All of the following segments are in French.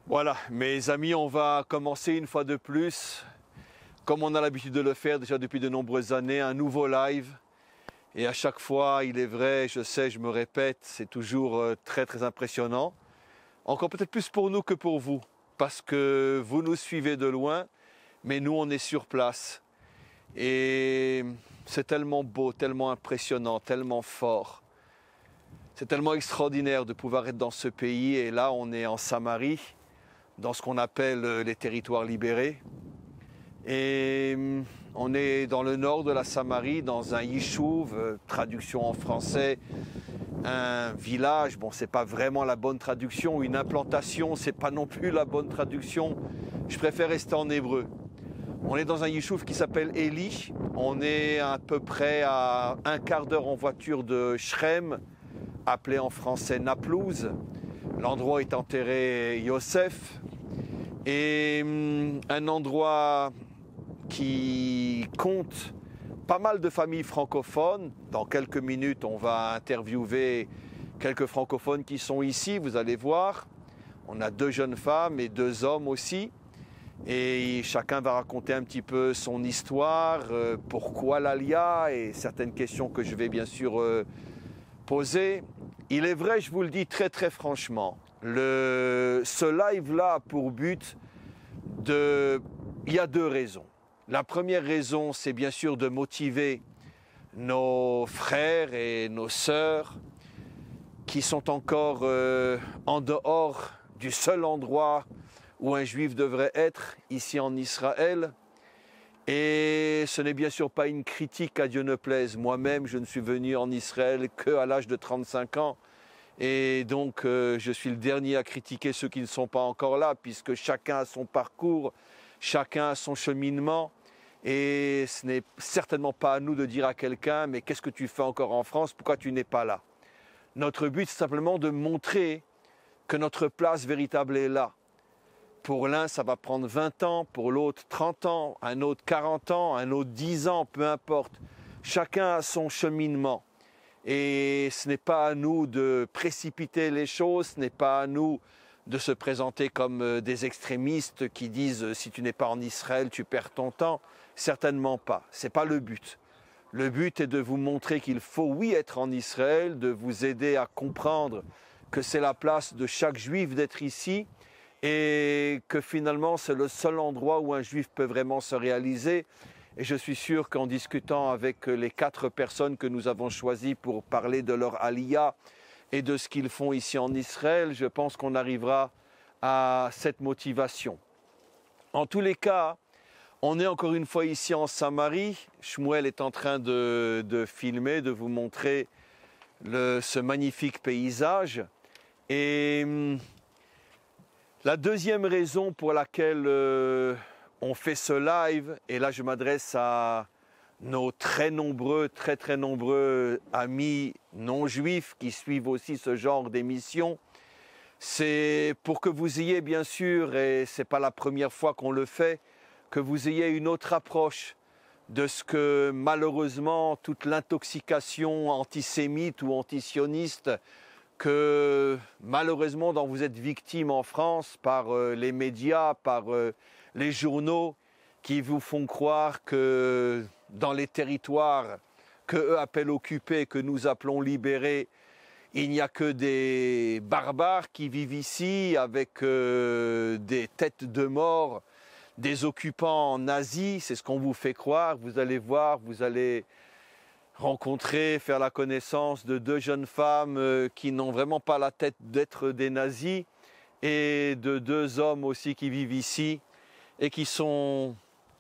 Voilà, mes amis, on va commencer une fois de plus, comme on a l'habitude de le faire déjà depuis de nombreuses années, un nouveau live. Et à chaque fois, il est vrai, je sais, je me répète, c'est toujours très très impressionnant. Encore peut-être plus pour nous que pour vous, parce que vous nous suivez de loin, mais nous on est sur place. Et c'est tellement beau, tellement impressionnant, tellement fort. C'est tellement extraordinaire de pouvoir être dans ce pays. Et là, on est en Samarie, dans ce qu'on appelle les territoires libérés. Et on est dans le nord de la Samarie, dans un yishuv, traduction en français, un village. Bon, c'est pas vraiment la bonne traduction. Une implantation, c'est pas non plus la bonne traduction. Je préfère rester en hébreu. On est dans un yishuv qui s'appelle Eli. On est à peu près à un quart d'heure en voiture de Shrem, appelé en français Naplouse. L'endroit où est enterré Yosef. Et un endroit qui compte pas mal de familles francophones. Dans quelques minutes, on va interviewer quelques francophones qui sont ici, vous allez voir. On a 2 jeunes femmes et 2 hommes aussi. Et chacun va raconter un petit peu son histoire, pourquoi l'Alia et certaines questions que je vais bien sûr poser. Il est vrai, je vous le dis très très franchement, ce live-là a pour but il y a 2 raisons. La première raison, c'est bien sûr de motiver nos frères et nos sœurs qui sont encore en dehors du seul endroit où un juif devrait être, ici en Israël. Et ce n'est bien sûr pas une critique, à Dieu ne plaise. Moi-même, je ne suis venu en Israël qu'à l'âge de 35 ans. Et donc, je suis le dernier à critiquer ceux qui ne sont pas encore là, puisque chacun a son parcours, chacun a son cheminement. Et ce n'est certainement pas à nous de dire à quelqu'un « mais qu'est-ce que tu fais encore en France? Pourquoi tu n'es pas là ?» Notre but, c'est simplement de montrer que notre place véritable est là. Pour l'un, ça va prendre 20 ans, pour l'autre 30 ans, un autre 40 ans, un autre 10 ans, peu importe. Chacun a son cheminement. Et ce n'est pas à nous de précipiter les choses, ce n'est pas à nous de se présenter comme des extrémistes qui disent « si tu n'es pas en Israël, tu perds ton temps ». Certainement pas, ce n'est pas le but. Le but est de vous montrer qu'il faut, oui, être en Israël, de vous aider à comprendre que c'est la place de chaque juif d'être ici et que finalement c'est le seul endroit où un juif peut vraiment se réaliser. Et je suis sûr qu'en discutant avec les 4 personnes que nous avons choisies pour parler de leur aliyah et de ce qu'ils font ici en Israël, je pense qu'on arrivera à cette motivation. En tous les cas, on est encore une fois ici en Samarie. Shmuel est en train de filmer, de vous montrer ce magnifique paysage. Et la deuxième raison pour laquelle on fait ce live, et là je m'adresse à nos très nombreux amis non-juifs qui suivent aussi ce genre d'émission, c'est pour que vous ayez bien sûr, et ce n'est pas la première fois qu'on le fait, que vous ayez une autre approche de ce que malheureusement toute l'intoxication antisémite ou antisioniste que malheureusement dont vous êtes victime en France par les médias, par les journaux qui vous font croire que dans les territoires qu'eux appellent occupés, que nous appelons libérés, il n'y a que des barbares qui vivent ici avec des têtes de mort, des occupants nazis, c'est ce qu'on vous fait croire. Vous allez voir, vous allez rencontrer, faire la connaissance de 2 jeunes femmes qui n'ont vraiment pas la tête d'être des nazis et de 2 hommes aussi qui vivent ici et qui sont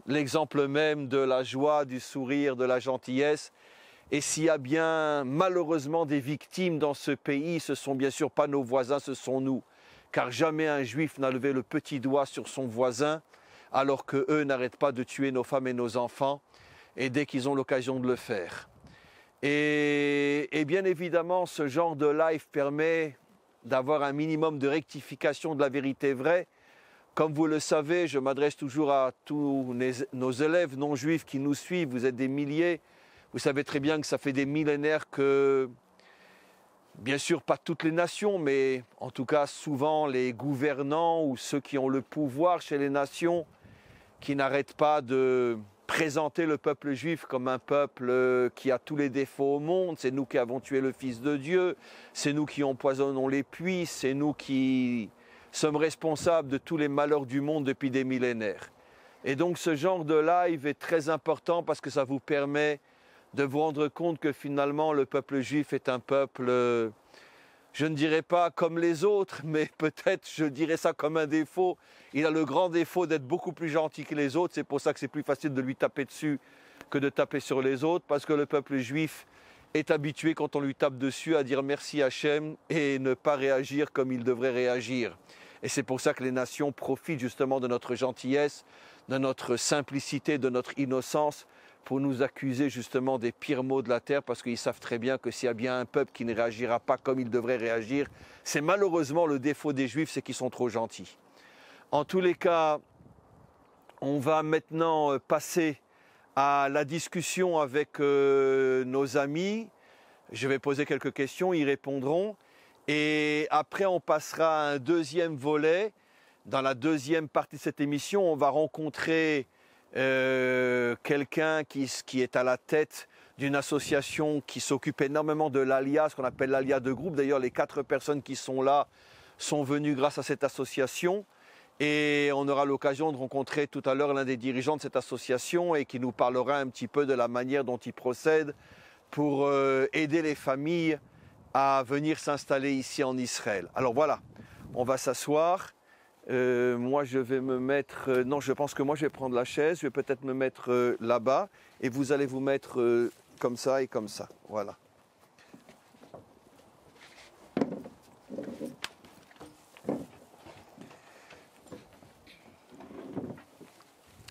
l'exemple même de la joie, du sourire, de la gentillesse. Et s'il y a bien malheureusement des victimes dans ce pays, ce ne sont bien sûr pas nos voisins, ce sont nous. Car jamais un juif n'a levé le petit doigt sur son voisin alors qu'eux n'arrêtent pas de tuer nos femmes et nos enfants et dès qu'ils ont l'occasion de le faire. Et bien évidemment, ce genre de live permet d'avoir un minimum de rectification de la vérité vraie. Comme vous le savez, je m'adresse toujours à tous nos élèves non-juifs qui nous suivent. Vous êtes des milliers. Vous savez très bien que ça fait des millénaires que bien sûr pas toutes les nations, mais en tout cas souvent les gouvernants ou ceux qui ont le pouvoir chez les nations, qui n'arrêtent pas de présenter le peuple juif comme un peuple qui a tous les défauts au monde. C'est nous qui avons tué le Fils de Dieu, c'est nous qui empoisonnons les puits, c'est nous qui sommes responsables de tous les malheurs du monde depuis des millénaires. Et donc ce genre de live est très important parce que ça vous permet de vous rendre compte que finalement le peuple juif est un peuple, je ne dirais pas comme les autres, mais peut-être je dirais ça comme un défaut. Il a le grand défaut d'être beaucoup plus gentil que les autres, c'est pour ça que c'est plus facile de lui taper dessus que de taper sur les autres, parce que le peuple juif est habitué quand on lui tape dessus à dire merci Hachem et ne pas réagir comme il devrait réagir. Et c'est pour ça que les nations profitent justement de notre gentillesse, de notre simplicité, de notre innocence, pour nous accuser justement des pires maux de la terre, parce qu'ils savent très bien que s'il y a bien un peuple qui ne réagira pas comme il devrait réagir, c'est malheureusement le défaut des Juifs, c'est qu'ils sont trop gentils. En tous les cas, on va maintenant passer à la discussion avec nos amis. Je vais poser quelques questions, ils répondront. Et après, on passera à un deuxième volet. Dans la deuxième partie de cette émission, on va rencontrer quelqu'un qui est à la tête d'une association qui s'occupe énormément de l'ALIA, ce qu'on appelle l'ALIA de groupe. D'ailleurs, les 4 personnes qui sont là sont venues grâce à cette association. Et on aura l'occasion de rencontrer tout à l'heure l'un des dirigeants de cette association et qui nous parlera un petit peu de la manière dont il procède pour aider les familles à venir s'installer ici en Israël. Alors voilà, on va s'asseoir. Moi, je vais me mettre... non, je pense que moi, je vais prendre la chaise. Je vais peut-être me mettre là-bas. Et vous allez vous mettre comme ça et comme ça. Voilà.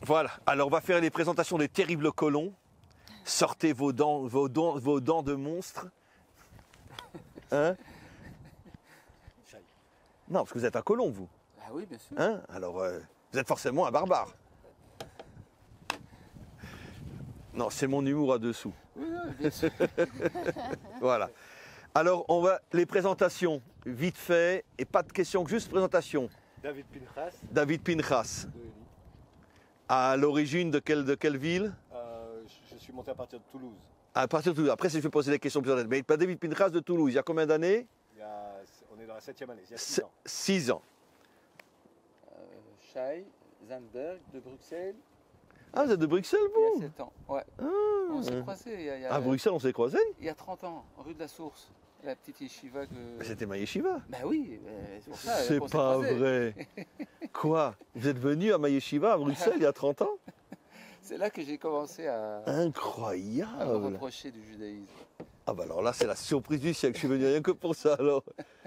Voilà. Alors, on va faire les présentations des terribles colons. Sortez vos dents de monstres. Hein? Non, parce que vous êtes un colon, vous. Ah oui, bien sûr. Hein? Alors, vous êtes forcément un barbare. Non, c'est mon humour à dessous. Oui, bien sûr. Voilà. Alors, on va les présentations, vite fait, et pas de questions, juste présentation. David Pinchas. David Pinchas. De Eli. À l'origine de quelle ville? Je suis monté à partir de Toulouse. À partir de Toulouse. Après, si je vais poser des questions plus honnêtes. Mais David Pinchas de Toulouse, il y a combien d'années? On est dans la 7e année, il y a 6 ans. 6 ans. Shai Zandberg de Bruxelles. Ah, vous êtes de Bruxelles, Il y vous? a 7 ans, ouais. Ah. On s'est croisés À Bruxelles, on s'est croisés? il y a 30 ans, rue de la Source. La petite yeshiva que... C'était ma yeshiva. Ben oui, c'est pour ça C'est qu'on s'est pas croisés. vrai. Quoi? Vous êtes venu à ma yeshiva à Bruxelles il y a 30 ans? C'est là que j'ai commencé à me Incroyable. reprocher du judaïsme. Ah bah alors là, c'est la surprise du siècle. Je suis venu rien que pour ça, alors.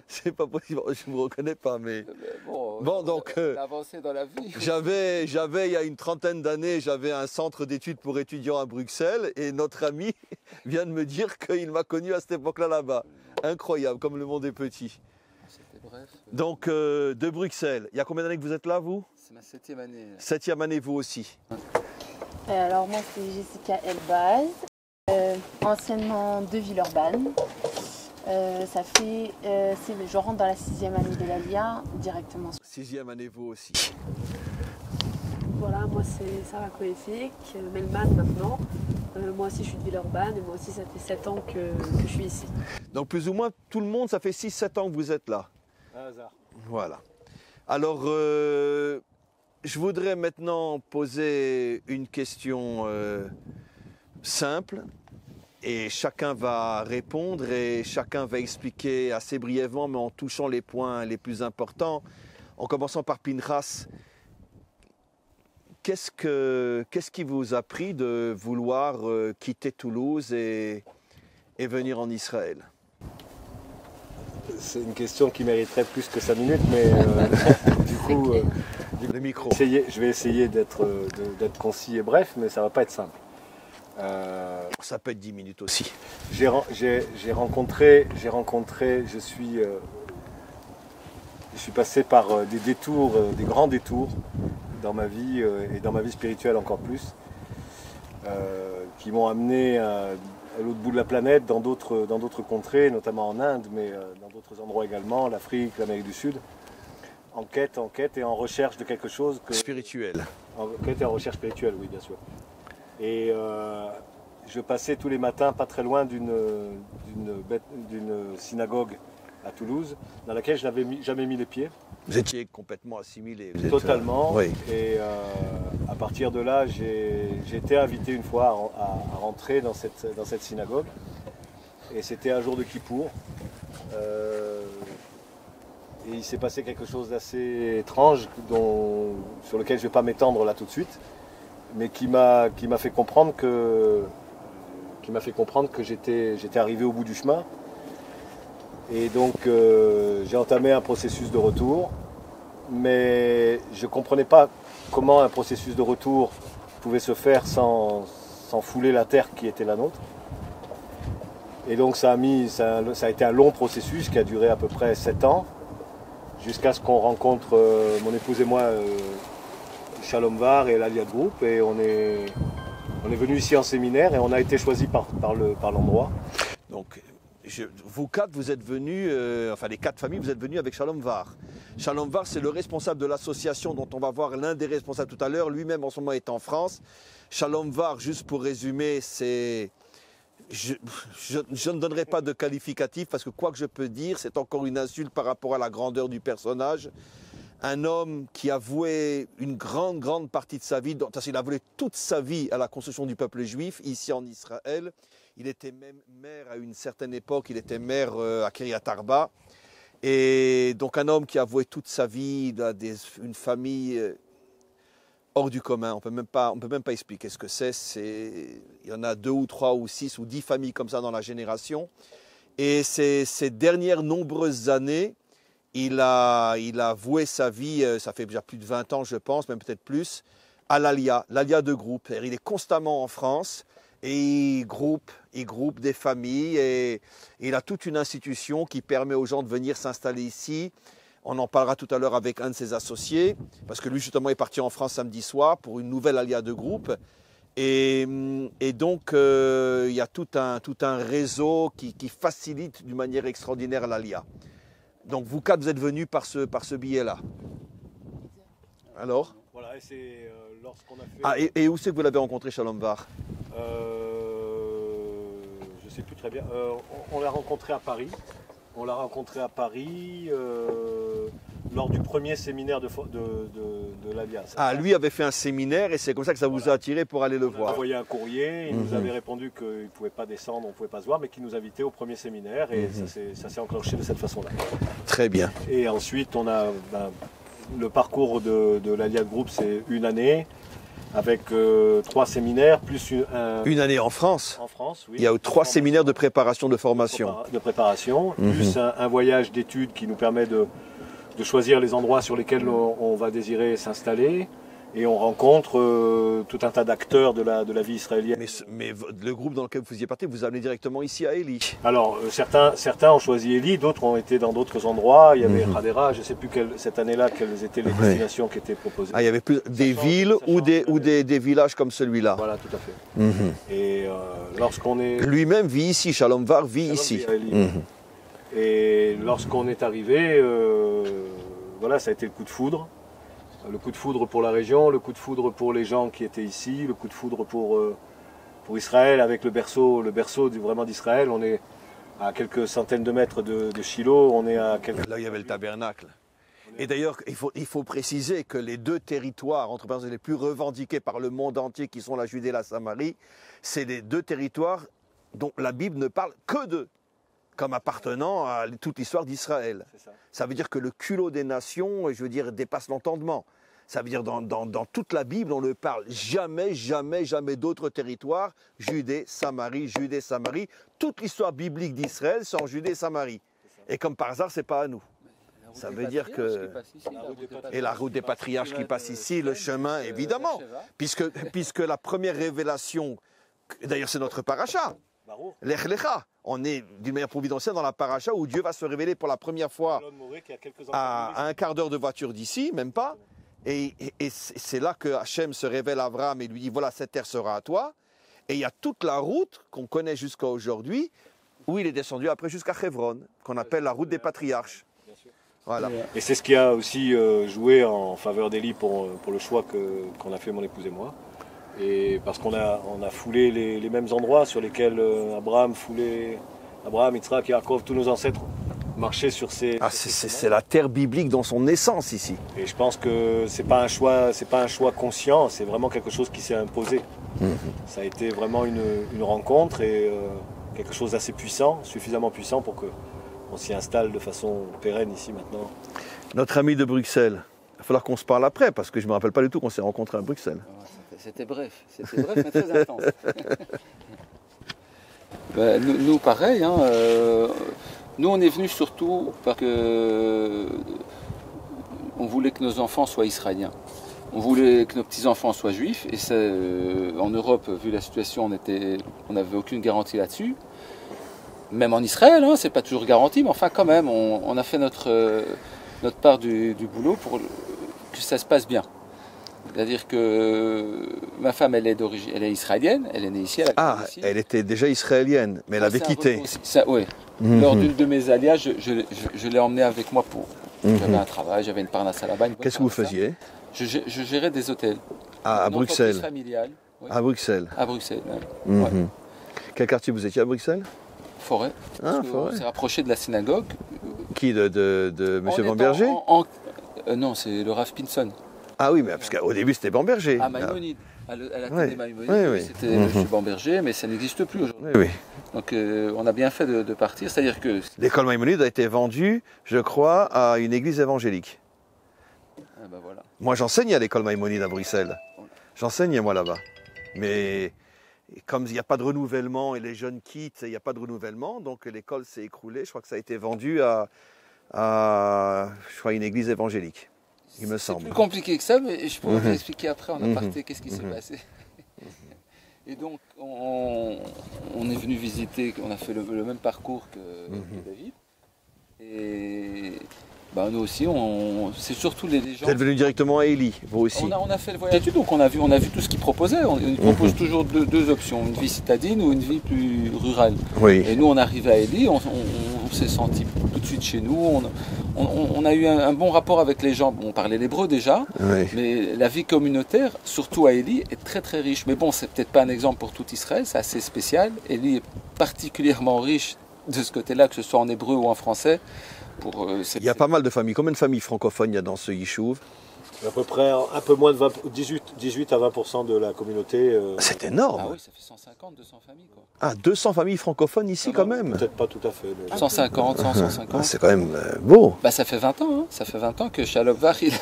C'est pas possible. Je ne me reconnais pas, mais... Bon, donc, on a avancé dans la vie. J'avais, il y a une trentaine d'années, j'avais un centre d'études pour étudiants à Bruxelles et notre ami vient de me dire qu'il m'a connu à cette époque-là là-bas. Incroyable, comme le monde est petit. C'était bref. Donc, de Bruxelles, il y a combien d'années que vous êtes là, vous? C'est ma 7e année. 7e année, vous aussi. Alors moi c'est Jessica Elbaz, anciennement de Villeurbanne. Je rentre dans la 6e année de l'ALIA directement. 6e année, vous aussi. Voilà, moi c'est Sarah Koefik, Melman maintenant. Moi aussi je suis de Villeurbanne et moi aussi ça fait 7 ans que je suis ici. Donc plus ou moins tout le monde, ça fait 6-7 ans que vous êtes là. Un hasard. Voilà. Alors, je voudrais maintenant poser une question simple et chacun va répondre et chacun va expliquer assez brièvement mais en touchant les points les plus importants. En commençant par Pinchas, qu'est-ce qui vous a pris de vouloir quitter Toulouse et venir en Israël? C'est une question qui mériterait plus que 5 minutes, mais du coup, Le micro. je vais essayer d'être concis et bref, mais ça va pas être simple. Ça peut être 10 minutes aussi. J'ai rencontré, je suis passé par des détours, des grands détours dans ma vie et dans ma vie spirituelle encore plus, qui m'ont amené l'autre bout de la planète, dans d'autres contrées, notamment en Inde, mais dans d'autres endroits également, l'Afrique, l'Amérique du Sud, en quête et en recherche de quelque chose Spirituel. en quête et en recherche spirituelle, oui, bien sûr. Et je passais tous les matins pas très loin d'une synagogue à Toulouse, dans laquelle je n'avais jamais mis les pieds. Vous étiez complètement assimilé. Vous êtes, Totalement. oui. Et à partir de là, j'ai été invité une fois à rentrer dans cette synagogue. Et c'était un jour de Kippour. Et il s'est passé quelque chose d'assez étrange sur lequel je ne vais pas m'étendre là tout de suite, mais qui m'a fait comprendre que j'étais arrivé au bout du chemin. Et donc j'ai entamé un processus de retour, mais je ne comprenais pas comment un processus de retour pouvait se faire sans fouler la terre qui était la nôtre. Et donc ça a été un long processus qui a duré à peu près 7 ans, jusqu'à ce qu'on rencontre, mon épouse et moi, Shalom Var et l'Aliyat Group, et on est venu ici en séminaire et on a été choisi par l'endroit. Donc, vous quatre, vous êtes venus, enfin les 4 familles, vous êtes venus avec Shalom Var. Shalom Var, c'est le responsable de l'association dont on va voir l'un des responsables tout à l'heure. Lui-même, en ce moment, est en France. Shalom Var, juste pour résumer, c'est... Je ne donnerai pas de qualificatif parce que quoi que je peux dire, c'est encore une insulte par rapport à la grandeur du personnage. Un homme qui a voué une grande partie de sa vie, il a voué toute sa vie à la construction du peuple juif ici en Israël. Il était même maire à une certaine époque, il était maire à Kiryat Arba. Et donc un homme qui a voué toute sa vie à une famille hors du commun. On ne peut même pas expliquer ce que c'est. Il y en a 2 ou 3 ou 6 ou 10 familles comme ça dans la génération. Et ces dernières nombreuses années, il a voué sa vie, ça fait déjà plus de 20 ans je pense, même peut-être plus, à l'Aliyah de groupe. Il est constamment en France et il groupe des familles et il a toute une institution qui permet aux gens de venir s'installer ici. On en parlera tout à l'heure avec un de ses associés, parce que lui justement est parti en France samedi soir pour une nouvelle Aliyah de groupe. Et donc il y a tout un réseau qui facilite d'une manière extraordinaire l'Aliyah. Donc vous 4, vous êtes venus par ce billet-là. Alors? Voilà, et c'est lorsqu'on a fait... Ah, et où c'est que vous l'avez rencontré, Shalom Var? Je ne sais plus très bien. On l'a rencontré à Paris. On l'a rencontré à Paris lors du premier séminaire de l'Aliyah. Ah, lui avait fait un séminaire et c'est comme ça que ça vous a attiré pour aller le On a voir. envoyé un courrier, il nous avait répondu qu'il ne pouvait pas descendre, on ne pouvait pas se voir, mais qu'il nous invitait au premier séminaire et ça s'est enclenché de cette façon-là. Très bien. Et ensuite, on a le parcours de l'Aliyah Group, c'est 1 année. Avec 3 séminaires, plus une année en France. En France, oui. Il y a 3 séminaires de préparation, de formation. Plus un voyage d'études qui nous permet de choisir les endroits sur lesquels on va désirer s'installer. Et on rencontre tout un tas d'acteurs de la vie israélienne. Mais le groupe dans lequel vous faisiez partie, vous amenez directement ici à Eli. Alors, certains ont choisi Eli, d'autres ont été dans d'autres endroits. Il y avait Hadera, je ne sais plus cette année-là quelles étaient les destinations qui étaient proposées. Ah, il y avait plus des villes ou des villages comme celui-là. Voilà, tout à fait. Et lorsqu'on est... Lui-même vit ici, Shalom Var vit ici. Et lorsqu'on est arrivé, voilà, ça a été le coup de foudre. Le coup de foudre pour la région, le coup de foudre pour les gens qui étaient ici, le coup de foudre pour Israël avec le berceau vraiment d'Israël. On est à quelques centaines de mètres de Shiloh, on est à quelques... Là, il y avait le tabernacle. Et d'ailleurs, il faut préciser que les 2 territoires, entre parenthèses, les plus revendiqués par le monde entier, qui sont la Judée et la Samarie, c'est les 2 territoires dont la Bible ne parle que d'eux, comme appartenant à toute l'histoire d'Israël. Ça veut dire que le culot des nations, je veux dire, dépasse l'entendement. Ça veut dire dans toute la Bible, on ne parle jamais d'autres territoires. Judée, Samarie. Toute l'histoire biblique d'Israël, c'est en Judée et Samarie. Et comme par hasard, ce n'est pas à nous. Ça veut dire que... Et la route des patriarches qui passe ici, le chemin, évidemment. Puisque la première révélation, d'ailleurs c'est notre paracha, Lech Lecha. On est d'une manière providentielle dans la paracha où Dieu va se révéler pour la première fois à un quart d'heure de voiture d'ici, même pas. Et c'est là que Hachem se révèle à Abraham et lui dit voilà, cette terre sera à toi. Et il y a toute la route qu'on connaît jusqu'à aujourd'hui, où il est descendu après jusqu'à Hebron, qu'on appelle la route des patriarches. Voilà. Et c'est ce qui a aussi joué en faveur d'Élie pour le choix qu'on a fait mon épouse et moi. Et parce qu'on a foulé les mêmes endroits sur lesquels Abraham, Yitzhak, Yaakov, tous nos ancêtres marchaient sur ces... C'est la terre biblique dans son essence ici. Et je pense que c'est pas un choix conscient, c'est vraiment quelque chose qui s'est imposé. Ça a été vraiment une rencontre et quelque chose d'assez puissant, suffisamment puissant pour qu'on s'y installe de façon pérenne ici maintenant. Notre ami de Bruxelles, il va falloir qu'on se parle après, parce que je ne me rappelle pas du tout qu'on s'est rencontrés à Bruxelles. C'était bref, mais très intense. Nous, pareil, hein, nous on est venus surtout parce que on voulait que nos enfants soient israéliens. On voulait que nos petits-enfants soient juifs, et en Europe, vu la situation, on n'avait aucune garantie là-dessus. Même en Israël, hein, c'est pas toujours garanti, mais enfin quand même, on a fait notre part du boulot pour que ça se passe bien. C'est-à-dire que ma femme, elle est israélienne, elle est née ici. Elle était déjà israélienne, mais elle avait quitté. Oui. Lors d'une de mes alias, je l'ai emmenée avec moi pour... J'avais un travail, j'avais une parnasse là-bas. Qu'est-ce que vous faisiez? Je gérais des hôtels. À Bruxelles. Familiale. Oui. À Bruxelles. À Bruxelles, ouais. Quel quartier vous étiez à Bruxelles? Forêt. Forêt. On s'est rapproché de la synagogue. Qui, de M. Bamberger? Non, c'est le Rav Pinson. Ah oui, mais parce qu'au début c'était Bamberger. À Maïmonide. À la tête des Maïmonides, c'était M. Bamberger, mais ça n'existe plus aujourd'hui. Oui. Donc on a bien fait de partir, c'est-à-dire que... L'école Maïmonide a été vendue, je crois, à une église évangélique. Ah ben voilà. Moi j'enseigne à l'école Maïmonide à Bruxelles. J'enseigne moi là-bas. Mais comme il n'y a pas de renouvellement et les jeunes quittent, il n'y a pas de renouvellement, donc l'école s'est écroulée. Je crois que ça a été vendu à une église évangélique. Il me semble. C'est plus compliqué que ça, mais je pourrais vous expliquer après en aparté qu'est-ce qui s'est passé. Et donc, on est venu visiter, on a fait le même parcours que David. Et nous aussi, c'est surtout les gens... Vous êtes venu directement à Élie, vous aussi? On a fait le voyage d'études, donc on a vu tout ce qu'il proposait. Il propose toujours deux options, une vie citadine ou une vie plus rurale. Oui. Et nous, on arrivait à Élie, on s'est senti tout de suite chez nous. On a eu un bon rapport avec les gens. On parlait l'hébreu déjà, mais la vie communautaire, surtout à Élie, est très très riche. Mais bon, c'est peut-être pas un exemple pour tout Israël, c'est assez spécial. Élie est particulièrement riche de ce côté-là, que ce soit en hébreu ou en français. Il y a pas mal de familles. Combien de familles francophones il y a dans ce Yishuv? À peu près un peu moins de 18 à 20% de la communauté. C'est énorme. Ah oui, ça fait 150, 200 familles quoi. Ah, 200 familles francophones ici quand même. Peut-être pas tout à fait. 150, 150. Ah, c'est quand même beau. Ça fait 20 ans, hein. Ça fait 20 ans que Shalom-Var, il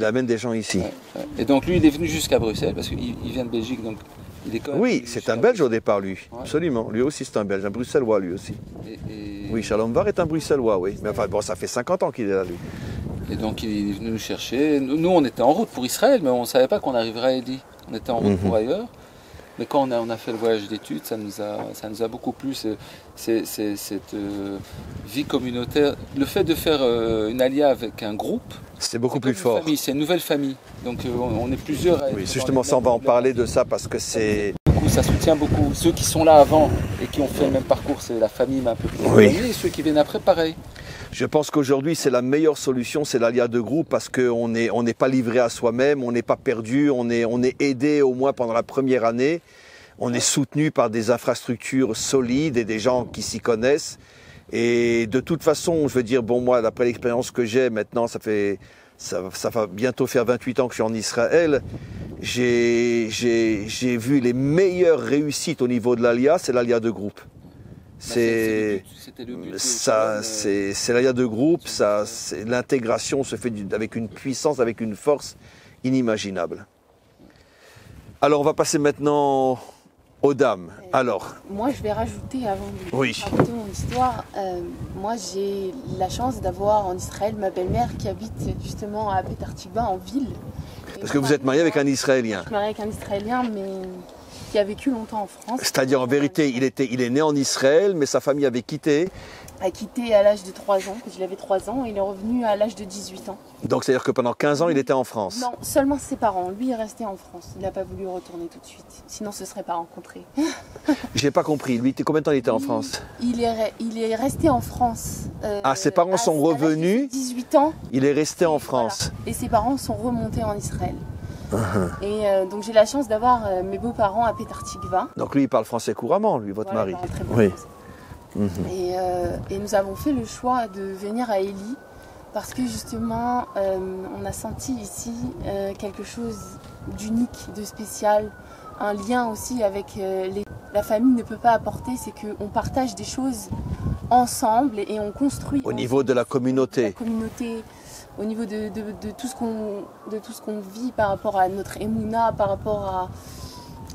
amène des gens ici. Ouais. Et donc lui, il est venu jusqu'à Bruxelles parce qu'il vient de Belgique, donc il est quand même... Oui, c'est un Belge au départ lui, absolument. Lui aussi c'est un Belge, un Bruxellois lui aussi. Oui, Shalom-Var est un Bruxellois, oui. Mais enfin bon, ça fait 50 ans qu'il est là lui. Et donc il est venu nous chercher. Nous, on était en route pour Israël, mais on ne savait pas qu'on arriverait à Élie. On était en route pour ailleurs. Mais quand on a fait le voyage d'études, ça nous a beaucoup plu. C'est cette vie communautaire. Le fait de faire une alia avec un groupe, c'est beaucoup plus fort. C'est une nouvelle famille. Donc on est plusieurs. Oui, justement, ça, on va en parler de ça parce que c'est... Ça soutient beaucoup. Ceux qui sont là avant et qui ont fait le même parcours, c'est la famille, mais un peu plus éloignée. Et ceux qui viennent après, pareil. Je pense qu'aujourd'hui, c'est la meilleure solution, c'est l'alia de groupe parce qu'on n'est pas livré à soi-même, on n'est pas perdu, on est aidé au moins pendant la première année. On est soutenu par des infrastructures solides et des gens qui s'y connaissent. Et de toute façon, je veux dire, bon, moi, d'après l'expérience que j'ai maintenant, ça va bientôt faire 28 ans que je suis en Israël. J'ai vu les meilleures réussites au niveau de l'alia, c'est l'alia de groupe. C'est l'alia de groupe, l'intégration se fait avec une puissance, avec une force inimaginable. Alors on va passer maintenant aux dames. Alors, moi je vais rajouter avant de raconter mon histoire. Moi j'ai la chance d'avoir en Israël ma belle-mère qui habite justement à Petah Tikva en ville. Parce que vous êtes marié avec un Israélien. Je suis mariée avec un Israélien mais qui a vécu longtemps en France. C'est-à-dire en vérité il est né en Israël mais sa famille avait quitté a quitté à l'âge de 3 ans, quand il avait 3 ans, et il est revenu à l'âge de 18 ans. Donc c'est-à-dire que pendant 15 ans, il était en France? Non, seulement ses parents. Lui est resté en France. Il n'a pas voulu retourner tout de suite. Sinon, ce ne serait pas rencontré. J'ai pas compris. Lui, combien de temps il était en France? Il est resté en France. Ses parents sont revenus. 18 ans. Il est resté en France. Voilà. Et ses parents sont remontés en Israël. Et donc j'ai la chance d'avoir mes beaux-parents à Petah Tikva. Donc lui, il parle français couramment, lui, votre mari. Il parle très bien oui. français. Et nous avons fait le choix de venir à Eli parce que justement on a senti ici quelque chose d'unique, de spécial, un lien aussi avec la famille ne peut pas apporter, c'est qu'on partage des choses ensemble et on construit. Au niveau de la communauté. Au niveau de tout ce qu'on vit par rapport à notre émouna, par rapport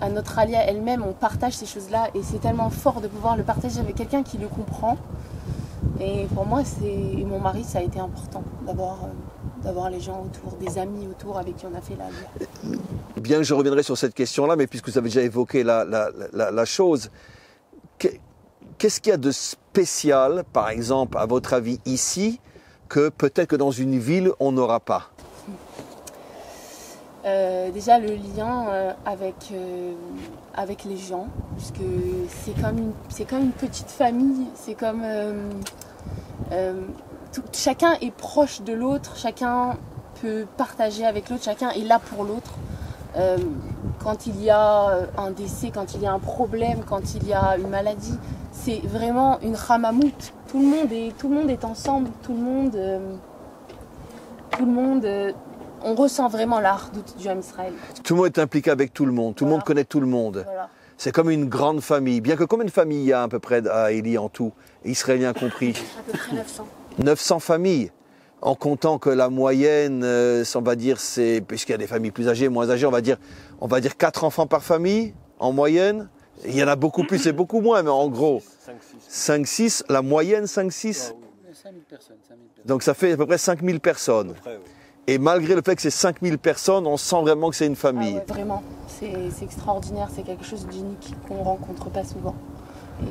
à notre alia elle-même, on partage ces choses-là et c'est tellement fort de pouvoir le partager avec quelqu'un qui le comprend. Et pour moi, et mon mari, ça a été important d'avoir les gens autour, des amis autour avec qui on a fait la vie. Bien que je reviendrai sur cette question-là, mais puisque vous avez déjà évoqué la chose, qu'est-ce qu'il y a de spécial, par exemple, à votre avis, ici, que peut-être que dans une ville, on n'aura pas? Déjà le lien avec les gens, puisque c'est comme une petite famille, c'est comme chacun est proche de l'autre, chacun peut partager avec l'autre, chacun est là pour l'autre. Quand il y a un décès, quand il y a un problème, quand il y a une maladie, c'est vraiment une hamamout. Tout le monde est ensemble, tout le monde on ressent vraiment la hardout du Ham Israël. Tout le monde est impliqué avec tout le monde, tout le monde connaît tout le monde. Voilà. C'est comme une grande famille. Bien que combien de familles il y a à peu près à Eli en tout, Israéliens compris? À peu près 900. 900 familles. En comptant que la moyenne, on va dire, c'est, puisqu'il y a des familles plus âgées, moins âgées, on va dire 4 enfants par famille, en moyenne. Il y en a beaucoup plus et beaucoup moins, mais en gros, 5-6, la moyenne 5-6. 5000 personnes. Donc ça fait à peu près 5000 personnes. Après, oui. Et malgré le fait que c'est 5000 personnes, on sent vraiment que c'est une famille. Ah ouais, vraiment, c'est extraordinaire, c'est quelque chose d'unique qu'on ne rencontre pas souvent.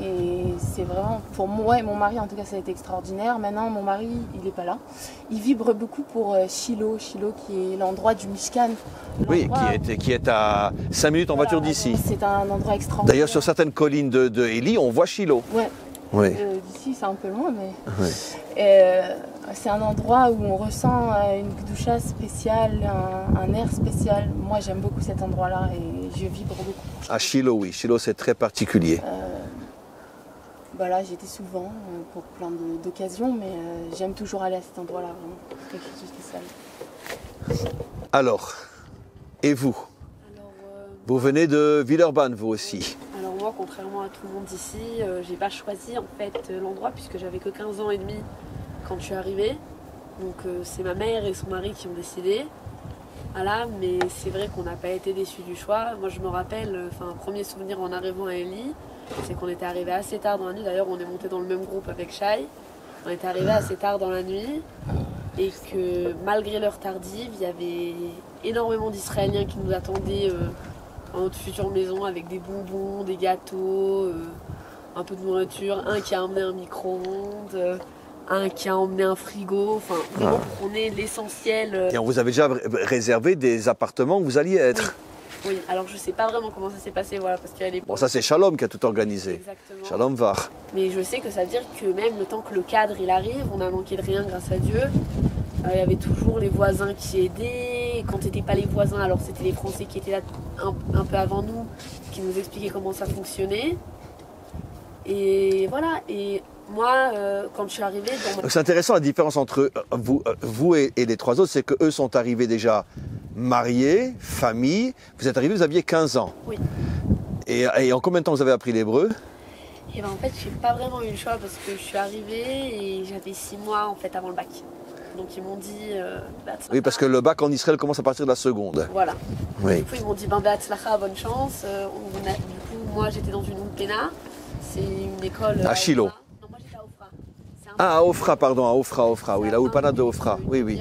Et c'est vraiment, pour moi et mon mari en tout cas, ça a été extraordinaire. Maintenant, mon mari, il n'est pas là. Il vibre beaucoup pour Shiloh qui est l'endroit du Mishkan. Oui, qui est à 5 minutes en voiture d'ici. C'est un endroit extraordinaire. D'ailleurs, sur certaines collines de Eli, on voit Shiloh. Ouais. Oui. D'ici, c'est un peu loin, mais Oui. c'est un endroit où on ressent une doucha spéciale, un air spécial. Moi, j'aime beaucoup cet endroit-là et je vibre beaucoup. À Shiloh, oui. Shiloh, c'est très particulier. Voilà, j'y étais souvent pour plein d'occasions, mais j'aime toujours aller à cet endroit-là, vraiment. C'est quelque chose de spécial. Alors, et vous? Vous venez de Villeurbanne, vous aussi? Alors moi, contrairement à tout le monde ici, j'ai pas choisi en fait l'endroit puisque j'avais que 15 ans et demi quand je suis arrivée. Donc c'est ma mère et son mari qui ont décidé. Voilà, mais c'est vrai qu'on n'a pas été déçus du choix. Moi je me rappelle, un premier souvenir en arrivant à Eli, c'est qu'on était arrivé assez tard dans la nuit. D'ailleurs on est monté dans le même groupe avec Shai. On était arrivé assez tard dans la nuit et que malgré l'heure tardive, il y avait énormément d'Israéliens qui nous attendaient dans notre future maison avec des bonbons, des gâteaux, un peu de nourriture, un qui a emmené un micro-ondes, un qui a emmené un frigo, enfin vraiment pour qu'on ait l'essentiel. Et on vous avait déjà réservé des appartements où vous alliez être? Oui, alors je sais pas vraiment comment ça s'est passé, voilà, parce qu'à l'époque... Bon, ça c'est Shalom qui a tout organisé. Exactement. Shalom Var. Mais je sais que ça veut dire que même le temps que le cadre il arrive, on a manqué de rien grâce à Dieu. Il y avait toujours les voisins qui aidaient. Quand c'était pas les voisins, alors c'était les Français qui étaient là un peu avant nous, qui nous expliquaient comment ça fonctionnait. Et voilà, et moi, quand je suis arrivée... C'est intéressant la différence entre vous et les 3 autres, c'est qu'eux sont arrivés déjà mariés, famille. Vous êtes arrivés, vous aviez 15 ans. Oui. Et en combien de temps vous avez appris l'hébreu? Et ben en fait, j'ai pas vraiment eu le choix parce que je suis arrivée et j'avais 6 mois en fait avant le bac. Donc ils m'ont dit... oui, parce que le bac en Israël commence à partir de la seconde. Voilà. Oui. Du coup, ils m'ont dit, Be'atzlacha, bonne chance. Du coup, moi, j'étais dans une Oulpena. C'est une école... À Shiloh. Non, moi, j'étais à Ofra. À Ofra, pardon, à Ofra, oui, la Oulpana de Ofra. Oui, oui.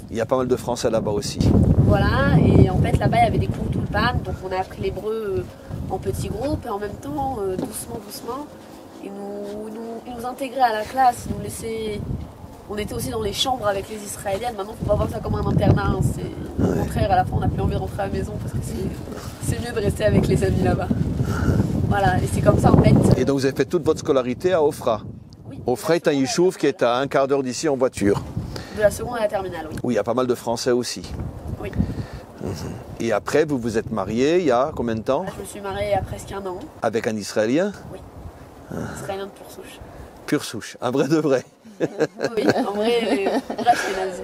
Il y a pas mal de Français là-bas aussi. Voilà, et en fait, là-bas, il y avait des cours d'Oulpan. Donc, on a appris l'hébreu en petits groupes et en même temps, doucement. Ils nous intégraient à la classe, ils nous laissaient... On était aussi dans les chambres avec les Israéliennes. Maintenant, il ne faut pas voir ça comme un internat. Hein. Au contraire, à la fin, on n'a plus envie de rentrer à la maison parce que c'est mieux de rester avec les amis là-bas. Voilà, et c'est comme ça en fait. Et donc vous avez fait toute votre scolarité à Ofra. Oui. Ofra est un yishuv qui est à un quart d'heure d'ici en voiture. De la seconde à la terminale, oui. Où il y a pas mal de Français aussi. Oui. Et après, vous vous êtes marié il y a combien de temps? Je me suis mariée il y a presque un an. Avec un Israélien? Oui. Israélien de pure souche. Pure souche, un vrai de vrai. Oui, en vrai Ashkenaz.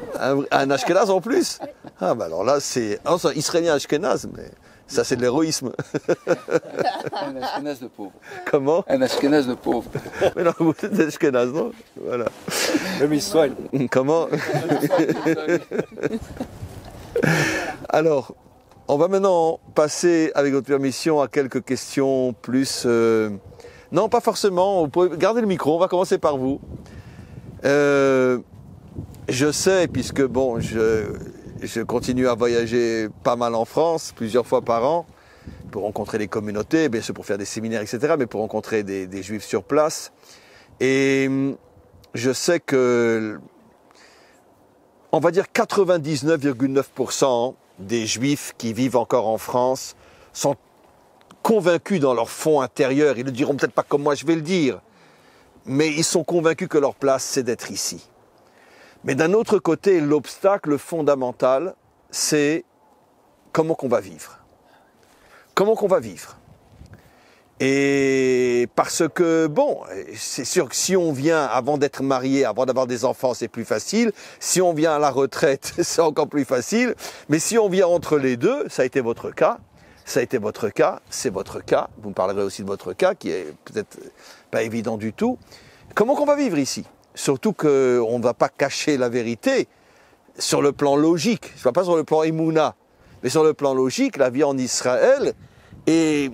Un Ashkenaz en plus? Oui. Ah bah alors là c'est... Oh, c'est un Israélien Ashkenaz, mais ça c'est de l'héroïsme. Un Ashkenaz de pauvre. Comment? Un Ashkenaz de pauvre. Mais non, vous êtes Ashkenaz, non? Voilà. Même il soigne. Comment? Alors, on va maintenant passer, avec votre permission, à quelques questions plus... Non, pas forcément. Vous pouvez garder le micro. On va commencer par vous. Je sais, puisque bon, je continue à voyager pas mal en France, plusieurs fois par an, pour rencontrer les communautés, bien sûr pour faire des séminaires, etc., mais pour rencontrer des juifs sur place. Et je sais que, on va dire 99,9% des juifs qui vivent encore en France sont convaincus dans leur fond intérieur, ils ne le diront peut-être pas comme moi je vais le dire, mais ils sont convaincus que leur place c'est d'être ici. Mais d'un autre côté, l'obstacle fondamental, c'est comment qu'on va vivre. Comment qu'on va vivre. Et parce que, bon, c'est sûr que si on vient avant d'être marié, avant d'avoir des enfants, c'est plus facile. Si on vient à la retraite, c'est encore plus facile. Mais si on vient entre les deux, ça a été votre cas. Ça a été votre cas, c'est votre cas. Vous me parlerez aussi de votre cas, qui est peut-être pas évident du tout. Comment qu'on va vivre ici? Surtout qu'on ne va pas cacher la vérité sur le plan logique. Je ne parle pas sur le plan Emouna, mais sur le plan logique, la vie en Israël est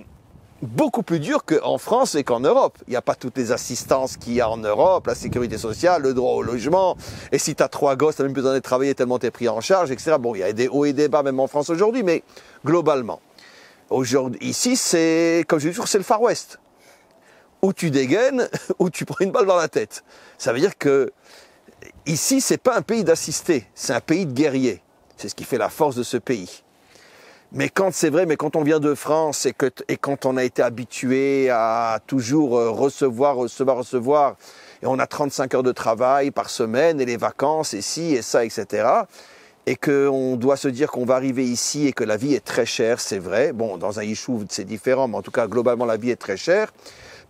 beaucoup plus dure qu'en France et qu'en Europe. Il n'y a pas toutes les assistances qu'il y a en Europe, la sécurité sociale, le droit au logement. Et si tu as 3 gosses, tu n'as même plus besoin de travailler tellement tu es pris en charge, etc. Bon, il y a des hauts et des bas même en France aujourd'hui, mais globalement. Aujourd'hui, ici, c'est, comme je dis toujours, c'est le Far West. Ou tu dégaines, ou tu prends une balle dans la tête. Ça veut dire que ici, c'est pas un pays d'assistés, c'est un pays de guerriers. C'est ce qui fait la force de ce pays. Mais quand c'est vrai, mais quand on vient de France et quand on a été habitué à toujours recevoir, et on a 35 heures de travail par semaine, et les vacances, et ci, et ça, etc., et qu'on doit se dire qu'on va arriver ici et que la vie est très chère, c'est vrai. Bon, dans un yishuv, c'est différent, mais en tout cas, globalement, la vie est très chère.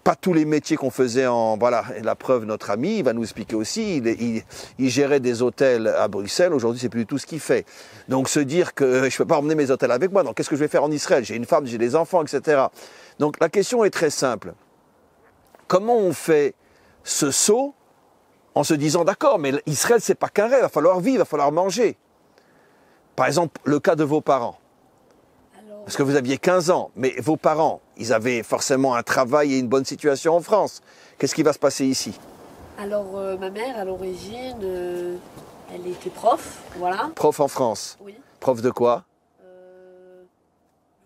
Pas tous les métiers qu'on faisait en... Voilà, la preuve, notre ami, il va nous expliquer aussi, il gérait des hôtels à Bruxelles, aujourd'hui, c'est plus du tout ce qu'il fait. Donc, se dire que je ne peux pas emmener mes hôtels avec moi, donc qu'est-ce que je vais faire en Israël? J'ai une femme, j'ai des enfants, etc. Donc, la question est très simple. Comment on fait ce saut en se disant, d'accord, mais Israël, c'est pas qu'un rêve, il va falloir vivre, il va falloir manger. Par exemple, le cas de vos parents. Parce que vous aviez 15 ans, mais vos parents, ils avaient forcément un travail et une bonne situation en France. Qu'est-ce qui va se passer ici? Alors, ma mère, à l'origine, elle était prof, voilà. Prof en France? Oui. Prof de quoi? Je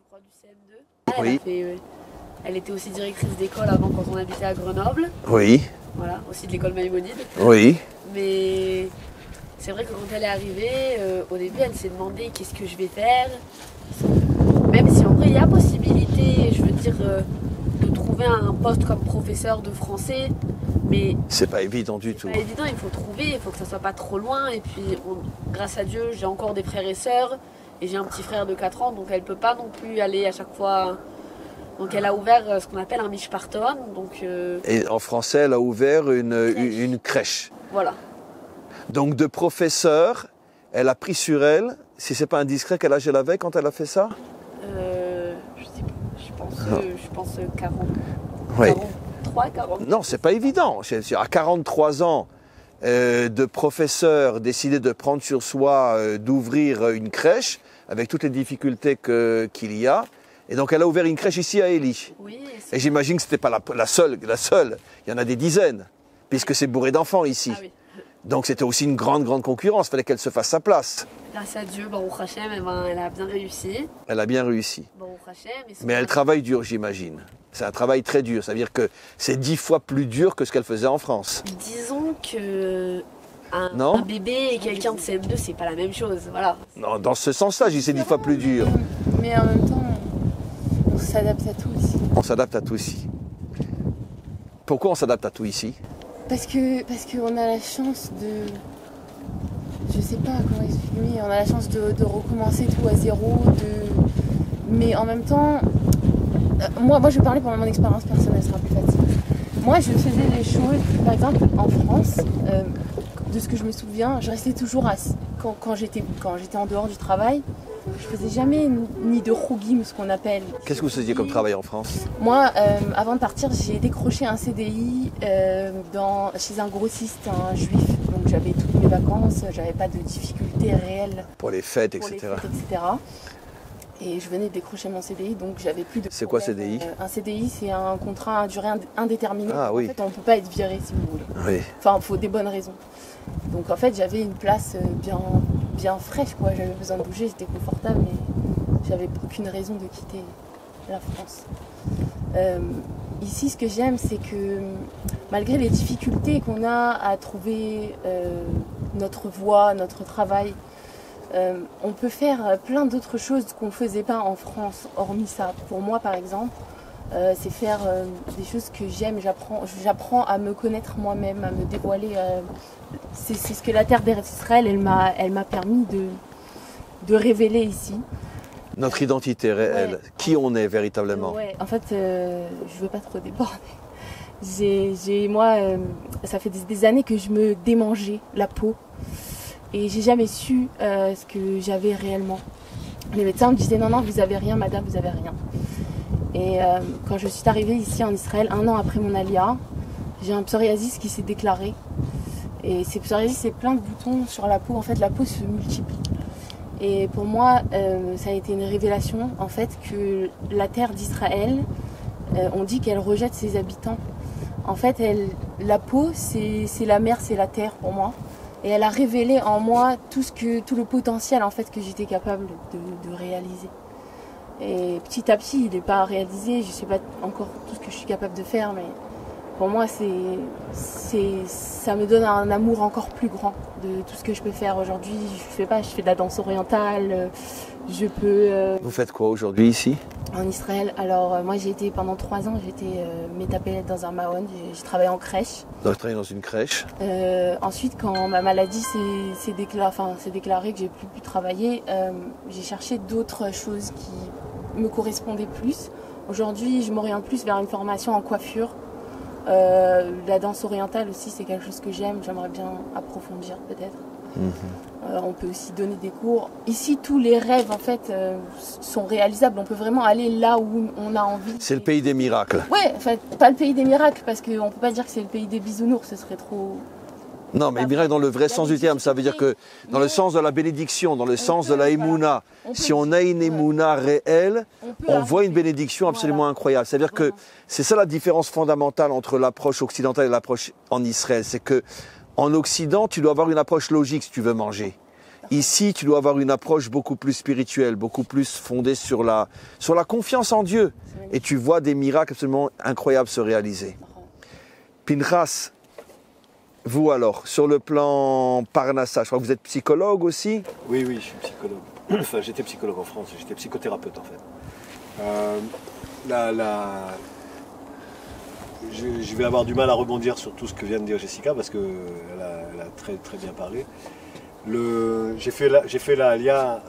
crois du CM2. Oui. Elle était aussi directrice d'école avant quand on habitait à Grenoble. Oui. Voilà, aussi de l'école Maïmonide. Oui. Mais c'est vrai que quand elle est arrivée, au début, elle s'est demandé qu'est-ce que je vais faire. Même si en vrai, il y a possibilité, je veux dire, de trouver un poste comme professeur de français, mais... C'est pas évident du tout. C'est pas évident, il faut trouver, il faut que ça soit pas trop loin. Et puis, grâce à Dieu, j'ai encore des frères et sœurs, et j'ai un petit frère de 4 ans, donc elle peut pas non plus aller à chaque fois... Donc elle a ouvert ce qu'on appelle un mishparton. Donc, Et en français, elle a ouvert une crèche. Voilà. Donc de professeur, elle a pris sur elle, si c'est pas indiscret, quel âge elle avait quand elle a fait ça? Je sais pas, je pense 40. Oui. 43, 40. Non, c'est pas évident. À 43 ans, de professeur décider de prendre sur soi, d'ouvrir une crèche, avec toutes les difficultés qu'il y a. Et donc elle a ouvert une crèche ici à Élie. Oui. Et j'imagine que ce n'était pas la seule. Il y en a des dizaines, puisque c'est bourré d'enfants ici. Ah oui. Donc c'était aussi une grande concurrence, il fallait qu'elle se fasse sa place. Grâce à Dieu, Baruch Hashem, eh ben, elle a bien réussi. Elle a bien réussi. Baruch Hashem, et son Mais elle mari- travaille dur, j'imagine. C'est un travail très dur, ça veut dire que c'est 10 fois plus dur que ce qu'elle faisait en France. Disons que Non un bébé et quelqu'un de CM2, c'est pas la même chose. Voilà. Non, dans ce sens-là, je dis c'est 10 fois plus dur. Mais en même temps, on s'adapte à tout aussi. On s'adapte à tout ici. Pourquoi on s'adapte à tout ici? Parce qu'on a la chance de... Je sais pas comment exprimer. On a la chance de recommencer tout à zéro. Mais en même temps... moi, je vais parler pendant mon expérience personnelle, ce sera plus facile. Moi, je faisais les choses, par exemple, en France, de ce que je me souviens, je restais toujours quand j'étais en dehors du travail, je faisais jamais ni de rougim, ce qu'on appelle. Qu'est-ce que vous faisiez comme travail en France? Moi, avant de partir, j'ai décroché un CDI chez un grossiste, un juif. Donc j'avais toutes mes vacances, j'avais pas de difficultés réelles Pour les fêtes, pour etc. les fêtes, etc. Et je venais de décrocher mon CDI, donc j'avais plus de... C'est quoi problème. CDI? Un CDI, c'est un contrat à durée indéterminée. Ah oui. En fait, on ne peut pas être viré si vous voulez. Oui. Enfin, il faut des bonnes raisons. Donc en fait, j'avais une place bien fraîche, quoi. J'avais besoin de bouger, j'étais confortable, mais j'avais aucune raison de quitter la France. Ici, ce que j'aime, c'est que malgré les difficultés qu'on a à trouver notre voie, notre travail, on peut faire plein d'autres choses qu'on ne faisait pas en France, hormis ça. Pour moi, par exemple, c'est faire des choses que j'aime. J'apprends à me connaître moi-même, à me dévoiler. C'est ce que la terre d'Israël, elle m'a permis de révéler ici. Notre identité réelle, Ouais. qui on est véritablement. Ouais, en fait, je veux pas trop déborder. Ça fait des années que je me démangeais la peau et j'ai jamais su ce que j'avais réellement. Les médecins me disaient non, vous avez rien, madame, vous avez rien. Et quand je suis arrivée ici en Israël, 1 an après mon alia, j'ai un psoriasis qui s'est déclaré. Et ces psoriasis, c'est plein de boutons sur la peau. En fait, la peau se multiplie. Et pour moi, ça a été une révélation, en fait, que la terre d'Israël, on dit qu'elle rejette ses habitants. En fait, la peau, c'est la mer, c'est la terre pour moi. Et elle a révélé en moi tout le potentiel, en fait, que j'étais capable de réaliser. Et petit à petit, il n'est pas réalisé. Je ne sais pas encore tout ce que je suis capable de faire, mais pour moi, ça me donne un amour encore plus grand de tout ce que je peux faire aujourd'hui. Je fais de la danse orientale. Je peux... Vous faites quoi aujourd'hui ici? En Israël, alors moi j'ai été pendant 3 ans, j'étais métapélète dans un maon, j'ai travaillé en crèche. Donc, je travaille dans une crèche. Ensuite, quand ma maladie s'est déclarée, que j'ai plus pu travailler, j'ai cherché d'autres choses qui me correspondaient plus. Aujourd'hui, je m'oriente plus vers une formation en coiffure. La danse orientale aussi, c'est quelque chose que j'aimerais bien approfondir peut-être. On peut aussi donner des cours. Ici, tous les rêves en fait sont réalisables. On peut vraiment aller là où on a envie. C'est le pays des miracles. Ouais, en fait, pas le pays des miracles parce qu'on ne peut pas dire que c'est le pays des bisounours, ce serait trop... Non, mais miracle dans le vrai sens du terme, ça veut dire que dans le sens de la bénédiction, dans le sens de la émouna, si on a une émouna réelle, on voit une bénédiction absolument incroyable. C'est-à-dire que c'est ça la différence fondamentale entre l'approche occidentale et l'approche en Israël. C'est que en Occident, tu dois avoir une approche logique si tu veux manger. Ici, tu dois avoir une approche beaucoup plus spirituelle, beaucoup plus fondée sur la confiance en Dieu. Et tu vois des miracles absolument incroyables se réaliser. Pinchas, vous alors, sur le plan Parnassa, je crois que vous êtes psychologue aussi? Oui, je suis psychologue. Enfin, j'étais psychologue en France, j'étais psychothérapeute en fait. Je vais avoir du mal à rebondir sur tout ce que vient de dire Jessica parce qu'elle a très, très bien parlé. J'ai fait la Alia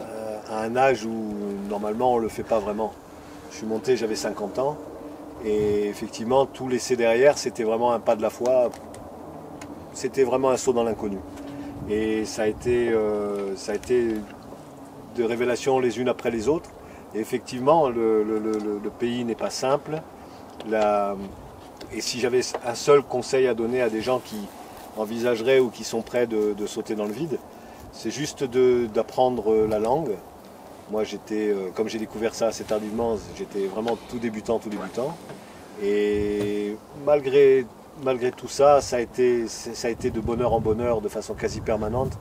à un âge où normalement on ne le fait pas vraiment. Je suis monté, j'avais 50 ans et effectivement tout laisser derrière c'était vraiment un pas de la foi, c'était vraiment un saut dans l'inconnu. Et ça a été de révélations les unes après les autres. Et effectivement le pays n'est pas simple. Et si j'avais un seul conseil à donner à des gens qui envisageraient ou qui sont prêts de sauter dans le vide, c'est juste d'apprendre la langue. Moi, comme j'ai découvert ça assez tardivement, j'étais vraiment tout débutant. Et malgré malgré tout ça, ça a été de bonheur en bonheur, de façon quasi permanente.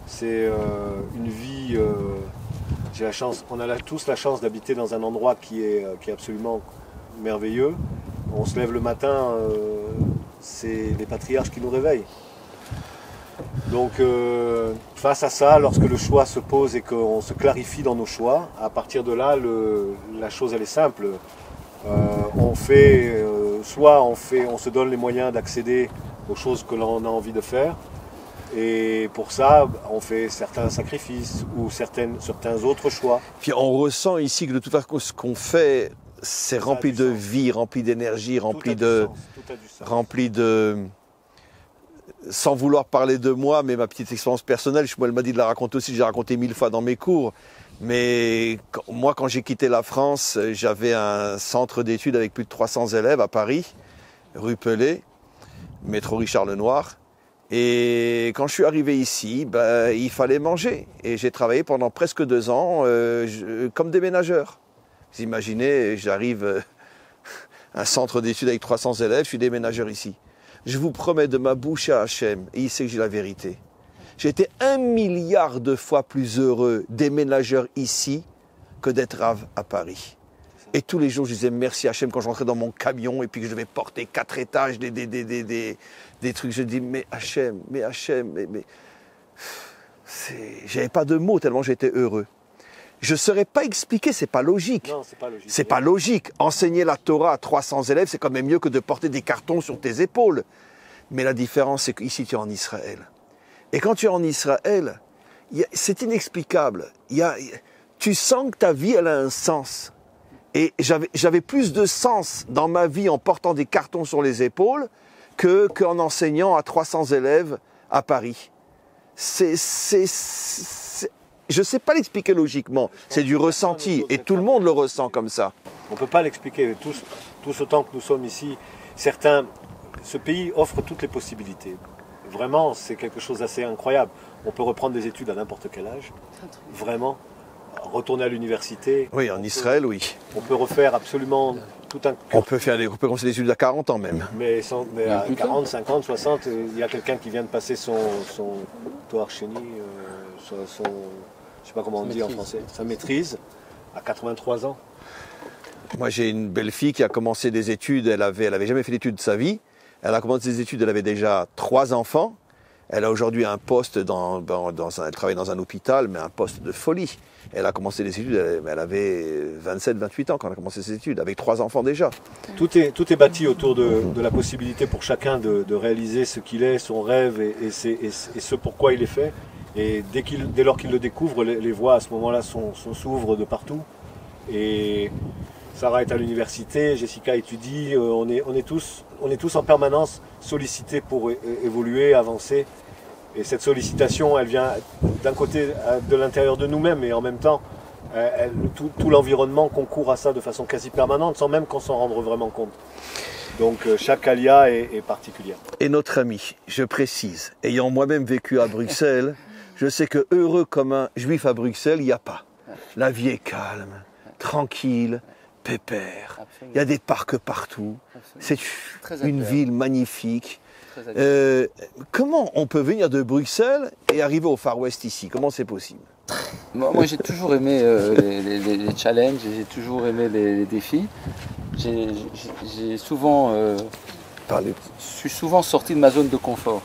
C'est une vie, j'ai la chance, on a tous la chance d'habiter dans un endroit qui est absolument merveilleux. On se lève le matin, c'est les patriarches qui nous réveillent. Donc face à ça, lorsque le choix se pose et qu'on se clarifie dans nos choix, à partir de là, la chose elle est simple. On se donne les moyens d'accéder aux choses que l'on a envie de faire. Et pour ça, on fait certains sacrifices ou certains autres choix. Puis on ressent ici que de toute façon, ce qu'on fait, c'est rempli de vie, rempli d'énergie, rempli de... Sans vouloir parler de moi, mais ma petite expérience personnelle, elle m'a dit de la raconter aussi, j'ai raconté 1000 fois dans mes cours. Mais moi, quand j'ai quitté la France, j'avais un centre d'études avec plus de 300 élèves à Paris, rue Pelé, métro Richard Lenoir. Et quand je suis arrivé ici, il fallait manger. Et j'ai travaillé pendant presque 2 ans comme déménageur. Vous imaginez, j'arrive à un centre d'études avec 300 élèves, je suis déménageur ici. Je vous promets de ma bouche à Hachem, et il sait que j'ai la vérité. J'ai été 1 milliard de fois plus heureux déménageur ici que d'être rave à Paris. Et tous les jours, je disais merci Hachem quand je rentrais dans mon camion et puis que je devais porter 4 étages, des trucs. Je dis mais Hachem, mais... J'avais pas de mots tellement j'étais heureux. Je ne saurais pas expliquer, c'est pas logique. Non, c'est pas logique. C'est pas logique. Enseigner la Torah à 300 élèves, c'est quand même mieux que de porter des cartons sur tes épaules. Mais la différence, c'est qu'ici, tu es en Israël. Et quand tu es en Israël, c'est inexplicable. Tu sens que ta vie, elle a un sens. Et j'avais plus de sens dans ma vie en portant des cartons sur les épaules qu'en enseignant à 300 élèves à Paris. Je ne sais pas l'expliquer logiquement, c'est du ressenti et tout le monde le ressent comme ça. On ne peut pas l'expliquer, tous autant que nous sommes ici. Ce pays offre toutes les possibilités. Vraiment, c'est quelque chose d'assez incroyable. On peut reprendre des études à n'importe quel âge, vraiment, retourner à l'université. Oui, en Israël, oui. On peut refaire absolument tout un... On peut commencer des études à 40 ans même. Mais à 40, 50, 60, il y a quelqu'un qui vient de passer son Toar Sheni, je ne sais pas comment on dit en français, sa maîtrise, à 83 ans. Moi, j'ai une belle-fille qui a commencé des études, elle avait jamais fait d'études de sa vie. Elle a commencé des études, elle avait déjà 3 enfants. Elle a aujourd'hui un poste, elle travaille dans un hôpital, mais un poste de folie. Elle a commencé des études, elle avait 27, 28 ans quand elle a commencé ses études, avec 3 enfants déjà. Tout est bâti autour de la possibilité pour chacun de réaliser ce qu'il est, son rêve et ce pourquoi il est fait. Et dès lors qu'il le découvre, les voies à ce moment-là s'ouvrent de partout. Et Sarah est à l'université, Jessica étudie, on est tous en permanence sollicités pour évoluer, avancer. Et cette sollicitation, elle vient d'un côté de l'intérieur de nous-mêmes et en même temps, tout l'environnement concourt à ça de façon quasi permanente sans même qu'on s'en rende vraiment compte. Donc chaque alia est particulière. Et notre ami, je précise, ayant moi-même vécu à Bruxelles, je sais que heureux comme un juif à Bruxelles, il n'y a pas. La vie est calme, tranquille, pépère. Absolument. Il y a des parcs partout. C'est une ville magnifique. Comment on peut venir de Bruxelles et arriver au Far West ici? Comment c'est possible? Moi j'ai toujours aimé les challenges, j'ai toujours aimé les défis. J'ai souvent, je suis souvent sorti de ma zone de confort.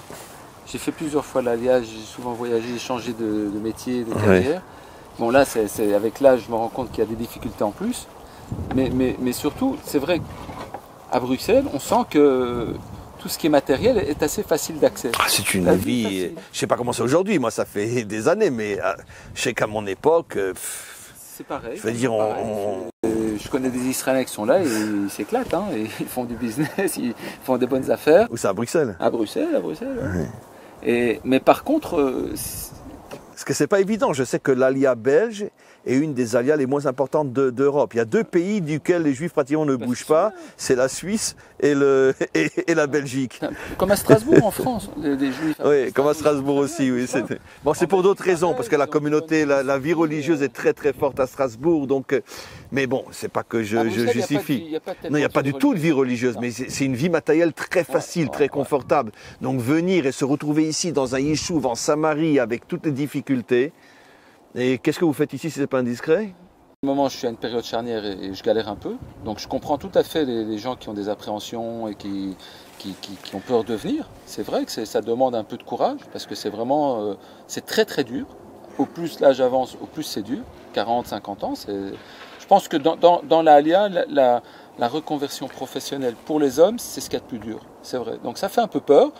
J'ai fait plusieurs fois l'alliage, j'ai souvent voyagé, j'ai changé de métier, de carrière. Bon là, avec l'âge, je me rends compte qu'il y a des difficultés en plus. Mais surtout, c'est vrai qu'à Bruxelles, on sent que tout ce qui est matériel est assez facile d'accès. C'est une vie, je ne sais pas comment c'est aujourd'hui, moi ça fait des années, mais je sais qu'à mon époque, c'est pareil. Je veux dire, je connais des Israéliens qui sont là et ils s'éclatent, hein, et ils font du business, ils font des bonnes affaires. Où c'est à Bruxelles? À Bruxelles, ouais. Mais par contre... Parce que c'est pas évident, je sais que l'alia belge est une des alias les moins importantes d'Europe. Il y a 2 pays duquel les juifs pratiquement ne bougent pas, c'est la Suisse et la Belgique. Comme à Strasbourg en France, les juifs. Oui, comme à Strasbourg aussi, oui. Bon, c'est pour d'autres raisons, parce que la communauté, la vie religieuse est très très forte à Strasbourg, donc Mais bon, c'est pas que je Bruxelles, justifie. Non, il n'y a pas du tout de vie religieuse, mais c'est une vie matérielle très facile, très confortable. Donc venir et se retrouver ici dans un yishuv en Samarie avec toutes les difficultés. Et qu'est-ce que vous faites ici si ce n'est pas indiscret? Au moment, je suis à une période charnière et je galère un peu. Donc je comprends tout à fait les gens qui ont des appréhensions et qui ont peur de venir. C'est vrai que ça demande un peu de courage parce que c'est vraiment, c'est très très dur. Au plus l'âge avance, au plus c'est dur. 40, 50 ans, je pense que dans la Alia, la reconversion professionnelle pour les hommes, c'est ce qu'il y a de plus dur. C'est vrai. Donc ça fait un peu peur,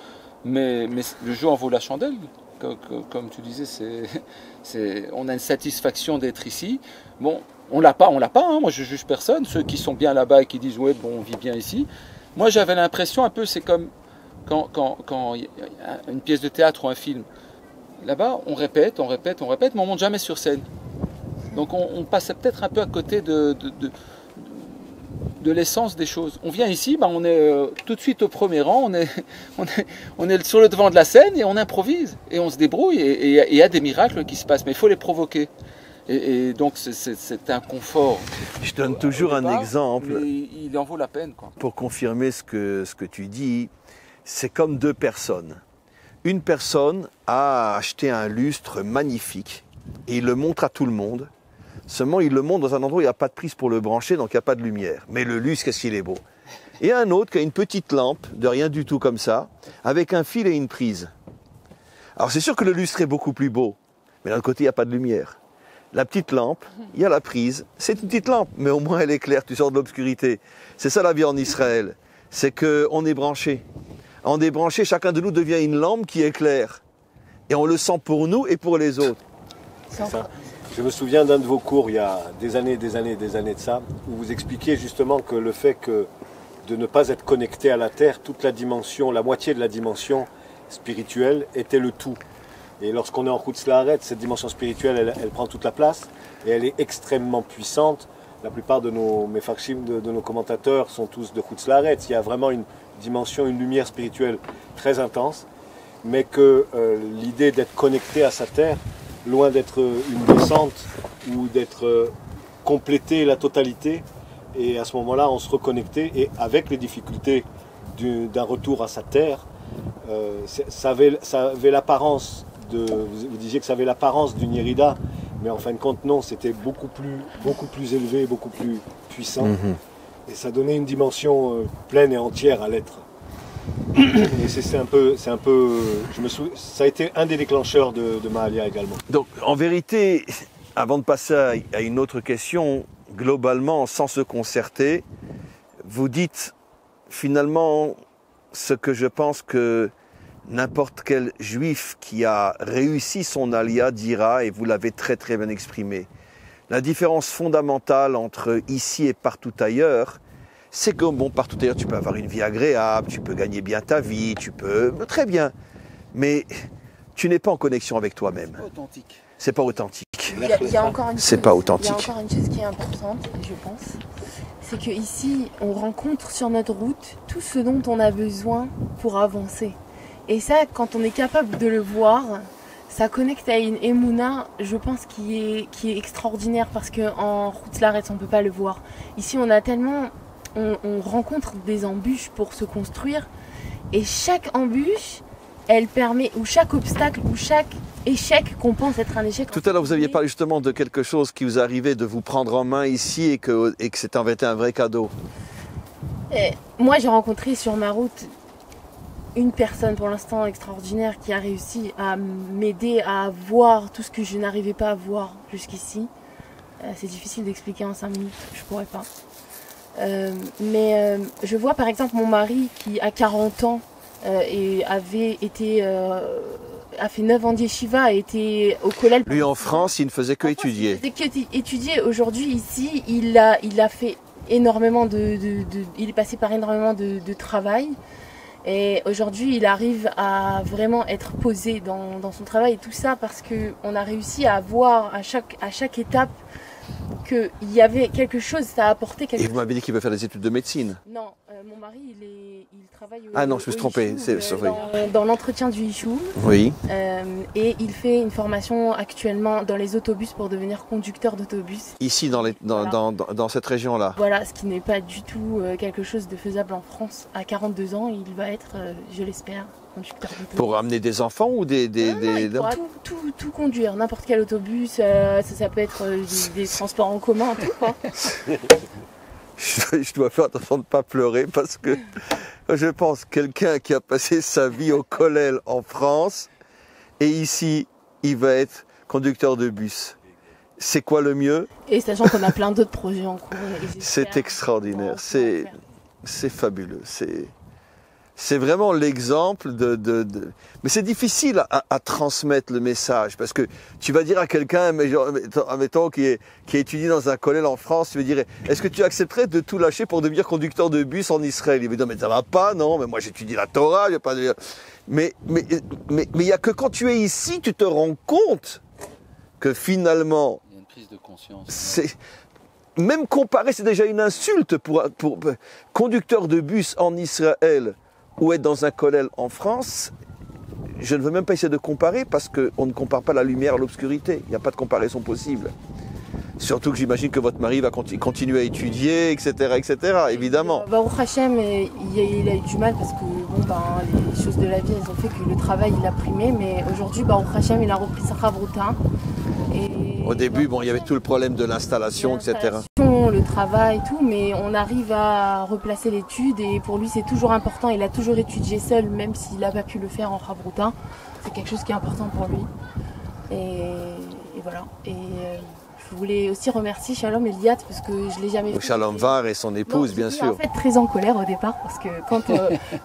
mais le jeu en vaut la chandelle. Comme tu disais, on a une satisfaction d'être ici. Bon, on l'a pas, hein. Moi, je juge personne. Ceux qui sont bien là-bas et qui disent ouais, bon, on vit bien ici. Moi, j'avais l'impression un peu, c'est comme quand il y a une pièce de théâtre ou un film. Là-bas, on répète, mais on monte jamais sur scène. Donc, on passe peut-être un peu à côté de l'essence des choses. On vient ici, on est tout de suite au premier rang, on est sur le devant de la scène et on improvise et on se débrouille et il y a des miracles qui se passent, mais il faut les provoquer. Et donc c'est un confort. Je donne toujours un exemple. Mais il en vaut la peine, quoi. Pour confirmer ce que tu dis, c'est comme deux personnes. Une personne a acheté un lustre magnifique et il le montre à tout le monde. Seulement, il le montre dans un endroit où il n'y a pas de prise pour le brancher, donc il n'y a pas de lumière. Mais le lustre, qu'est-ce qu'il est beau. Et un autre qui a une petite lampe, de rien du tout comme ça, avec un fil et une prise. Alors c'est sûr que le lustre est beaucoup plus beau, mais d'un autre côté, il n'y a pas de lumière. La petite lampe, il y a la prise, c'est une petite lampe, mais au moins elle est claire, tu sors de l'obscurité. C'est ça la vie en Israël, c'est qu'on est branché. On est branché, chacun de nous devient une lampe qui éclaire. Et on le sent pour nous et pour les autres. C'est ça. Je me souviens d'un de vos cours il y a des années de ça, où vous expliquiez justement que le fait de ne pas être connecté à la terre, toute la dimension, la moitié de la dimension spirituelle était le tout. Et lorsqu'on est en Chutz La'aretz, cette dimension spirituelle, elle prend toute la place et elle est extrêmement puissante. La plupart de nos mefarshim, de nos commentateurs sont tous de Chutz La'aretz. Il y a vraiment une dimension, une lumière spirituelle très intense, mais que l'idée d'être connecté à sa terre, loin d'être une descente ou d'être compléter la totalité, et à ce moment-là on se reconnectait, et avec les difficultés d'un retour à sa terre, ça avait l'apparence vous disiez que ça avait l'apparence d'une Yérida, mais en fin de compte non, c'était beaucoup plus élevé, beaucoup plus puissant, et ça donnait une dimension pleine et entière à l'être. Et c'est un peu, ça a été un des déclencheurs de Mahalia également. Donc en vérité, avant de passer à une autre question, globalement, sans se concerter, vous dites finalement ce que je pense que n'importe quel juif qui a réussi son alia dira, et vous l'avez très très bien exprimé. La différence fondamentale entre ici et partout ailleurs, c'est que bon, partout ailleurs tu peux avoir une vie agréable, tu peux gagner bien ta vie, tu peux... Très bien, mais tu n'es pas en connexion avec toi-même. C'est pas authentique. C'est pas authentique. Il y a encore une chose, c'est pas authentique. Il y a encore une chose qui est importante, je pense. C'est qu'ici, on rencontre sur notre route tout ce dont on a besoin pour avancer. Et ça, quand on est capable de le voir, ça connecte à une Emouna, je pense, qui est extraordinaire, parce qu'en Chutz La'aretz, on ne peut pas le voir. Ici, on a tellement... On rencontre des embûches pour se construire, et chaque embûche, elle permet, ou chaque obstacle, ou chaque échec qu'on pense être un échec. Tout à l'heure, vous aviez parlé justement de quelque chose qui vous arrivait de vous prendre en main ici et que c'était en vérité un vrai cadeau. Moi, j'ai rencontré sur ma route une personne pour l'instant extraordinaire qui a réussi à m'aider à voir tout ce que je n'arrivais pas à voir jusqu'ici. C'est difficile d'expliquer en 5 minutes, je pourrais pas. Mais je vois par exemple mon mari qui a 40 ans et a fait 9 ans d'yeshiva, a été au collège. Lui en France, il ne faisait que étudier. Il faisait que étudier. Aujourd'hui ici, il a fait énormément il est passé par énormément de travail. Et aujourd'hui, il arrive à vraiment être posé dans son travail et tout ça parce qu'on a réussi à voir à chaque étape qu'il y avait quelque chose, ça a apporté quelque chose. Et vous m'avez dit qu'il veut faire des études de médecine. Non, Mon mari, il travaille Ah non, je me suis trompé, dans l'entretien du Yishuv. Oui. Et il fait une formation actuellement dans les autobus pour devenir conducteur d'autobus. Ici, dans cette région-là. Voilà, ce qui n'est pas du tout quelque chose de faisable en France. À 42 ans, il va être, je l'espère, conducteur d'autobus. Pour amener des enfants ou il pourra tout conduire, n'importe quel autobus, ça peut être des transports en commun, tout quoi. Je dois faire attention de ne pas pleurer parce que je pense quelqu'un qui a passé sa vie au Kollel en France et ici, il va être conducteur de bus. C'est quoi le mieux? Et sachant qu'on a plein d'autres projets en cours. C'est extraordinaire, c'est fabuleux. C'est vraiment l'exemple de... Mais c'est difficile à transmettre le message parce que tu vas dire à quelqu'un, admettons, qui étudie dans un collège en France, tu vas dire, est-ce que tu accepterais de tout lâcher pour devenir conducteur de bus en Israël? Il va dire, mais ça va pas, non, mais moi j'étudie la Torah, je vais pas dire... Mais il n'y a que quand tu es ici, tu te rends compte que finalement... Il y a une prise de conscience. Même comparer, c'est déjà une insulte pour conducteur de bus en Israël ou être dans un kollel en France. Je ne veux même pas essayer de comparer parce qu'on ne compare pas la lumière à l'obscurité. Il n'y a pas de comparaison possible. Surtout que j'imagine que votre mari va continuer à étudier, etc., évidemment. Baruch Hashem, il a eu du mal parce que les choses de la vie, elles ont fait que le travail, il a primé. Mais aujourd'hui, Baruch Hashem, il a repris sa chavruta. Au début, il y avait tout le problème de l'installation, etc. Le travail, tout, mais on arrive à replacer l'étude et pour lui, c'est toujours important. Il a toujours étudié seul, même s'il n'a pas pu le faire en chavruta. C'est quelque chose qui est important pour lui. Et voilà. Et je voulais aussi remercier Shalom et Liat parce que je ne l'ai jamais fait. Shalom Var et son épouse, bien sûr. En fait, très en colère au départ parce que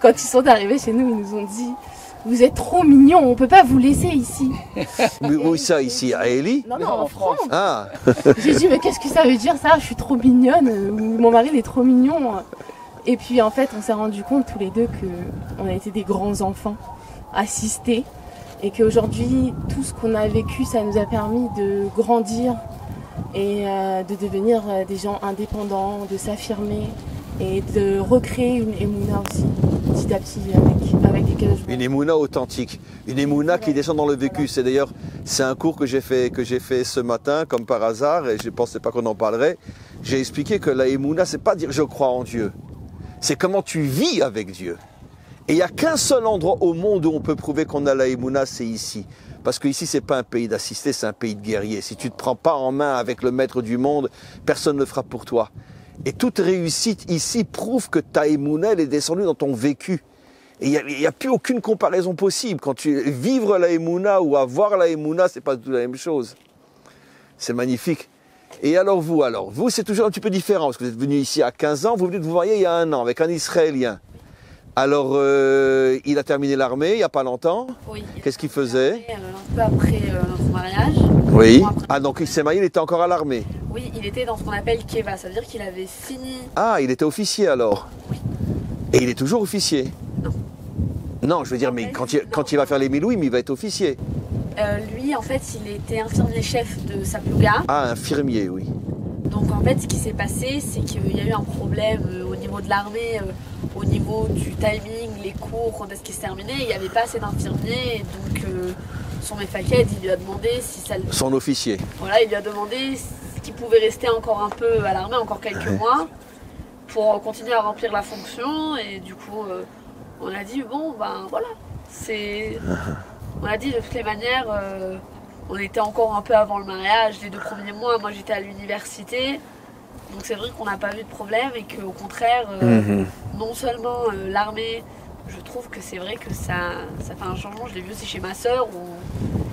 quand ils sont arrivés chez nous, ils nous ont dit « Vous êtes trop mignons, on ne peut pas vous laisser ici. » Où ça, ici? À Eli? Non, en France. Ah. J'ai dit « Mais qu'est-ce que ça veut dire ça? Je suis trop mignonne, mon mari il est trop mignon. » Et puis en fait, on s'est rendu compte tous les deux qu'on a été des grands enfants assistés et qu'aujourd'hui, tout ce qu'on a vécu, ça nous a permis de grandir et de devenir des gens indépendants, de s'affirmer et de recréer une émouna aussi, petit à petit, avec des cadeaux. Une émouna authentique, une émouna qui descend dans le vécu. C'est d'ailleurs, c'est un cours que j'ai fait ce matin, comme par hasard, et je ne pensais pas qu'on en parlerait. J'ai expliqué que la émouna, c'est pas dire je crois en Dieu, c'est comment tu vis avec Dieu. Et il n'y a qu'un seul endroit au monde où on peut prouver qu'on a la émouna, c'est ici. Parce qu'ici, ce n'est pas un pays d'assistés, c'est un pays de guerriers. Si tu ne te prends pas en main avec le maître du monde, personne ne le fera pour toi. Et toute réussite ici prouve que ta émouna, elle est descendue dans ton vécu. Et il n'y a plus aucune comparaison possible. Quand tu vivre la émouna ou avoir la émouna, ce n'est pas du tout la même chose. C'est magnifique. Et alors vous, c'est toujours un petit peu différent. Parce que vous êtes venu ici à 15 ans, vous venez de vous marier il y a 1 an avec un Israélien. Alors, il a terminé l'armée il n'y a pas longtemps. Oui. Qu'est-ce qu'il faisait? Un peu après notre mariage. Oui. Ah, donc il s'est marié, il était encore à l'armée. Oui, il était dans ce qu'on appelle Keva, ça veut dire qu'il avait fini. Ah, il était officier alors. Oui. Et il est toujours officier? Non. Non, je veux dire, mais quand il va faire les Milouim, il va être officier. Lui, en fait, il était infirmier-chef de sa plouga. Ah, infirmier, oui. Donc en fait, ce qui s'est passé, c'est qu'il y a eu un problème au niveau de l'armée, au niveau du timing, les cours, quand est-ce qu'ils se terminaient, il n'y avait pas assez d'infirmiers, donc son Mefaket, il lui a demandé si ça... Son officier. Voilà, il lui a demandé qu'il pouvait rester encore un peu à l'armée, encore quelques mois, pour continuer à remplir la fonction, et du coup, on a dit, bon, ben voilà, c'est... On a dit de toutes les manières... On était encore un peu avant le mariage, les 2 premiers mois, moi j'étais à l'université, donc c'est vrai qu'on n'a pas vu de problème et qu'au contraire, non seulement l'armée, je trouve que c'est vrai que ça fait un changement, je l'ai vu aussi chez ma soeur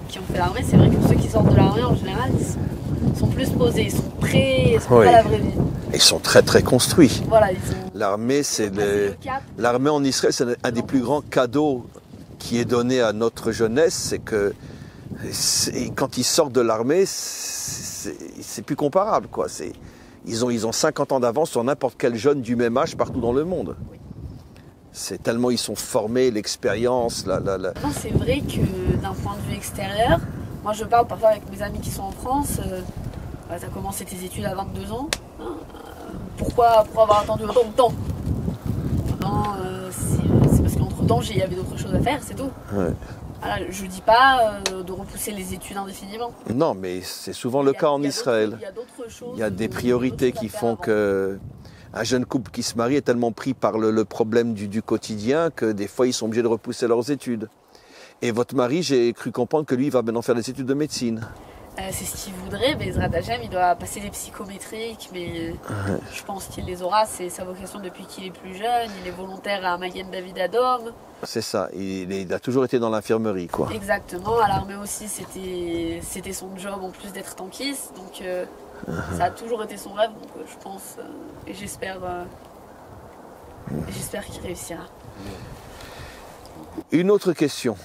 qui ont fait l'armée, c'est vrai que ceux qui sortent de l'armée en général, ils sont plus posés, ils sont prêts, ils sont prêts à la vraie vie. Ils sont très très construits. Voilà, l'armée, l'armée en Israël, c'est un des plus grands cadeaux qui est donné à notre jeunesse, c'est que quand ils sortent de l'armée, c'est plus comparable, quoi. Ils ont 50 ans d'avance sur n'importe quel jeune du même âge partout dans le monde. Oui. C'est tellement ils sont formés, l'expérience, Non, c'est vrai que d'un point de vue extérieur, moi je parle parfois avec mes amis qui sont en France, tu as commencé tes études à 22 ans, hein, pourquoi avoir attendu autant de temps? dangers, il y avait d'autres choses à faire, c'est tout. Ouais. Voilà, je dis pas de repousser les études indéfiniment. Non, mais c'est souvent le cas en Israël. Il y a des priorités qui font que un jeune couple qui se marie est tellement pris par le problème du quotidien que des fois ils sont obligés de repousser leurs études. Et votre mari, j'ai cru comprendre que lui, il va maintenant faire des études de médecine. C'est ce qu'il voudrait, mais Ezrat Hashem, il doit passer des psychométriques, mais je pense qu'il les aura, c'est sa vocation depuis qu'il est plus jeune, il est volontaire à Magen David Adom. C'est ça, il a toujours été dans l'infirmerie, quoi. Exactement, à l'armée aussi, c'était son job en plus d'être tankiste, donc ça a toujours été son rêve, donc je pense, et j'espère qu'il réussira. Une autre question.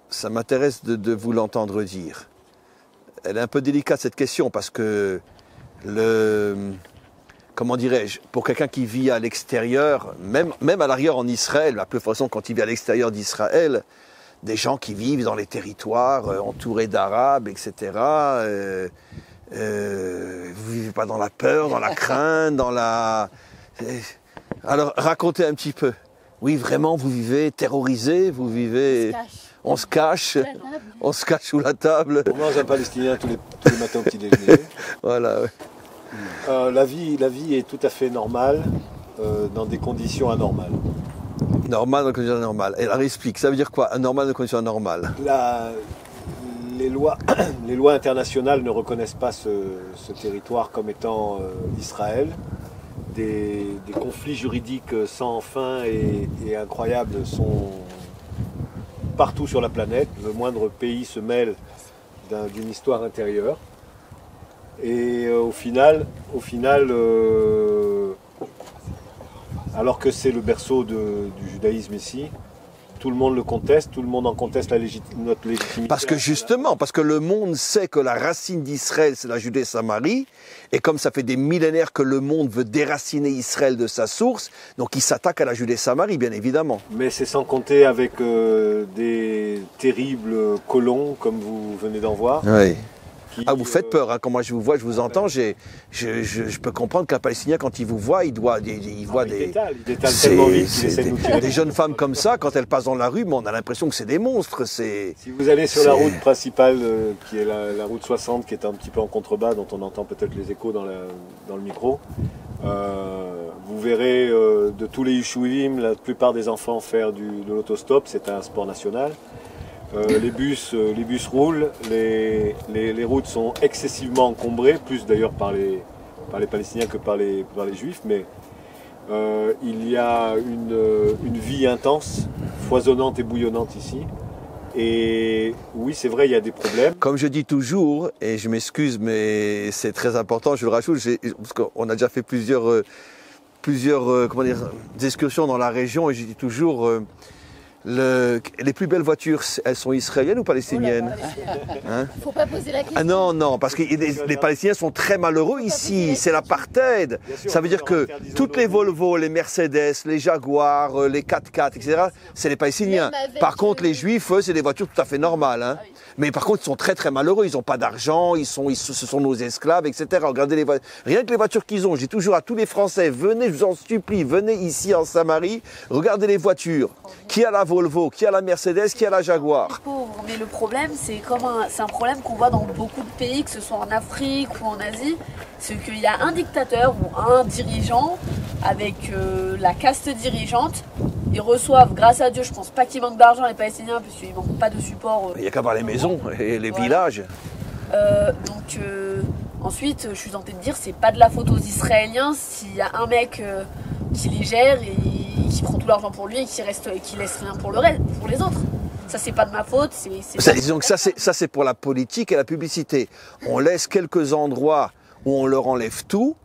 Ça m'intéresse de vous l'entendre dire. Elle est un peu délicate cette question parce que comment dirais-je, pour quelqu'un qui vit à l'extérieur, même à l'arrière en Israël, la plus façon quand il vit à l'extérieur d'Israël, des gens qui vivent dans les territoires entourés d'Arabes, etc. Vous vivez pas dans la peur, dans la crainte, dans la... Alors racontez un petit peu. Oui, vraiment, vous vivez terrorisé, vous vivez... On se cache sous la table. On mange un palestinien tous les matins au petit déjeuner. Voilà. Ouais. La vie est tout à fait normale dans des conditions anormales. Normal dans des conditions anormales. Et alors explique, ça veut dire quoi, anormal dans des conditions anormales? Les lois internationales ne reconnaissent pas ce territoire comme étant Israël. Des conflits juridiques sans fin et incroyables sont partout sur la planète. Le moindre pays se mêle d'une histoire intérieure. Et au final, alors que c'est le berceau du judaïsme ici, tout le monde le conteste, tout le monde en conteste notre légitimité. Parce que le monde sait que la racine d'Israël, c'est la Judée-Samarie, et comme ça fait des millénaires que le monde veut déraciner Israël de sa source, donc il s'attaque à la Judée-Samarie, bien évidemment. Mais c'est sans compter avec des terribles colons, comme vous venez d'en voir. Oui. Vous faites peur, hein. Quand moi je vous vois, je vous entends, je peux comprendre qu'un Palestinien, quand il vous voit, il voit des... Il détale tellement vite qu'il essaie de nous tirer. Des jeunes femmes comme ça, quand elles passent dans la rue, on a l'impression que c'est des monstres. Si vous allez sur la route principale, qui est la route 60, qui est un petit peu en contrebas, dont on entend peut-être les échos dans le micro, vous verrez de tous les Yeshuvim, la plupart des enfants faire de l'autostop, c'est un sport national. Les bus roulent, les routes sont excessivement encombrées, plus d'ailleurs par les Palestiniens que par les Juifs, mais il y a une vie intense, foisonnante et bouillonnante ici. Et oui, c'est vrai, il y a des problèmes. Comme je dis toujours, et je m'excuse, mais c'est très important, je le rajoute, parce qu'on a déjà fait plusieurs excursions dans la région, et je dis toujours... les plus belles voitures, elles sont israéliennes ou palestiniennes? Hein? Faut pas poser la question. Ah non, parce que les Palestiniens sont très malheureux ici, c'est l'apartheid. Ça veut dire que toutes les Volvo, les Mercedes, les Jaguars, les 4x4, etc., c'est les Palestiniens. Par contre, les Juifs, eux, c'est des voitures tout à fait normales. Hein. Mais par contre, ils sont très très malheureux, ils n'ont pas d'argent, ce sont nos esclaves, etc. Regardez rien que les voitures qu'ils ont. Je dis toujours à tous les Français, venez, je vous en supplie, venez ici en Samarie, regardez les voitures. Qui a la Volvo, qui a la Mercedes, qui a la Jaguar. Pauvre, mais le problème, c'est un problème qu'on voit dans beaucoup de pays, que ce soit en Afrique ou en Asie, c'est qu'il y a un dictateur ou un dirigeant avec la caste dirigeante. Ils reçoivent, grâce à Dieu, je pense pas qu'ils manquent d'argent les Palestiniens, parce qu'ils manquent pas de support. Il n'y a qu'à voir les maisons et les villages. Ensuite, je suis tentée de dire, c'est pas de la faute aux Israéliens s'il y a un mec qui les gère et qui prend tout l'argent pour lui et qui laisse rien pour les autres. Ça, c'est pas de ma faute. Disons que ça, c'est pour la politique et la publicité. On laisse quelques endroits où on leur enlève tout,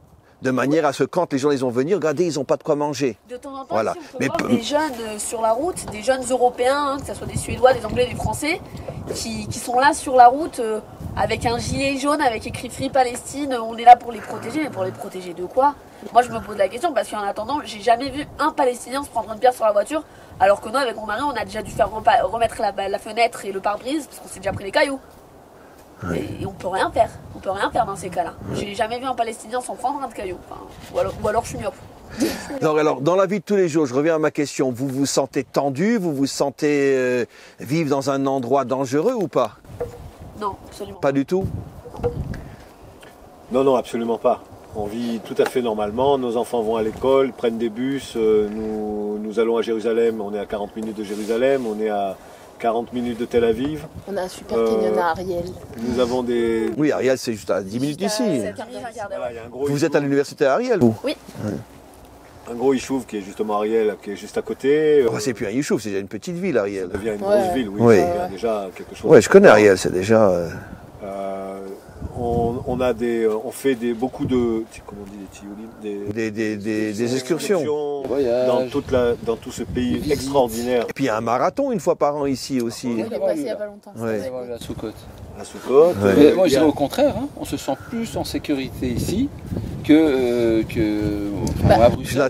de manière à ce que quand les gens vont venir, regardez, ils n'ont pas de quoi manger. De temps en temps, voilà. On peut voir des jeunes sur la route, des jeunes Européens, que ce soit des Suédois, des Anglais, des Français, qui sont là sur la route avec un gilet jaune, avec écrit Free Palestine, on est là pour les protéger, mais pour les protéger de quoi? Moi, je me pose la question parce qu'en attendant, j'ai jamais vu un Palestinien se prendre une pierre sur la voiture, alors que nous, avec mon mari, on a déjà dû faire remettre la fenêtre et le pare-brise parce qu'on s'est déjà pris des cailloux. Ouais. Et on peut rien faire. On peut rien faire dans ces cas-là. J'ai jamais vu un Palestinien s'en prendre un de cailloux. Enfin, ou alors je suis myope. Donc, alors, dans la vie de tous les jours, je reviens à ma question, vous vous sentez tendu, vous vous sentez vivre dans un endroit dangereux ou pas? Non, absolument. Pas du tout? Non, non, absolument pas. On vit tout à fait normalement, nos enfants vont à l'école, prennent des bus, nous allons à Jérusalem, on est à 40 minutes de Jérusalem, on est à 40 minutes de Tel Aviv. On a un super canyon à Ariel. Nous avons des... Oui, Ariel, c'est juste à 10 minutes d'ici. Voilà, il y a un gros Vous êtes à l'université à Ariel, vous? Oui. un gros Yishuv qui est justement Ariel, qui est juste à côté. Oh, c'est plus un Yishuv, c'est déjà une petite ville, Ariel. Ça devient une Ouais. grosse ville, oui. Oui. Ça devient déjà quelque chose. Ouais, je connais Ariel, c'est déjà... On fait beaucoup de... Comment on dit, des tiolim, Des excursions. Voyage. dans tout ce pays Visite. extraordinaire. Et puis il y a un marathon une fois par an ici aussi. Oui, il est passé il n'y a pas longtemps. Ouais. c'était La Soukhot. À Soukhot. Ouais. Mais moi je dirais au contraire, hein, on se sent plus en sécurité ici que à Bruxelles.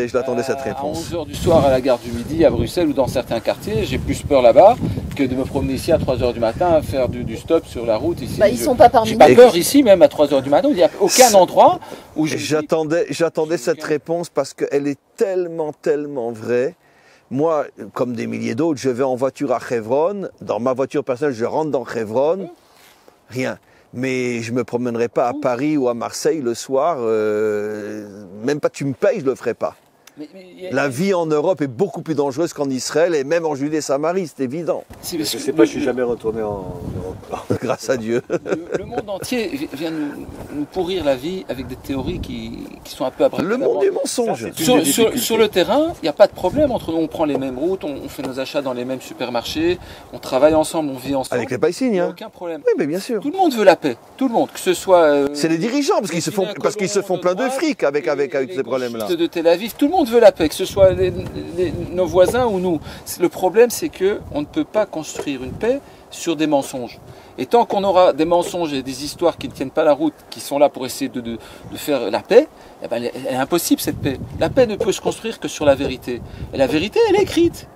Je l'attendais cette réponse. À 11h du soir à la gare du Midi à Bruxelles ou dans certains quartiers, j'ai plus peur là-bas que de me promener ici à 3h du matin à faire du stop sur la route ici. Bah, ils sont pas parmi J'ai nous. pas peur ici même à 3h du matin, il n'y a aucun endroit où je J'attendais cette réponse parce qu'elle est tellement vraie. Moi, comme des milliers d'autres, je vais en voiture à Hebron. Dans ma voiture personnelle, je rentre dans Hebron. Rien. Mais je ne me promènerai pas à Paris ou à Marseille le soir. Même pas tu me payes, je ne le ferai pas. La vie en Europe est beaucoup plus dangereuse qu'en Israël et même en Judée et Samarie, c'est évident. Je ne sais pas, je ne suis jamais retourné en Europe. Grâce à Dieu. Le monde entier vient nous pourrir la vie avec des théories qui sont un peu après. Le monde du mensonge. Ça, c'est Sur le terrain, il n'y a pas de problème entre nous. On prend les mêmes routes, on fait nos achats dans les mêmes supermarchés, on travaille ensemble, on vit ensemble. Avec les païsignes, Il n'y a hein. aucun problème. Oui, mais bien sûr. Tout le monde veut la paix. Tout le monde, que ce soit. C'est les dirigeants, parce qu'ils se font plein de fric avec ces problèmes-là. De Tel Aviv, tout le monde veut la paix, que ce soit nos voisins ou nous. Le problème, c'est que on ne peut pas construire une paix sur des mensonges. Et tant qu'on aura des mensonges et des histoires qui ne tiennent pas la route, qui sont là pour essayer de faire la paix, eh ben, elle est impossible cette paix. La paix ne peut se construire que sur la vérité. Et la vérité, elle est écrite.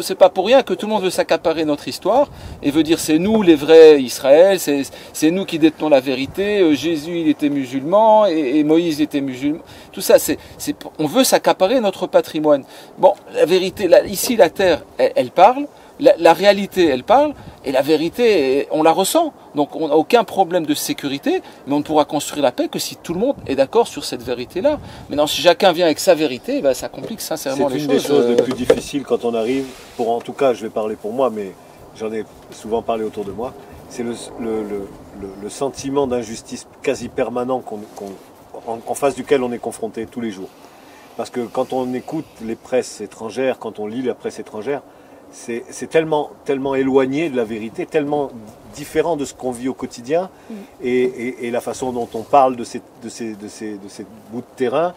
C'est pas pour rien que tout le monde veut s'accaparer notre histoire et veut dire c'est nous les vrais Israël, c'est nous qui détenons la vérité, Jésus il était musulman et Moïse était musulman. Tout ça, on veut s'accaparer notre patrimoine. Bon, la vérité, ici la terre, elle parle, la réalité, elle parle, et la vérité, on la ressent. Donc on n'a aucun problème de sécurité, mais on ne pourra construire la paix que si tout le monde est d'accord sur cette vérité-là. Maintenant, si chacun vient avec sa vérité, ben, ça complique sincèrement les choses. C'est une des choses les plus difficiles quand on arrive, en tout cas je vais parler pour moi, mais j'en ai souvent parlé autour de moi, c'est le sentiment d'injustice quasi permanent en face duquel on est confronté tous les jours. Parce que quand on écoute les presses étrangères, quand on lit la presse étrangère, c'est tellement éloigné de la vérité, tellement différent de ce qu'on vit au quotidien et la façon dont on parle de ces bouts de terrain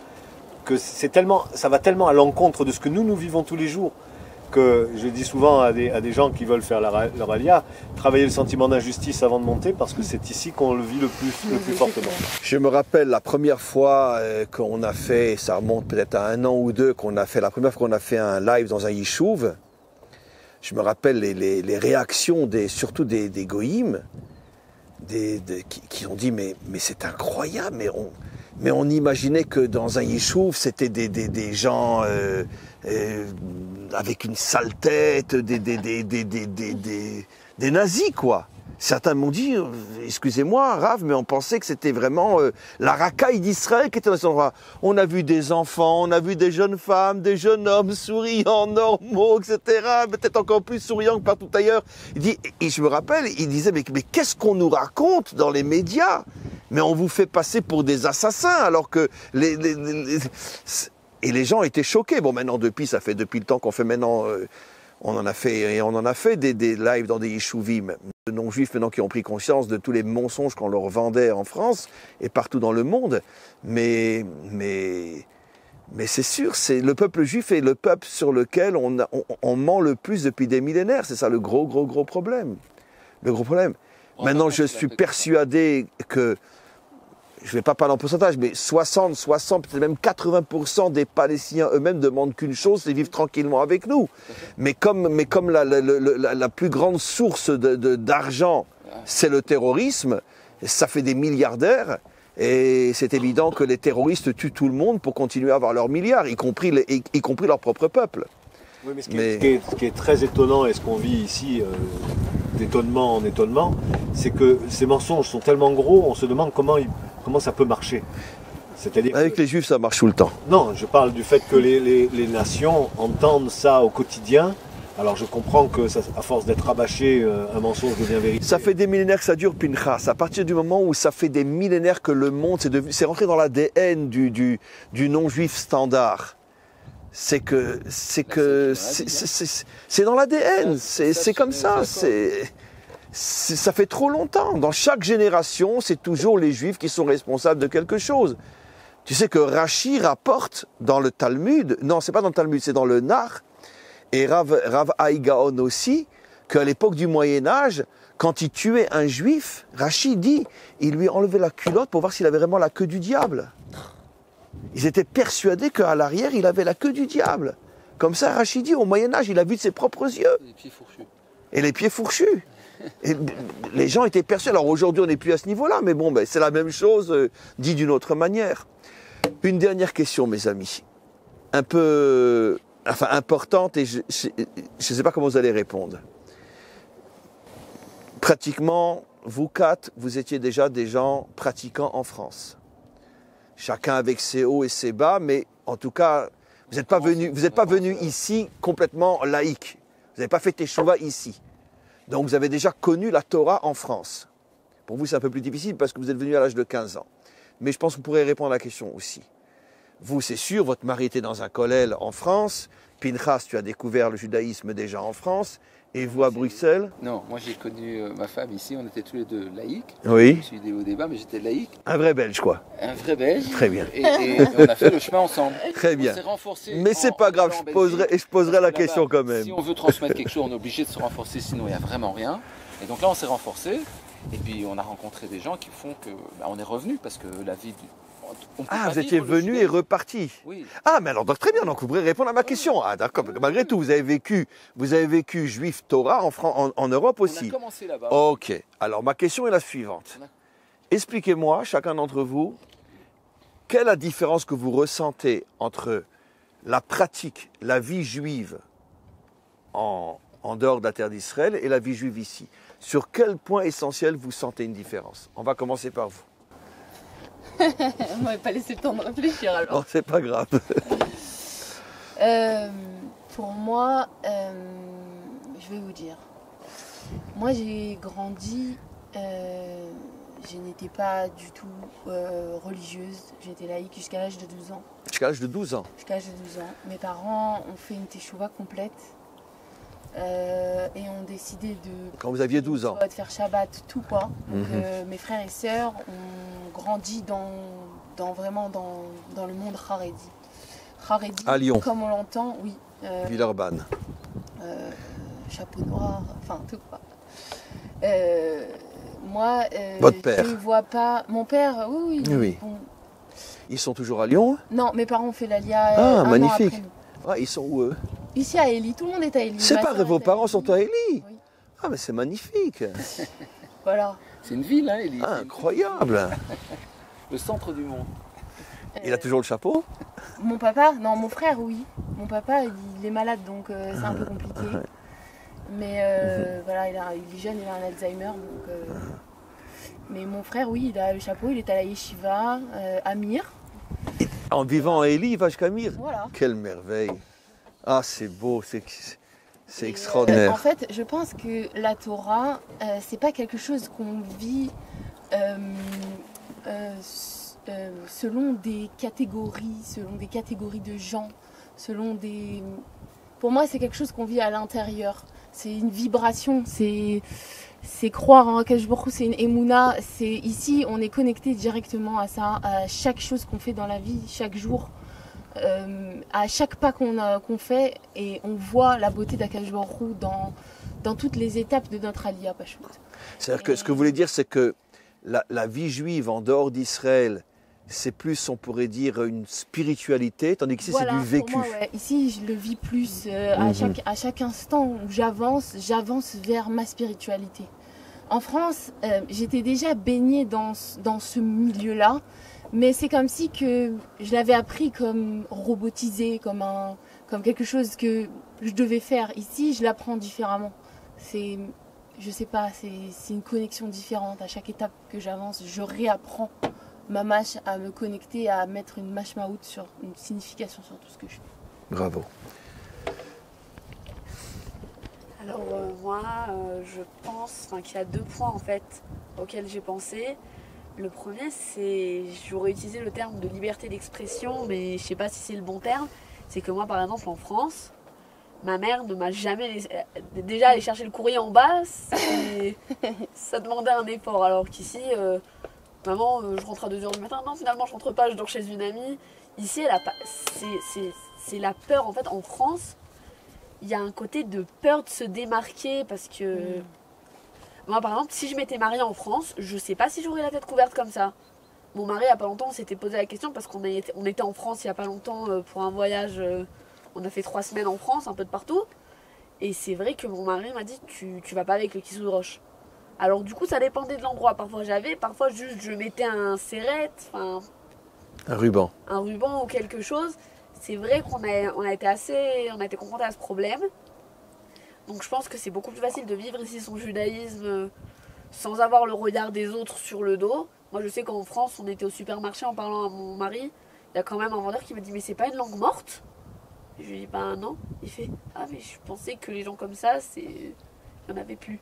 que ça va tellement à l'encontre de ce que nous vivons tous les jours que je dis souvent à des gens qui veulent faire leur alia, travailler le sentiment d'injustice avant de monter parce que c'est ici qu'on le vit le plus fortement. Je me rappelle la première fois qu'on a fait, ça remonte peut-être à 1 an ou 2, la première fois qu'on a fait un live dans un yishuv. Je me rappelle les réactions surtout des goïms, qui ont dit mais c'est incroyable, mais on imaginait que dans un yishuv c'était des gens avec une sale tête, des nazis quoi. Certains m'ont dit, excusez-moi Rav, mais on pensait que c'était vraiment la racaille d'Israël qui était dans cet endroit. On a vu des enfants, on a vu des jeunes femmes, des jeunes hommes souriants, normaux, etc. Peut-être encore plus souriants que partout ailleurs. Il dit, et je me rappelle, il disait, mais qu'est-ce qu'on nous raconte dans les médias? Mais on vous fait passer pour des assassins, alors que et les gens étaient choqués. Bon, maintenant, ça fait depuis le temps qu'on fait maintenant... On en a fait des lives dans des yeshuvim de non-juifs maintenant qui ont pris conscience de tous les mensonges qu'on leur vendait en France et partout dans le monde. Mais c'est sûr, c'est le peuple juif est le peuple sur lequel on ment le plus depuis des millénaires. C'est ça le gros problème. Le gros problème. Maintenant, je suis persuadé que, je ne vais pas parler en pourcentage, mais 60, peut-être même 80% des Palestiniens eux-mêmes demandent qu'une chose, c'est vivre tranquillement avec nous. Mais comme la plus grande source d'argent, c'est le terrorisme, ça fait des milliardaires, Et c'est évident que les terroristes tuent tout le monde pour continuer à avoir leurs milliards, y compris leur propre peuple. Oui, mais ce qui est très étonnant et ce qu'on vit ici, d'étonnement en étonnement, c'est que ces mensonges sont tellement gros, on se demande comment ça peut marcher. C'est-à-dire avec les juifs, ça marche tout le temps. Non, je parle du fait que les nations entendent ça au quotidien. Alors je comprends que à force d'être rabâché, un mensonge devient vérité. Ça fait des millénaires que ça dure, Pinchas. À partir du moment où ça fait des millénaires que le monde, c'est rentré dans l'ADN du non-juif standard. C'est dans l'ADN, c'est comme ça. Ça fait trop longtemps. Dans chaque génération, c'est toujours les juifs qui sont responsables de quelque chose. Tu sais que Rashi rapporte dans le Talmud, non, c'est pas dans le Talmud, c'est dans le Nar, et Rav Haïgaon aussi, qu'à l'époque du Moyen-Âge, quand il tuait un juif, Rashi dit, il lui enlevait la culotte pour voir s'il avait vraiment la queue du diable. Ils étaient persuadés qu'à l'arrière, il avait la queue du diable. Comme ça, Rashi dit, au Moyen-Âge, il a vu de ses propres yeux. Les pieds fourchus. Et les pieds fourchus. Et les gens étaient persuadés. Alors aujourd'hui, on n'est plus à ce niveau-là, mais bon, c'est la même chose, dit d'une autre manière. Une dernière question, mes amis. Un peu... Enfin, importante, et je ne sais pas comment vous allez répondre. Pratiquement, vous quatre, vous étiez déjà des gens pratiquants en France. Chacun avec ses hauts et ses bas, mais en tout cas, vous n'êtes pas venu ici complètement laïque. Vous n'avez pas fait teshuva ici. Donc vous avez déjà connu la Torah en France. Pour vous, c'est un peu plus difficile parce que vous êtes venu à l'âge de 15 ans. Mais je pense que vous pourrez répondre à la question aussi. Vous, c'est sûr, votre mari était dans un kollel en France. Pinchas, tu as découvert le judaïsme déjà en France. Et vous, à Bruxelles? Non, moi j'ai connu ma femme ici, on était tous les deux laïcs. Oui. Je suis aidé au débat, mais j'étais laïque. Un vrai Belge, quoi. Un vrai Belge. Très bien. Et on a fait le chemin ensemble. Très bien. On s'est renforcés. Mais c'est pas grave, je poserai la question quand même. Si on veut transmettre quelque chose, on est obligé de se renforcer, sinon il n'y a vraiment rien. Et donc là, on s'est renforcés. Et puis on a rencontré des gens qui font que on est revenu parce que la vie. Vous étiez venu et reparti. Oui. Ah, mais alors donc, très bien, donc vous pourrez répondre à ma question. Ah, d'accord. Malgré tout, vous avez vécu juif Torah en Europe aussi. On a commencé là-bas. Ok. Alors ma question est la suivante. Expliquez-moi, chacun d'entre vous, quelle est la différence que vous ressentez entre la pratique, la vie juive en dehors de la terre d'Israël et la vie juive ici? Sur quel point essentiel vous sentez une différence? On va commencer par vous. On m'avait pas laissé le temps de réfléchir alors. Non, c'est pas grave. Pour moi, je vais vous dire. Moi, j'ai grandi, je n'étais pas du tout religieuse. J'étais laïque jusqu'à l'âge de 12 ans. Jusqu'à l'âge de 12 ans. Jusqu'à l'âge de 12 ans. Mes parents ont fait une teshuva complète. Et ont décidé de... Quand vous aviez 12 ans. De faire Shabbat, tout quoi. Donc mes frères et sœurs ont grandi vraiment dans le monde Haredi. Haredi, à Lyon. Comme on l'entend, oui. Villeurbanne. Chapeau noir, enfin tout quoi. Moi, votre père? Je ne vois pas... Mon père, oui. Bon. Ils sont toujours à Lyon? Non, mes parents ont fait l'Alia un magnifique. an après nous. Ah, ils sont où eux? Ici à Élie, tout le monde est à Élie. C'est pas vrai, vos parents sont à Élie? Oui. Ah, mais c'est magnifique. Voilà. C'est une ville, hein, Élie. Incroyable. Le centre du monde. Il a toujours le chapeau? Mon papa, non, mon frère, oui. Mon papa, il est malade, donc c'est un peu compliqué. Mais voilà, il est jeune, il a un Alzheimer, donc... Mais mon frère, oui, il a le chapeau, il est à la yeshiva, à Mir. En vivant à Élie, il va jusqu'à Mir. Voilà. Quelle merveille. Ah, c'est beau, c'est extraordinaire. En fait, je pense que la Torah, c'est pas quelque chose qu'on vit selon des catégories de gens, Pour moi, c'est quelque chose qu'on vit à l'intérieur. C'est une vibration, c'est croire en Akadosh Baruch Hu, c'est une émouna. Ici, on est connecté directement à ça, à chaque chose qu'on fait dans la vie, chaque jour. À chaque pas qu'on fait, et on voit la beauté d'Akadosh Baruch Hu dans toutes les étapes de notre Aliyah Pachout. C'est-à-dire que ce que vous voulez dire, c'est que la vie juive en dehors d'Israël, c'est plus, on pourrait dire, une spiritualité, tandis qu'ici, voilà, c'est du vécu. Pour moi, ouais. Ici, je le vis plus à chaque instant où j'avance vers ma spiritualité. En France, j'étais déjà baignée dans ce milieu-là, mais c'est comme si que je l'avais appris comme robotisé, comme quelque chose que je devais faire. Ici, je l'apprends différemment. Je sais pas, c'est une connexion différente. À chaque étape que j'avance, je réapprends ma mâche à me connecter, à mettre une mâche maout sur une signification sur tout ce que je fais. Bravo. Alors moi, je pense qu'il y a 2 points en fait auxquels j'ai pensé. Le premier, c'est, j'aurais utilisé le terme de liberté d'expression, mais je sais pas si c'est le bon terme. C'est que moi, par exemple, en France, ma mère ne m'a jamais laissé... Déjà, aller chercher le courrier en bas, ça demandait un effort. Alors qu'ici, maman, je rentre à 2h du matin. Non, finalement, je rentre pas, je dors chez une amie. Ici, c'est la peur. En fait, en France, il y a un côté de peur de se démarquer parce que... Moi, par exemple, si je m'étais mariée en France, je sais pas si j'aurais la tête couverte comme ça. Mon mari, il y a pas longtemps, on s'était posé la question parce qu'on était en France il y a pas longtemps pour un voyage. On a fait 3 semaines en France, un peu de partout. Et c'est vrai que mon mari m'a dit tu vas pas avec le kissou de roche. Alors du coup, ça dépendait de l'endroit. Parfois juste je mettais un serrette, Un ruban. un ruban ou quelque chose. C'est vrai qu'on a été confrontés à ce problème. Donc je pense que c'est beaucoup plus facile de vivre ici son judaïsme sans avoir le regard des autres sur le dos. Moi je sais qu'en France, on était au supermarché en parlant à mon mari. Il y a quand même un vendeur qui m'a dit mais c'est pas une langue morte? Et je lui dis bah non. Il fait ah mais je pensais que les gens comme ça, il n'y en avait plus.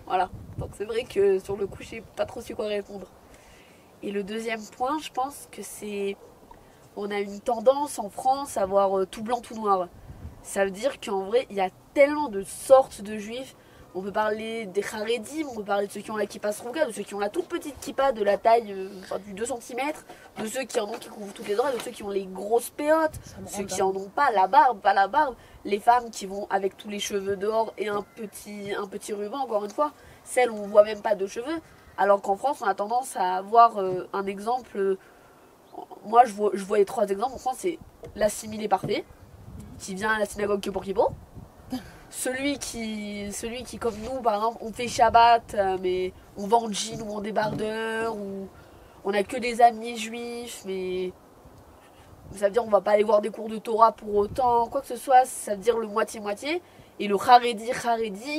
Voilà. Donc c'est vrai que sur le coup, je n'ai pas trop su quoi répondre. Et le deuxième point, je pense que c'est... On a une tendance en France à voir tout blanc, tout noir. Ça veut dire qu'en vrai, il y a tellement de sortes de juifs. On peut parler des Haredim, on peut parler de ceux qui ont la kippa srouga, de ceux qui ont la toute petite kippa de la taille du 2 cm, de ceux qui en ont qui couvrent toutes les oreilles, de ceux qui ont les grosses péotes, ceux qui en ont pas la barbe, les femmes qui vont avec tous les cheveux dehors et un petit ruban, encore une fois, celles où on voit même pas de cheveux, alors qu'en France on a tendance à avoir un exemple, moi je vois les 3 exemples. En France c'est l'assimilé parfait, qui vient à la synagogue que pour Kippour. Celui qui, comme nous, par exemple, on fait Shabbat, mais on va en jean ou en débardeur, ou on a que des amis juifs, mais ça veut dire on va pas aller voir des cours de Torah pour autant, quoi que ce soit, ça veut dire le moitié-moitié. Et le Haredi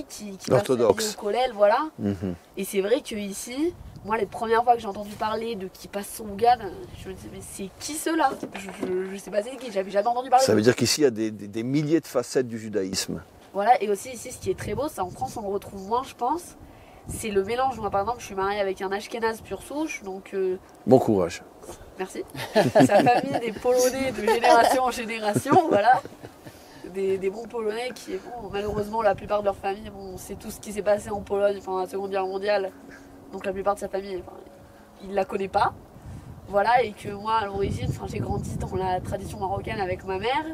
qui va se faire au kollel, voilà. Et c'est vrai que ici, moi, les premières fois que j'ai entendu parler de qui passe son Gad, je me disais, mais c'est qui ceux-là? Je sais pas c'est qui, j'avais jamais entendu parler. Ça veut dire qu'ici, il y a des milliers de facettes du judaïsme. Voilà, et aussi ici, ce qui est très beau, ça en France, on le retrouve moins, je pense. C'est le mélange. Moi, par exemple, je suis mariée avec un Ashkénaze pure souche, donc... Bon courage. Merci. Sa famille, des Polonais de génération en génération, voilà. Des bons Polonais qui, bon, malheureusement, la plupart de leur famille, bon, c'est tout ce qui s'est passé en Pologne pendant la Seconde Guerre mondiale. Donc la plupart de sa famille, il ne la connaît pas. Voilà, et que moi, à l'origine, j'ai grandi dans la tradition marocaine avec ma mère.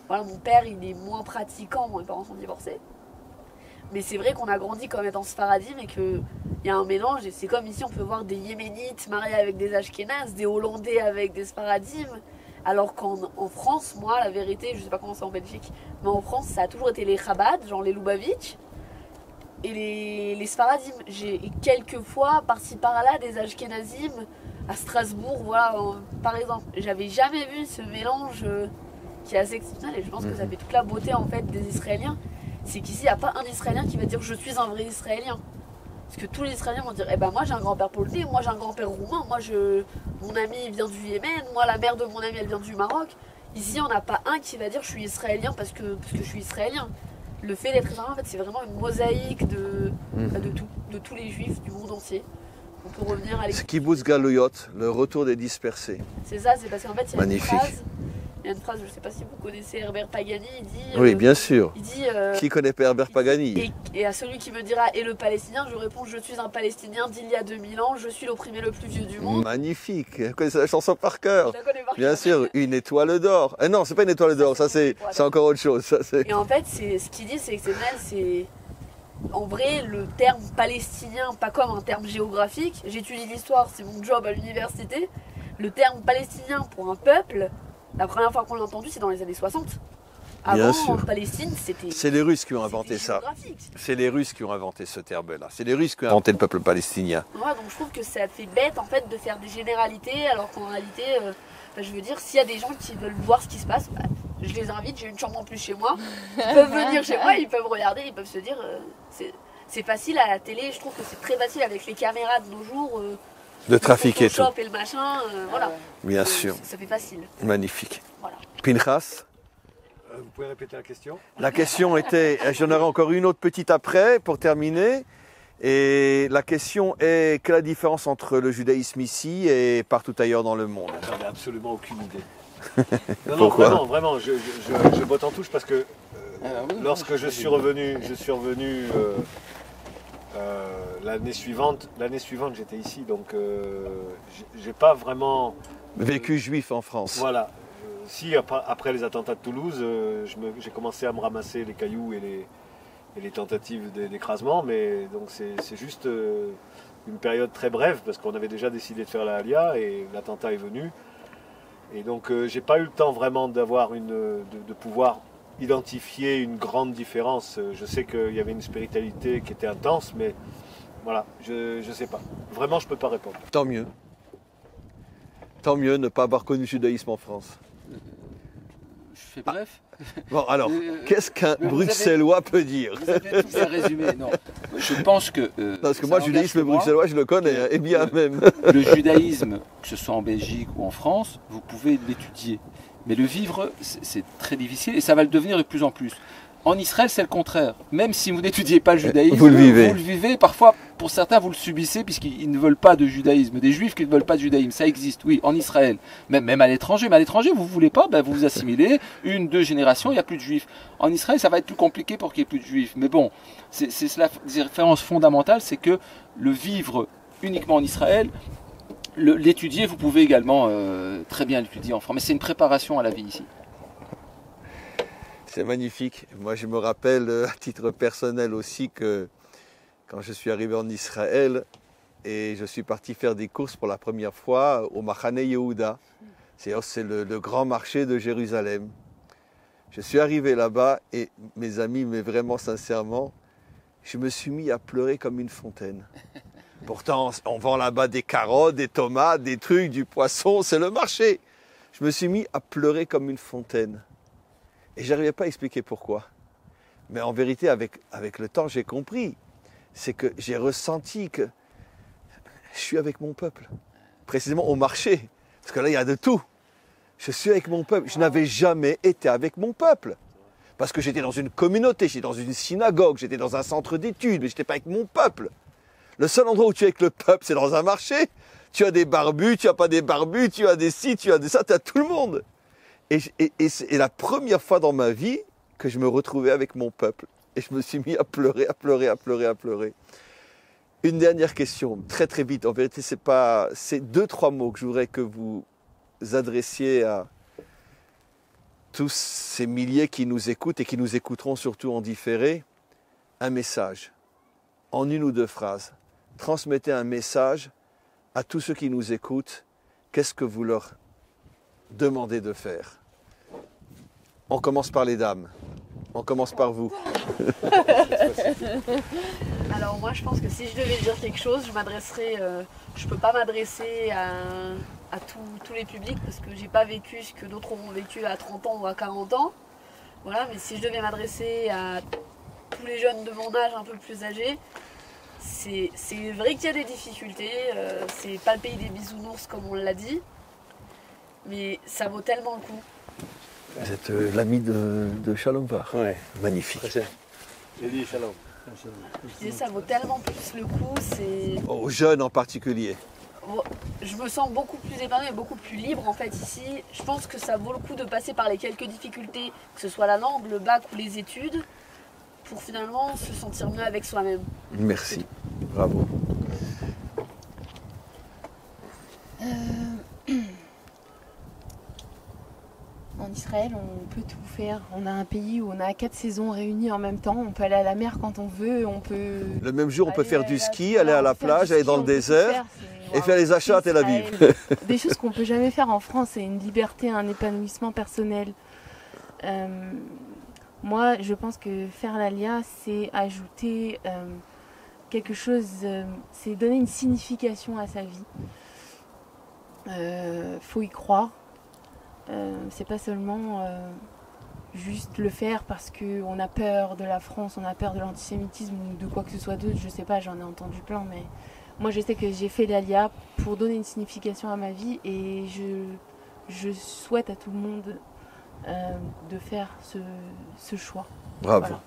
Voilà, mon père, il est moins pratiquant, mes parents sont divorcés. Mais c'est vrai qu'on a grandi comme étant sfaradim et qu'il y a un mélange. Et c'est comme ici, on peut voir des Yéménites mariés avec des Ashkénazes, des Hollandais avec des sfaradim. Alors qu'en France, moi, la vérité, je sais pas comment c'est en Belgique, mais en France, ça a toujours été les Chabad, genre les Lubavitch, et les Sfaradim. J'ai quelques fois, par-ci par-là, des Ashkenazim à Strasbourg, voilà, par exemple. J'avais jamais vu ce mélange qui est assez exceptionnel, et je pense que ça fait toute la beauté, en fait, des Israéliens. C'est qu'ici, il n'y a pas un Israélien qui va dire « je suis un vrai Israélien ». Parce que tous les Israéliens vont dire « eh ben moi j'ai un grand-père polonais, moi j'ai un grand-père roumain, mon ami vient du Yémen, moi la mère de mon ami elle vient du Maroc ». Ici on n'a pas un qui va dire « je suis israélien parce que je suis israélien ». Le fait d'être israélien, en fait, c'est vraiment une mosaïque de tous les juifs du monde entier. On peut revenir à l'équipe. Kibbutz Galuyot, le retour des dispersés. C'est ça, c'est parce qu'en fait il y a magnifique. Il y a une phrase, je ne sais pas si vous connaissez Herbert Pagani, il dit... oui, bien sûr. Il dit, qui connaît pas Herbert Pagani? Et à celui qui me dira « et le Palestinien ?» je réponds « je suis un Palestinien d'il y a 2000 ans, je suis l'opprimé le plus vieux du monde. » Magnifique, vous connaissez la chanson par cœur? Je la connais par bien cœur. Sûr, une étoile d'or. Non, c'est pas une étoile d'or, ça c'est encore autre chose. Ça, et en fait, ce qu'il dit, c'est exceptionnel, c'est... En vrai, le terme palestinien, pas comme un terme géographique, j'étudie l'histoire, c'est mon job à l'université, le terme palestinien pour un peuple... La première fois qu'on l'a entendu, c'est dans les années 60. Bien Avant, sûr. en Palestine, c'était... C'est les Russes qui ont inventé c'était ça. géographique. C'est les Russes qui ont inventé ce terme-là. C'est les Russes qui ont inventé le peuple palestinien. Ouais, donc je trouve que ça fait bête en fait de faire des généralités alors qu'en réalité, je veux dire, s'il y a des gens qui veulent voir ce qui se passe, bah, je les invite, j'ai une chambre en plus chez moi. Ils peuvent venir chez moi, ils peuvent regarder, ils peuvent se dire, c'est facile à la télé, je trouve que c'est très facile avec les caméras de nos jours. De trafiquer le tout. Photoshop et le machin, voilà. Bien sûr. Ça fait facile. Magnifique. Voilà. Pinchas, Vous pouvez répéter la question? la question était, j'en aurai encore une autre petite après pour terminer. Et la question est, quelle est la différence entre le judaïsme ici et partout ailleurs dans le monde? J'en ai absolument aucune idée. Non, Pourquoi? non, vraiment, je botte en touche parce que lorsque je suis revenu l'année suivante j'étais ici, donc j'ai pas vraiment Vécu juif en France. Voilà. Si après les attentats de Toulouse, j'ai commencé à me ramasser les cailloux et les tentatives d'écrasement, mais donc c'est juste une période très brève parce qu'on avait déjà décidé de faire la Alia et l'attentat est venu. Et donc j'ai pas eu le temps vraiment d'avoir de pouvoir identifier une grande différence. Je sais qu'il y avait une spiritualité qui était intense, mais voilà, je sais pas. Vraiment, je peux pas répondre. Tant mieux. Tant mieux ne pas avoir connu le judaïsme en France. Je fais bref. Bon, alors, qu'est-ce qu'un Mais vous Bruxellois peut dire? Vous avez tout fait résumer. Non, je pense que. Parce que moi, le judaïsme bruxellois, je le connais, hein, et bien même. Le judaïsme, que ce soit en Belgique ou en France, vous pouvez l'étudier. Mais le vivre, c'est très difficile et ça va le devenir de plus en plus. En Israël, c'est le contraire. Même si vous n'étudiez pas le judaïsme, Vous le vivez. Vous le vivez. Parfois, pour certains, vous le subissez puisqu'ils ne veulent pas de judaïsme. Des juifs qui ne veulent pas de judaïsme, ça existe, oui, en Israël. Même à l'étranger. Mais à l'étranger, vous ne voulez pas, ben, vous vous assimilez. 1-2 générations, il n'y a plus de juifs. En Israël, ça va être plus compliqué pour qu'il n'y ait plus de juifs. Mais bon, c'est la différence fondamentale, c'est que le vivre uniquement en Israël, l'étudier, vous pouvez également très bien l'étudier en France. Mais c'est une préparation à la vie ici. C'est magnifique. Moi, je me rappelle à titre personnel aussi que quand je suis arrivé en Israël et je suis parti faire des courses pour la première fois au Machane Yehuda, c'est le grand marché de Jérusalem. Je suis arrivé là-bas et mes amis, mais vraiment sincèrement, je me suis mis à pleurer comme une fontaine. Pourtant, on vend là-bas des carottes, des tomates, des trucs, du poisson, c'est le marché. Je me suis mis à pleurer comme une fontaine. Et je n'arrivais pas à expliquer pourquoi. Mais en vérité, avec le temps, j'ai compris. C'est que j'ai ressenti que je suis avec mon peuple. Précisément au marché. Parce que là, il y a de tout. Je suis avec mon peuple. Je n'avais jamais été avec mon peuple. Parce que j'étais dans une communauté, j'étais dans une synagogue, j'étais dans un centre d'études, mais je n'étais pas avec mon peuple. Le seul endroit où tu es avec le peuple, c'est dans un marché. Tu as des barbus, tu n'as pas des barbus, tu as des ci, tu as des ça, tu as tout le monde. Et c'est la première fois dans ma vie que je me retrouvais avec mon peuple. Et je me suis mis à pleurer, à pleurer, à pleurer, à pleurer. Une dernière question, très très vite. En vérité, c'est 2-3 mots que je voudrais que vous adressiez à tous ces milliers qui nous écoutent et qui nous écouteront surtout en différé. Un message, en 1 ou 2 phrases. Transmettez un message à tous ceux qui nous écoutent. Qu'est-ce que vous leur demandez de faire? On commence par les dames. On commence par vous. Alors moi je pense que si je devais dire quelque chose, je peux pas m'adresser à tous les publics parce que j'ai pas vécu ce que d'autres ont vécu à 30 ans ou à 40 ans. Voilà, mais si je devais m'adresser à tous les jeunes de mon âge un peu plus âgés, c'est vrai qu'il y a des difficultés, c'est pas le pays des bisounours comme on l'a dit, mais ça vaut tellement le coup. Vous êtes l'ami de Shalom Var. Ouais. Magnifique. Elie, shalom. Je dis, ça vaut tellement plus le coup, c'est... Aux jeunes en particulier. Je me sens beaucoup plus épanouie et beaucoup plus libre en fait ici. Je pense que ça vaut le coup de passer par les quelques difficultés, que ce soit la langue, le bac ou les études, pour finalement se sentir mieux avec soi-même. Merci. Bravo. En Israël, on peut tout faire. On a un pays où on a 4 saisons réunies en même temps. On peut aller à la mer quand on veut. On peut. Le même jour, on peut aller faire à du la- ski, aller à la faire plage, du aller ski, dans le on peut tout désert faire. et faire les achats à Tel Aviv. Israël. Des choses qu'on peut jamais faire en France. C'est une liberté, un épanouissement personnel. Moi, je pense que faire l'Alia, c'est ajouter quelque chose, c'est donner une signification à sa vie. Faut y croire. C'est pas seulement juste le faire parce qu'on a peur de la France, on a peur de l'antisémitisme ou de quoi que ce soit d'autre, je sais pas, j'en ai entendu plein, mais moi je sais que j'ai fait l'Alia pour donner une signification à ma vie et je souhaite à tout le monde de faire ce choix. Bravo. Voilà.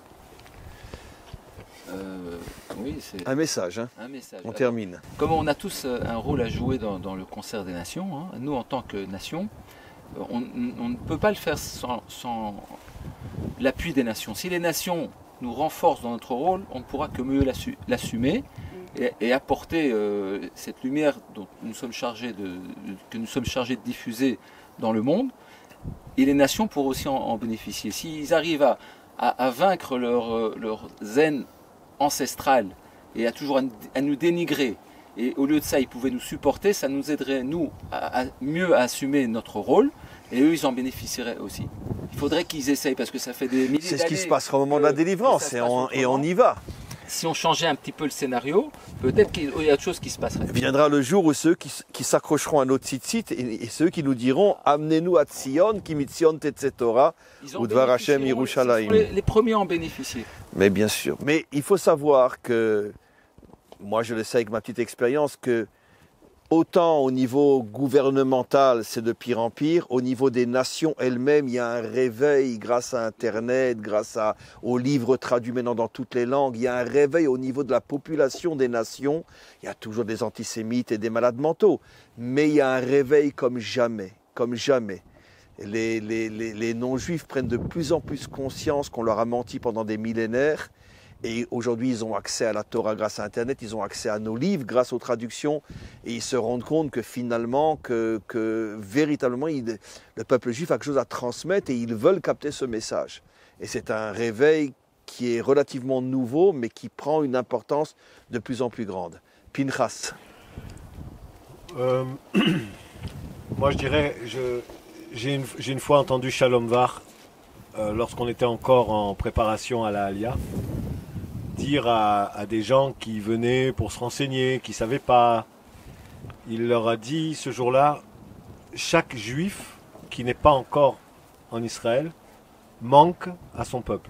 Oui, c'est Un message, hein. un message. On termine. Comme on a tous un rôle à jouer dans le concert des nations, hein, nous en tant que nation, on ne peut pas le faire sans l'appui des nations. Si les nations nous renforcent dans notre rôle, on ne pourra que mieux l'assumer et apporter cette lumière dont nous sommes chargés que nous sommes chargés de diffuser dans le monde. Et les nations pourront aussi en bénéficier. S'ils arrivent à vaincre leur zen ancestral et toujours à nous dénigrer, et au lieu de ça ils pouvaient nous supporter, ça nous aiderait nous à mieux assumer notre rôle, et eux ils en bénéficieraient aussi. Il faudrait qu'ils essayent, parce que ça fait des milliers d'années. C'est ce qui se passera au moment de la délivrance, et on y va. Si on changeait un petit peu le scénario, peut-être qu'il y a autre chose qui se passerait. Viendra le jour où ceux qui s'accrocheront à notre site et ceux qui nous diront « Amenez-nous à Tzion, qui mitzion tetzetora, ou Dvar Hashem Yerushalayim ». Les premiers à en bénéficier. Mais bien sûr. Mais il faut savoir que, moi je le sais avec ma petite expérience, que autant au niveau gouvernemental c'est de pire en pire, au niveau des nations elles-mêmes il y a un réveil grâce à Internet, grâce aux livres traduits maintenant dans toutes les langues, il y a un réveil au niveau de la population des nations. Il y a toujours des antisémites et des malades mentaux, mais il y a un réveil comme jamais, comme jamais. Les non-juifs prennent de plus en plus conscience qu'on leur a menti pendant des millénaires. Et aujourd'hui, ils ont accès à la Torah grâce à Internet, ils ont accès à nos livres grâce aux traductions, et ils se rendent compte que finalement, que véritablement, le peuple juif a quelque chose à transmettre et ils veulent capter ce message. Et c'est un réveil qui est relativement nouveau, mais qui prend une importance de plus en plus grande. Pinchas. Moi, je dirais, j'ai une fois entendu Shalom Var, lorsqu'on était encore en préparation à la Aliyah, dire à des gens qui venaient pour se renseigner, qui ne savaient pas. Il leur a dit ce jour-là, chaque juif qui n'est pas encore en Israël manque à son peuple.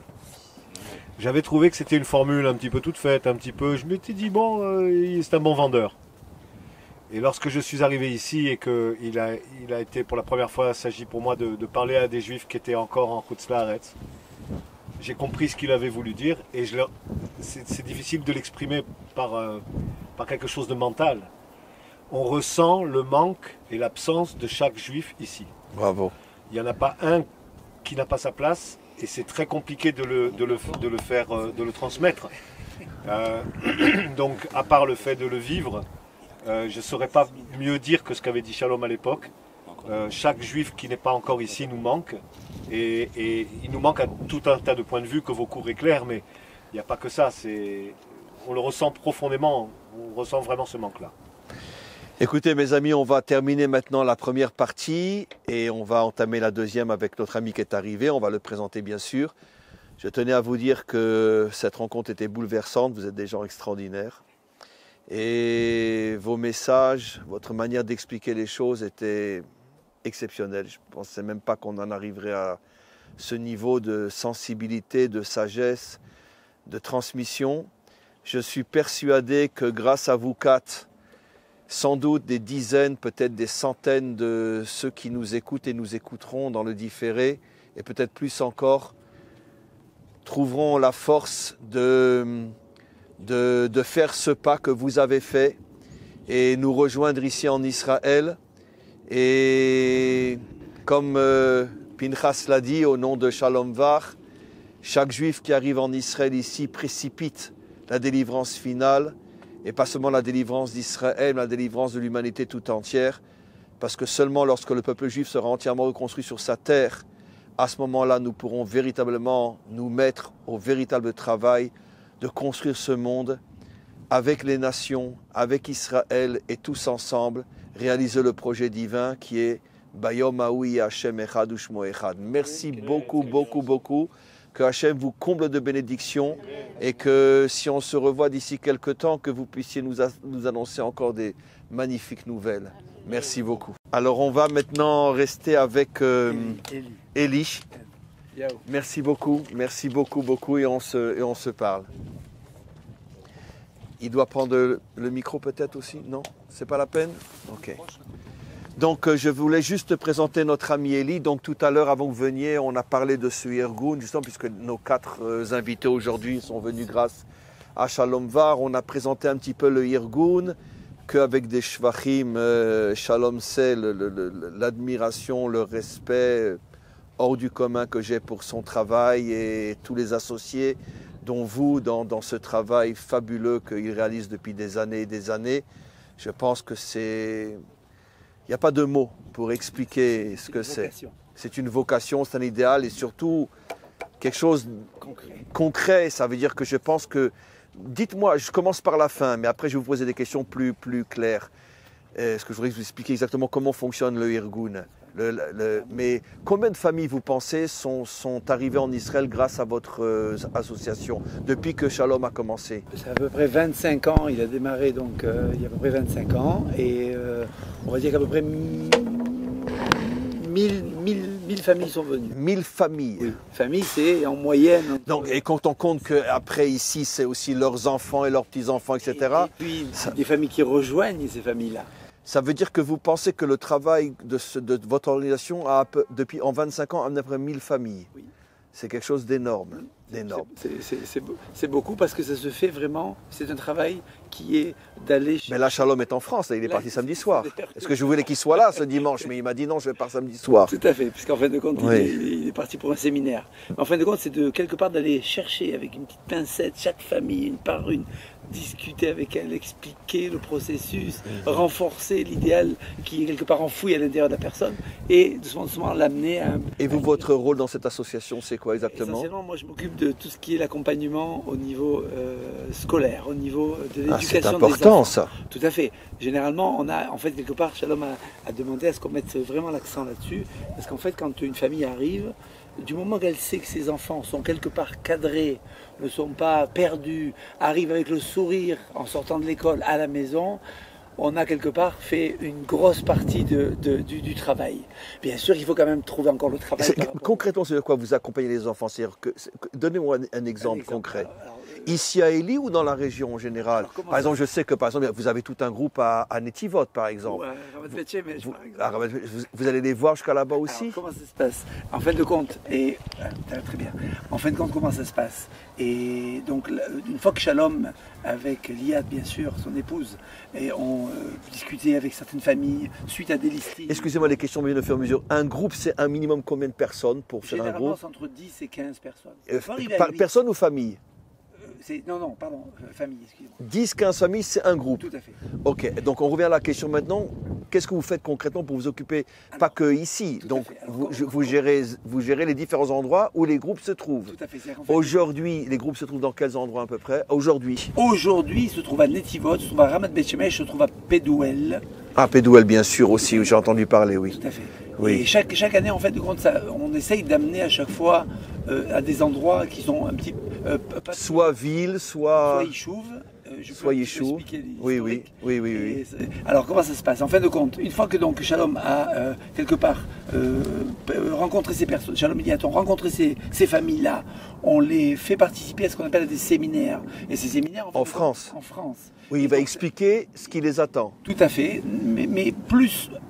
J'avais trouvé que c'était une formule un petit peu toute faite, un petit peu. Je m'étais dit, bon, c'est un bon vendeur. Et lorsque je suis arrivé ici et qu'il a été pour la première fois, il s'agit pour moi de parler à des juifs qui étaient encore en Chutz La'aretz, j'ai compris ce qu'il avait voulu dire et c'est difficile de l'exprimer par quelque chose de mental. On ressent le manque et l'absence de chaque juif ici. Bravo. Il n'y en a pas un qui n'a pas sa place et c'est très compliqué de le transmettre. Donc, à part le fait de le vivre, je ne saurais pas mieux dire que ce qu'avait dit Shalom à l'époque. Chaque juif qui n'est pas encore ici nous manque. Et il nous manque à tout un tas de points de vue que vos cours éclairent, mais il n'y a pas que ça. On le ressent profondément, on ressent vraiment ce manque-là. Écoutez mes amis, on va terminer maintenant la première partie et on va entamer la deuxième avec notre ami qui est arrivé. On va le présenter bien sûr. Je tenais à vous dire que cette rencontre était bouleversante, vous êtes des gens extraordinaires. Et vos messages, votre manière d'expliquer les choses était exceptionnelle. Je ne pensais même pas qu'on en arriverait à ce niveau de sensibilité, de sagesse, de transmission. Je suis persuadé que grâce à vous quatre, sans doute des dizaines, peut-être des centaines de ceux qui nous écoutent et nous écouteront dans le différé, et peut-être plus encore, trouveront la force de faire ce pas que vous avez fait et nous rejoindre ici en Israël. Et comme Pinchas l'a dit au nom de Shalom Var, chaque juif qui arrive en Israël ici précipite la délivrance finale, et pas seulement la délivrance d'Israël, mais la délivrance de l'humanité tout entière, parce que seulement lorsque le peuple juif sera entièrement reconstruit sur sa terre, à ce moment-là, nous pourrons véritablement nous mettre au véritable travail de construire ce monde avec les nations, avec Israël et tous ensemble, réaliser le projet divin qui est Bayom Haoui Hashem Echad Ushmo Echad. Merci beaucoup, beaucoup, beaucoup que Hachem vous comble de bénédictions et que si on se revoit d'ici quelques temps, que vous puissiez nous annoncer encore des magnifiques nouvelles. Merci beaucoup. Alors on va maintenant rester avec Eli. Merci beaucoup et on se parle. Il doit prendre le micro peut-être aussi? Non? C'est pas la peine? Ok. Donc je voulais juste présenter notre ami Eli. Donc tout à l'heure avant que vous veniez, on a parlé de ce Irgun, justement puisque nos 4 invités aujourd'hui sont venus grâce à Shalom Var. On a présenté un petit peu le Irgun, qu'avec des shvachim, Shalom c'est l'admiration, le respect hors du commun que j'ai pour son travail et tous les associés, dont vous, dans ce travail fabuleux qu'il réalise depuis des années et des années. Je pense que c'est... Il n'y a pas de mots pour expliquer ce que c'est. C'est une vocation, c'est un idéal et surtout quelque chose concret. Ça veut dire que je pense que... Dites-moi, je commence par la fin, mais après je vais vous poser des questions plus claires. Est-ce que je voudrais vous expliquer exactement comment fonctionne le Irgun. Mais combien de familles, vous pensez, sont arrivées en Israël grâce à votre association, depuis que Shalom a commencé? C'est à peu près 25 ans, il a démarré donc il y a à peu près 25 ans, et on va dire qu'à peu près 1000 familles sont venues. 1000 familles? Oui, famille c'est en moyenne. Donc, et quand on compte qu'après ici, c'est aussi leurs enfants et leurs petits-enfants, etc. Et puis des familles qui rejoignent ces familles-là. Ça veut dire que vous pensez que le travail de votre organisation a, depuis en 25 ans, à peu près 1000 familles. Oui. C'est quelque chose d'énorme. C'est beaucoup parce que ça se fait vraiment, c'est un travail qui est d'aller... Mais là, Shalom est en France, il est parti samedi soir. Est-ce que je voulais qu'il soit là ce dimanche? Mais il m'a dit non, je vais pas samedi soir. Tout à fait, puisqu'en fin de compte, il est parti pour un séminaire. En fin de compte, c'est de quelque part d'aller chercher avec une petite pincette chaque famille, une par une, discuter avec elle, expliquer le processus, renforcer l'idéal qui est quelque part enfoui à l'intérieur de la personne et doucement l'amener à... Et vous, votre rôle dans cette association, c'est quoi exactement? Essentiellement, moi je m'occupe de tout ce qui est l'accompagnement au niveau scolaire, au niveau de l'éducation des enfants. C'est important ça. Tout à fait. Généralement, on a, en fait, quelque part, Shalom a demandé à ce qu'on mette vraiment l'accent là-dessus, parce qu'en fait, quand une famille arrive, du moment qu'elle sait que ses enfants sont quelque part cadrés, ne sont pas perdus, arrivent avec le sourire en sortant de l'école à la maison, on a quelque part fait une grosse partie du travail. Bien sûr, il faut quand même trouver encore le travail. Concrètement, c'est de quoi vous accompagnez les enfants? Donnez-moi un exemple concret. Ici à Eli ou dans la région en général? Par exemple, je sais que par exemple, vous avez tout un groupe à Netivot, par exemple. Vous allez les voir jusqu'à là-bas aussi? Alors, comment ça se passe? En fin de compte, très bien. En fin de compte, comment ça se passe? Et donc, une fois que Shalom, avec Liad, bien sûr, son épouse, et ont discuté avec certaines familles, suite à des listings... Excusez-moi, les questions viennent au fur et à mesure. Un groupe, c'est un minimum combien de personnes pour faire un groupe? Généralement, c'est entre 10 et 15 personnes. Personne ou famille? Non, pardon, famille, excusez-moi. 10-15 familles, c'est un groupe. Tout à fait. Ok, donc on revient à la question maintenant. Qu'est-ce que vous faites concrètement pour vous occuper, pas que ici, donc vous gérez les différents endroits où les groupes se trouvent. Tout à fait. Aujourd'hui, les groupes se trouvent dans quels endroits à peu près? Aujourd'hui, ils se trouvent à Netivot, se trouvent à Ramat Beth Shemesh, se trouvent à Pedouel. Ah, Pedouel, bien sûr, aussi, où j'ai entendu parler, oui. Tout à fait. Oui. Et chaque année, en fait, on essaye d'amener à chaque fois à des endroits qui sont un petit... soit ville, soit Yishuv. Soit Yishuv. Oui. Alors, comment ça se passe? En fin de compte, une fois que donc Shalom a quelque part rencontré ces personnes, Shalom Mediaton rencontré ces familles-là, on les fait participer à ce qu'on appelle des séminaires. Et ces séminaires, en France. En France. Oui, il va expliquer ce qui les attend. Tout à fait, mais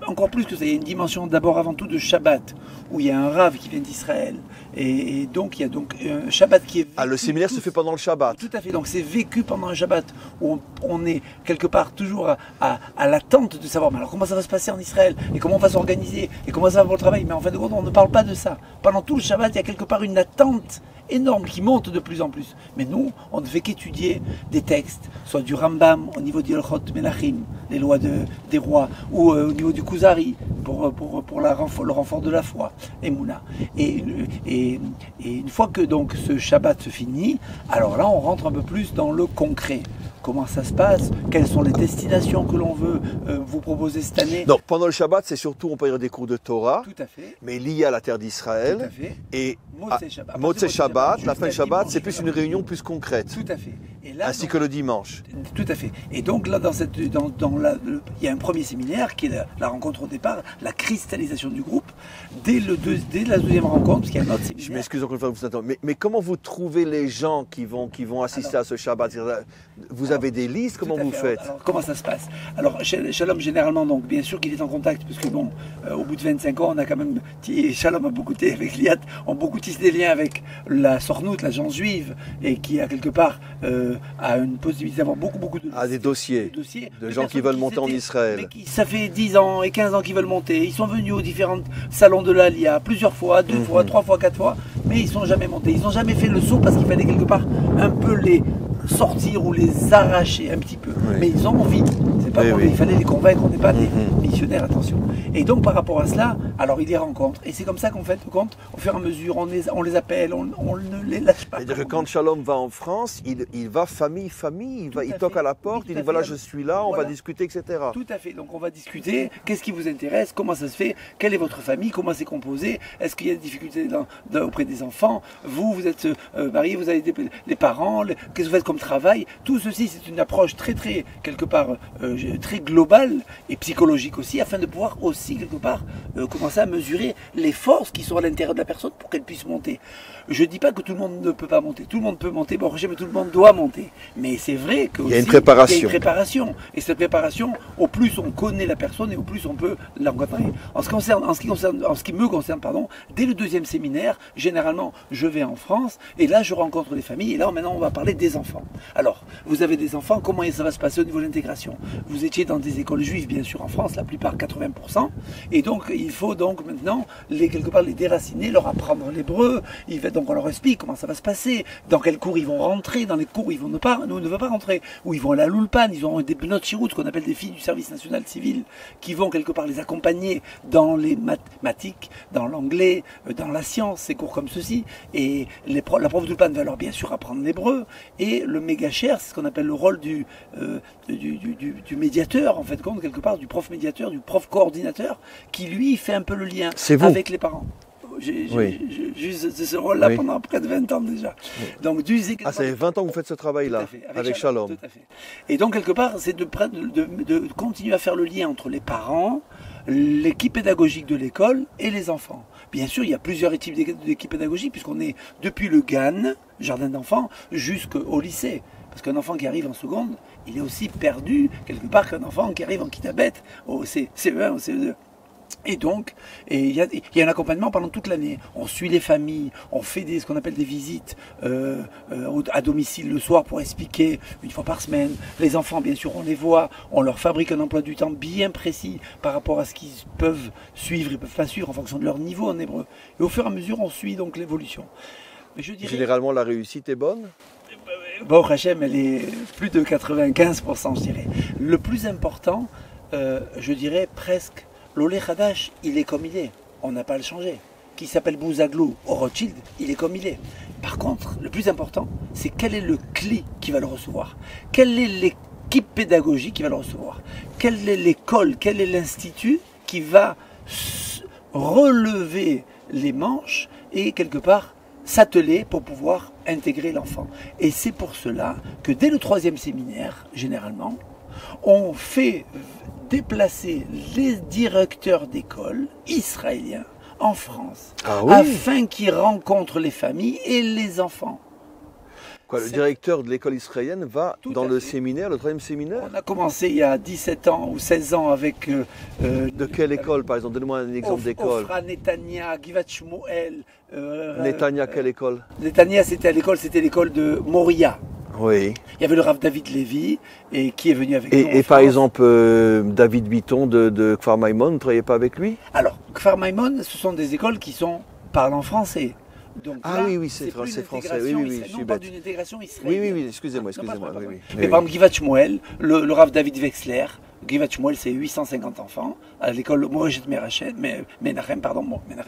encore plus que ça, il y a une dimension d'abord avant tout de Shabbat, où il y a un Rav qui vient d'Israël, et donc il y a donc un Shabbat qui est vécu. Ah, le séminaire se fait pendant le Shabbat. Tout à fait, donc c'est vécu pendant un Shabbat, où on est quelque part toujours à l'attente de savoir, mais alors comment ça va se passer en Israël, et comment on va s'organiser, et comment ça va pour le travail, mais en fin de compte on ne parle pas de ça. Pendant tout le Shabbat, il y a quelque part une attente énorme qui monte de plus en plus. Mais nous, on ne fait qu'étudier des textes, soit du Rambam au niveau d'Ilchot Melachim, les lois des rois, ou au niveau du Kuzari, pour le renfort de la foi, Emouna. Et une fois que donc ce Shabbat se finit, alors là on rentre un peu plus dans le concret. comment ça se passe, quelles sont les destinations que l'on veut vous proposer cette année. Donc pendant le Shabbat, c'est surtout, on peut dire, des cours de Torah, Tout à fait. mais liés à la terre Tout à d'Israël. fait. Et Motzei Shabbat. Motzei Shabbat, la jusqu'à fin du Shabbat, dimanche, c'est plus une réunion plus concrète, Tout à fait. Et là, ainsi donc, que le dimanche. Tout à fait. Et donc là, il y a un premier séminaire qui est la rencontre au départ, la cristallisation du groupe. Dès la deuxième rencontre, parce qu'il y a un autre séminaire. Je m'excuse encore une fois de vous attendre, mais comment vous trouvez les gens qui vont assister à ce Shabbat? Vous avez des listes, comment Tout à vous fait. faites? Alors, comment ça se passe? Alors, Shalom, généralement, donc, bien sûr qu'il est en contact, parce que bon, au bout de 25 ans, on a quand même, Shalom a beaucoup été avec Liat, ont beaucoup tissé des liens avec la Sornout, la gens juive, et qui a quelque part a une possibilité d'avoir beaucoup de Des dossiers, de gens qui veulent monter en Israël. Mais ça fait 10 ans et 15 ans qu'ils veulent monter. Ils sont venus aux différents salons de l'Alia plusieurs fois, 2 fois, 3 fois, 4 fois, mais ils ne sont jamais montés. Ils n'ont jamais fait le saut parce qu'il fallait quelque part un peu les sortir ou les arracher un petit peu. Oui. Mais ils ont envie. C'est pas Oui. il fallait les convaincre, on n'est pas des missionnaires, attention. Et donc par rapport à cela, alors ils les rencontrent. Et c'est comme ça qu'on fait le compte, au fur et à mesure, on les appelle, on ne les lâche pas. C'est-à-dire que quand Shalom va en France, il va famille, il toque à la porte, il dit voilà, je suis là, on va discuter, etc. Tout à fait. Donc on va discuter. Qu'est-ce qui vous intéresse? Comment ça se fait? Quelle est votre famille? Comment c'est composé? Est-ce qu'il y a des difficultés auprès des enfants? Vous êtes marié, vous avez des parents. Qu'est-ce que vous faites comme travail? Tout ceci, c'est une approche très quelque part très globale et psychologique aussi, afin de pouvoir aussi quelque part commencer à mesurer les forces qui sont à l'intérieur de la personne pour qu'elle puisse monter. Je ne dis pas que tout le monde ne peut pas monter. Tout le monde peut monter, bon, mais tout le monde doit monter. Mais c'est vrai qu'il y a une préparation. Il y a une préparation. Et cette préparation, au plus on connaît la personne et au plus on peut l'encadrer. En ce qui me concerne, dès le deuxième séminaire, généralement, je vais en France et là, je rencontre les familles. Et là, maintenant, on va parler des enfants. Alors, vous avez des enfants, comment ça va se passer au niveau de l'intégration? Vous étiez dans des écoles juives, bien sûr, en France, la plupart, 80%. Et donc, il faut donc maintenant, quelque part, les déraciner, leur apprendre l'hébreu. Donc, on leur explique comment ça va se passer, dans quels cours ils vont rentrer, dans les cours où ils ne veulent pas rentrer, où ils vont aller à l'Ulpan, ils auront des bnot shirout, ce qu'on appelle des filles du service national civil, qui vont quelque part les accompagner dans les mathématiques, dans l'anglais, dans la science, ces cours comme ceci. Et la prof d'Ulpan va leur bien sûr apprendre l'hébreu. Et le méga cher, c'est ce qu'on appelle le rôle du médiateur, en fait, compte quelque part, du prof médiateur, du prof coordinateur, qui lui fait un peu le lien avec les parents. J'ai ce rôle-là pendant près de 20 ans déjà. Oui. Donc, ça fait 20 ans que vous faites ce travail-là, avec Shalom. Tout à fait. Et donc, quelque part, c'est de continuer à faire le lien entre les parents, l'équipe pédagogique de l'école et les enfants. Bien sûr, il y a plusieurs types d'équipes pédagogiques, puisqu'on est depuis le GAN, jardin d'enfants, jusqu'au lycée. Parce qu'un enfant qui arrive en seconde, il est aussi perdu, quelque part, qu'un enfant qui arrive en kitabet, au CE1, au CE2. Et donc, il y a un accompagnement pendant toute l'année. On suit les familles, on fait ce qu'on appelle des visites à domicile le soir pour expliquer une fois par semaine. Les enfants, bien sûr, on les voit, on leur fabrique un emploi du temps bien précis par rapport à ce qu'ils peuvent suivre et ne peuvent pas suivre en fonction de leur niveau en hébreu. Et au fur et à mesure, on suit donc l'évolution. Mais je dirais, généralement, la réussite est bonne? Bon, Hachem, elle est plus de 95%, je dirais. Le plus important, je dirais presque, l'Olé Hadash, il est comme il est. On n'a pas à le changer. Qui s'appelle Bouzaglou ou Rothschild, il est comme il est. Par contre, le plus important, c'est quel est le cli qui va le recevoir. Quelle est l'équipe pédagogique qui va le recevoir. Quelle est l'école, quel est l'institut qui va relever les manches et quelque part s'atteler pour pouvoir intégrer l'enfant. Et c'est pour cela que dès le 3e séminaire, généralement, on fait déplacer les directeurs d'école israéliens en France, afin qu'ils rencontrent les familles et les enfants. Le directeur de l'école israélienne va dans le séminaire, le 3e séminaire? On a commencé il y a 17 ans ou 16 ans avec... de quelle école, par exemple? Donnez-moi un exemple d'école. Ofra, Netanya, Givat Shmuel. Netanya, quelle école? Netanya, c'était l'école de Moria. Oui. Il y avait le Rav David Lévy et qui est venu avec nous. Et par exemple, David Bitton de Kfar Maimon, vous ne travaillez pas avec lui? Alors, Kfar Maimon, ce sont des écoles qui parlent en français. Donc oui, c'est français. Oui, je suis bête. D'une intégration israélienne. Oui, excusez-moi. Mais par exemple, Givat Shmuel, le Rav David Wexler, Givat Shmuel, c'est 850 enfants à l'école Morejet Menachem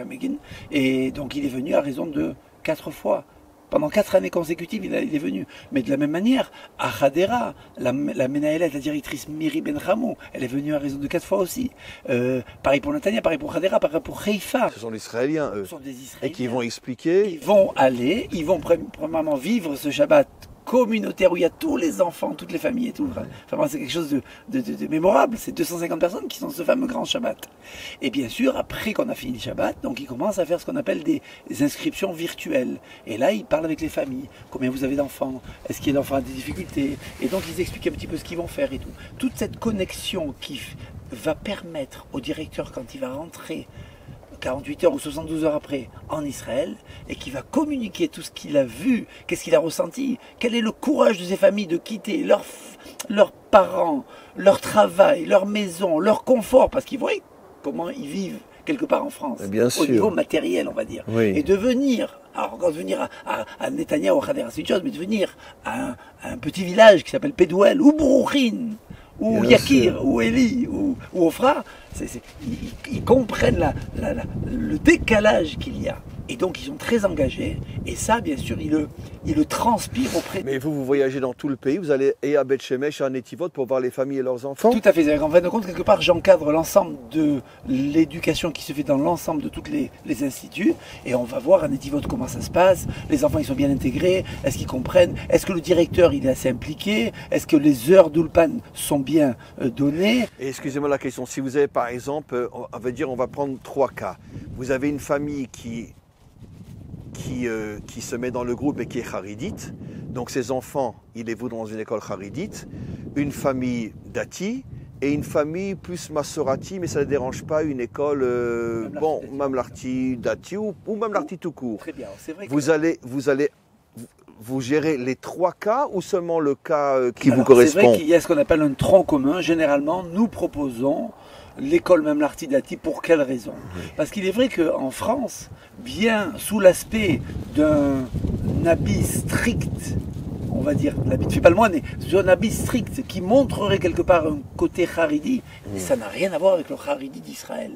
Begin. Et donc, il est venu à raison de 4 fois Pendant 4 années consécutives, il est venu. Mais de la même manière, à Hadera, la Menaëlette, la directrice Miri Ben Hamou, elle est venue à raison de 4 fois aussi. Pareil pour Netanya, pareil pour Hadera, pareil pour Haïfa. Ce sont les Israéliens, eux. Ce sont des Israéliens. Et qui vont expliquer. Ils vont aller, ils vont premièrement vivre ce Shabbat communautaire où il y a tous les enfants, toutes les familles et tout. Enfin, c'est quelque chose de mémorable. C'est 250 personnes qui sont ce fameux grand Shabbat. Et bien sûr, après qu'on a fini le Shabbat, donc ils commencent à faire ce qu'on appelle des inscriptions virtuelles. Et là, ils parlent avec les familles. Combien vous avez d'enfants? Est-ce qu'il y a d'enfants à des difficultés? Et donc, ils expliquent un petit peu ce qu'ils vont faire et tout. Toute cette connexion qui va permettre au directeur, quand il va rentrer 48 heures ou 72 heures après en Israël, et qui va communiquer tout ce qu'il a vu, qu'est-ce qu'il a ressenti, quel est le courage de ces familles de quitter leurs parents, leur travail, leur maison, leur confort, parce qu'ils voient comment ils vivent quelque part en France, au niveau matériel, on va dire, et de venir, alors quand venir à Netanya ou à Hadera, c'est une chose, mais de venir à un petit village qui s'appelle Pedouel, ou Brouchin, ou Yakir, ou Eli, ou Ofra, ils comprennent le décalage qu'il y a. Et donc ils sont très engagés, et ça bien sûr ils le transpirent auprès. Mais vous voyagez dans tout le pays, vous allez et à Beth Shemesh, à Netivot pour voir les familles et leurs enfants? Tout à fait, en fin de compte, quelque part j'encadre l'ensemble de l'éducation qui se fait dans l'ensemble de tous les instituts, et on va voir à Netivot comment ça se passe, les enfants ils sont bien intégrés, est-ce qu'ils comprennent, est-ce que le directeur il est assez impliqué, est-ce que les heures d'Ulpan sont bien données. Et excusez-moi la question, si vous avez par exemple, on va prendre 3 cas, vous avez une famille qui se met dans le groupe et qui est haridite. Donc ses enfants, ils les voudront dans une école haridite. Une famille dati et une famille plus massorati, mais ça ne dérange pas, une école, mamlarti dati ou mamlarti tout court. Très bien, c'est vrai vous gérez les 3 cas ou seulement le cas qui vous correspond? C'est vrai qu'il y a ce qu'on appelle un tronc commun. Généralement, nous proposons l'école Mamlarti Dati. Pour quelle raison? Parce qu'il est vrai qu'en France, bien sous l'aspect d'un habit strict, on va dire, l'habit ne fait pas le moine, mais un habit strict qui montrerait quelque part un côté haridi, et ça n'a rien à voir avec le haridi d'Israël.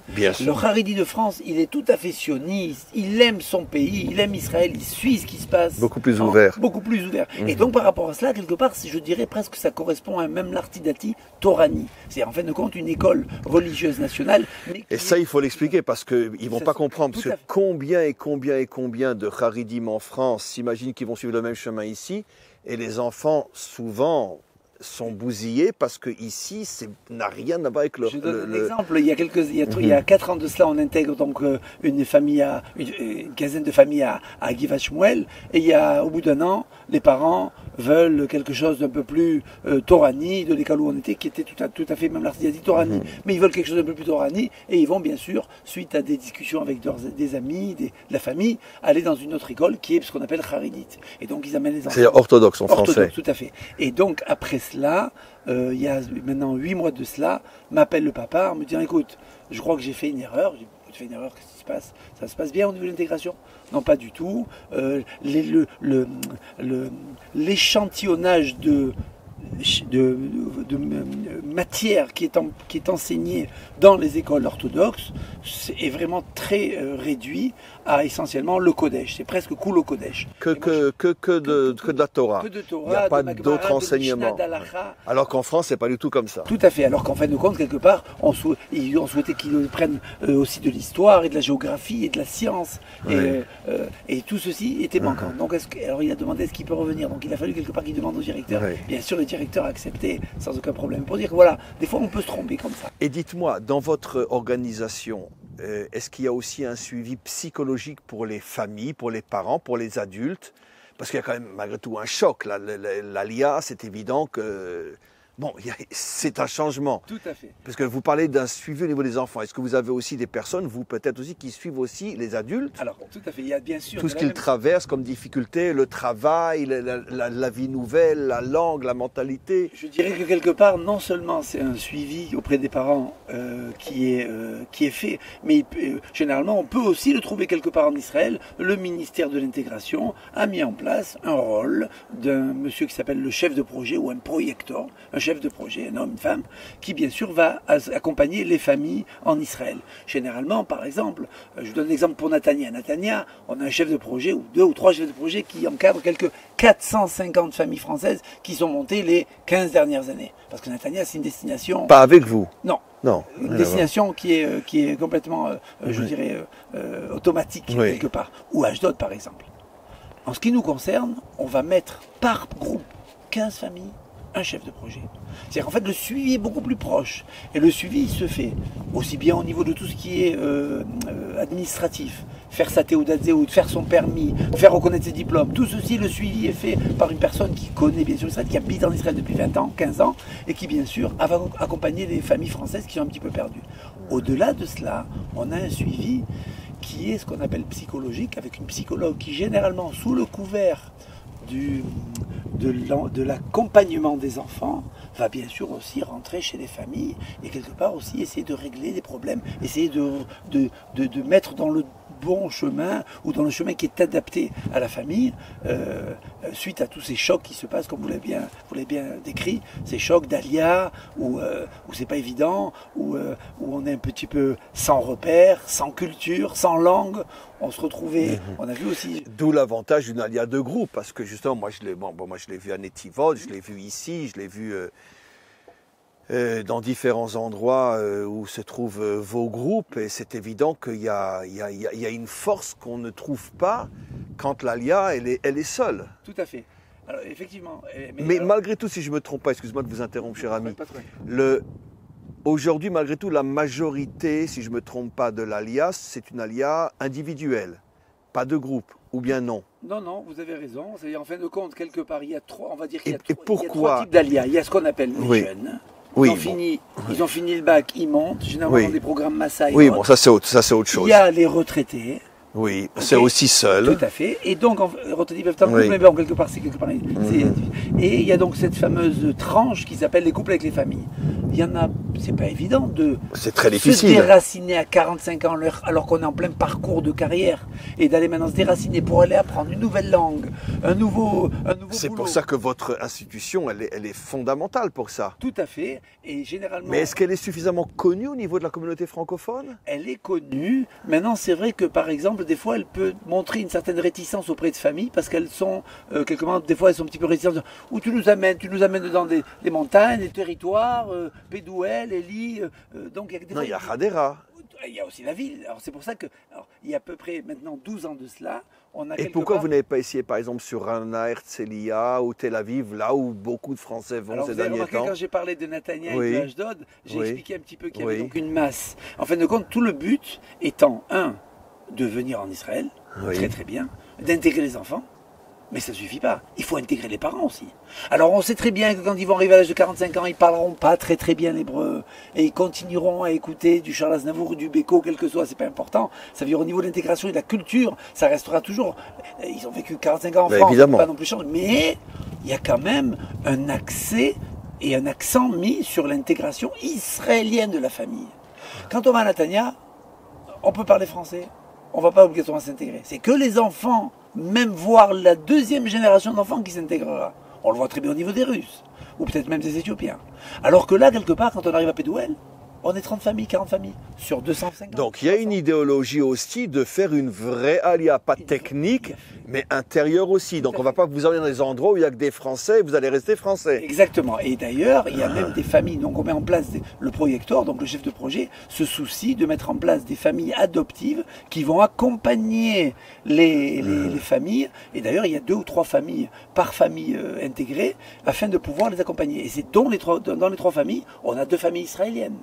Bien sûr. Le haridi de France, il est tout à fait sioniste, il aime son pays, il aime Israël, il suit ce qui se passe. Beaucoup plus ouvert. Beaucoup plus ouvert. Et donc par rapport à cela, quelque part, je dirais presque que ça correspond à un même l'artidati Torani. C'est en fin de compte une école religieuse nationale. Et ça, il faut l'expliquer parce qu'ils ne vont pas comprendre. Parce que combien de haridim en France s'imaginent qu'ils vont suivre le même chemin ici, et les enfants, souvent, sont bousillés parce que ici, ça n'a rien à voir avec le... Je donne un exemple. Il y a 4 ans de cela, on intègre donc une quinzaine de familles à Givat Shmuel, et au bout d'un an, les parents veulent quelque chose d'un peu plus Torani, de l'école où on était, qui était tout à fait même l'artisanat Torani, mais ils veulent quelque chose d'un peu plus Torani, et ils vont bien sûr, suite à des discussions avec des amis, de la famille, aller dans une autre école qui est ce qu'on appelle Haridite. Et donc ils amènent les enfants. C'est orthodoxe en français. Orthodoxe, tout à fait. Et donc après cela, il y a maintenant 8 mois de cela, m'appelle le papa en me disant, écoute, je crois que j'ai fait une erreur. Tu fais une erreur, qu'est-ce qui se passe? Ça se passe bien au niveau de l'intégration? Non, pas du tout. L'échantillonnage de matière qui est enseignée dans les écoles orthodoxes est vraiment très réduit à essentiellement le Kodesh. C'est presque cool au Kodesh. Que de la Torah. Que de Torah. Il n'y a pas d'autres enseignements. Alors qu'en France, c'est pas du tout comme ça. Tout à fait. Alors qu'en fin de compte, quelque part, on souhaitait qu'ils prennent aussi de l'histoire et de la géographie et de la science. Oui. Et tout ceci était manquant. Donc, alors il a demandé est-ce qu'il peut revenir. Donc il a fallu quelque part qu'il demande au directeur. Oui. Bien sûr, le directeur a accepté sans aucun problème. Pour dire que voilà, des fois on peut se tromper comme ça. Et dites-moi, dans votre organisation, est-ce qu'il y a aussi un suivi psychologique pour les familles, pour les parents, pour les adultes? Parce qu'il y a quand même malgré tout un choc. L'ALIA, c'est évident que... Bon, c'est un changement. Tout à fait. Parce que vous parlez d'un suivi au niveau des enfants. Est-ce que vous avez aussi des personnes, vous peut-être aussi, qui suivent aussi les adultes? Alors, tout à fait. Il y a bien sûr... Tout ce qu'ils traversent comme difficulté, le travail, la vie nouvelle, la langue, la mentalité. Je dirais que quelque part, non seulement c'est un suivi auprès des parents qui est fait, mais généralement, on peut aussi le trouver quelque part en Israël. Le ministère de l'intégration a mis en place un rôle d'un monsieur qui s'appelle le chef de projet ou un projecteur, un chef de projet, un homme, une femme, qui bien sûr va accompagner les familles en Israël. Généralement, par exemple, je vous donne l'exemple pour Natania. Natania, on a un chef de projet, ou 2 ou 3 chefs de projet qui encadrent quelques 450 familles françaises qui sont montées les 15 dernières années. Parce que Natania, c'est une destination... Pas avec vous? Non. Non. Une destination qui est complètement, je dirais, automatique, quelque part. Ou Ashdod, par exemple. En ce qui nous concerne, on va mettre par groupe 15 familles, un chef de projet. C'est-à-dire qu'en fait, le suivi est beaucoup plus proche. Et le suivi, il se fait aussi bien au niveau de tout ce qui est administratif, faire sa Théoudat Zéhout, faire son permis, faire reconnaître ses diplômes. Tout ceci, le suivi est fait par une personne qui connaît bien sûr Israël, qui habite en Israël depuis 20 ans, 15 ans, et qui bien sûr va accompagner les familles françaises qui sont un petit peu perdues. Au-delà de cela, on a un suivi qui est ce qu'on appelle psychologique, avec une psychologue qui généralement, sous le couvert de l'accompagnement des enfants, va bien sûr aussi rentrer chez les familles et quelque part aussi essayer de régler des problèmes, essayer de mettre dans le bon chemin ou dans le chemin qui est adapté à la famille suite à tous ces chocs qui se passent, comme vous l'avez bien décrit, ces chocs d'Alia où c'est pas évident, où on est un petit peu sans repère, sans culture, sans langue. On se retrouvait, on a vu aussi... D'où l'avantage d'une alia de groupe, parce que justement, moi je l'ai vu à Netivot, je l'ai vu ici, je l'ai vu dans différents endroits où se trouvent vos groupes, et c'est évident qu'il y a une force qu'on ne trouve pas quand l'alia, elle est seule. Tout à fait. Alors, effectivement... Mais malgré tout, si je ne me trompe pas, excuse-moi de vous interrompre, cher ami, aujourd'hui, malgré tout, la majorité, si je ne me trompe pas, de l'alias, c'est une alia individuelle, pas de groupe, ou bien non? Non, vous avez raison. C'est-à-dire, en fin de compte, quelque part, il y a trois, on va dire qu'il y a, et pourquoi? il y a 3 types d'alias. Il y a ce qu'on appelle les jeunes. Ils ont fini le bac, ils montent, généralement dans des programmes Massaï. Oui, bon, ça c'est autre chose. Il y a les retraités. Oui, c'est aussi seul. Tout à fait. Et donc, retraités peuvent être en couple, mais bon, quelque part, c'est quelque part. Et il y a donc cette fameuse tranche qui s'appelle les couples avec les familles. Il y en a, c'est pas évident de c'est très difficile. Se déraciner à 45 ans alors qu'on est en plein parcours de carrière et d'aller maintenant se déraciner pour aller apprendre une nouvelle langue, un nouveau c'est boulot. Pour ça que votre institution, elle est fondamentale pour ça. Tout à fait. Et généralement. Mais est-ce qu'elle est suffisamment connue au niveau de la communauté francophone? Elle est connue. Maintenant, c'est vrai que par exemple, des fois, elle peut montrer une certaine réticence auprès de familles parce qu'elles sont, quelque part, des fois, elles sont un petit peu réticentes. Où tu nous amènes dans des montagnes, des territoires, Pédouel, Eli. Donc, il y a Hadera. Il y a aussi la ville. Alors, c'est pour ça que, il y a à peu près maintenant 12 ans de cela, on a. Et pourquoi vous n'avez pas essayé, par exemple, sur Rana, Herzliya ou Tel Aviv, là où beaucoup de Français vont ces derniers temps? Quand j'ai parlé de Natania et de Ashdod, j'ai expliqué un petit peu qu'il y avait donc une masse. En fin de compte, tout le but étant, de venir en Israël, très très bien, d'intégrer les enfants, mais ça ne suffit pas. Il faut intégrer les parents aussi. Alors on sait très bien que quand ils vont arriver à l'âge de 45 ans, ils ne parleront pas très très bien l'hébreu, et ils continueront à écouter du Charles Aznavour ou du Beko, quel que soit, c'est pas important. Ça veut dire au niveau de l'intégration et de la culture, ça restera toujours. Ils ont vécu 45 ans en France, évidemment. Pas non plus changer, mais il y a quand même un accès et un accent mis sur l'intégration israélienne de la famille. Quand on va à Natania, on peut parler français. On ne va pas obligatoirement s'intégrer. C'est que les enfants, même voir la deuxième génération d'enfants qui s'intégrera. On le voit très bien au niveau des Russes, ou peut-être même des Éthiopiens. Alors que là, quelque part, quand on arrive à Pédouel, on est 30 familles, 40 familles, sur 250. Donc il y a une idéologie aussi de faire une vraie alia, pas technique, mais intérieure aussi. Donc on ne va pas vous emmener dans des endroits où il n'y a que des Français et vous allez rester Français. Exactement. Et d'ailleurs, il y a même des familles, donc on met en place le projecteur, donc le chef de projet, se soucie de mettre en place des familles adoptives qui vont accompagner les familles. Et d'ailleurs, il y a 2 ou 3 familles par famille intégrées afin de pouvoir les accompagner. Et c'est dans les 3 familles, on a 2 familles israéliennes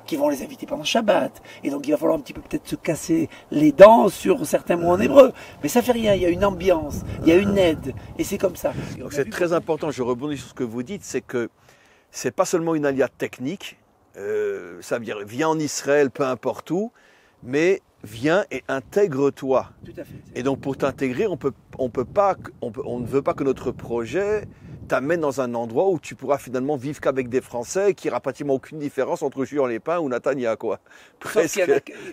qui vont les inviter pendant Shabbat. Et donc il va falloir un petit peu peut-être se casser les dents sur certains mots en hébreu. Mais ça fait rien, il y a une ambiance, il y a une aide. Et c'est comme ça. Donc c'est très important, je rebondis sur ce que vous dites, c'est que c'est pas seulement une alia technique, ça veut dire viens en Israël, peu importe où, mais viens et intègre-toi. Tout à fait. Et donc pour t'intégrer, on ne veut pas que notre projet t'amène dans un endroit où tu pourras finalement vivre qu'avec des Français, qu'il n'y aura pratiquement aucune différence entre Juan-les-Pins ou Natania, quoi. Presque.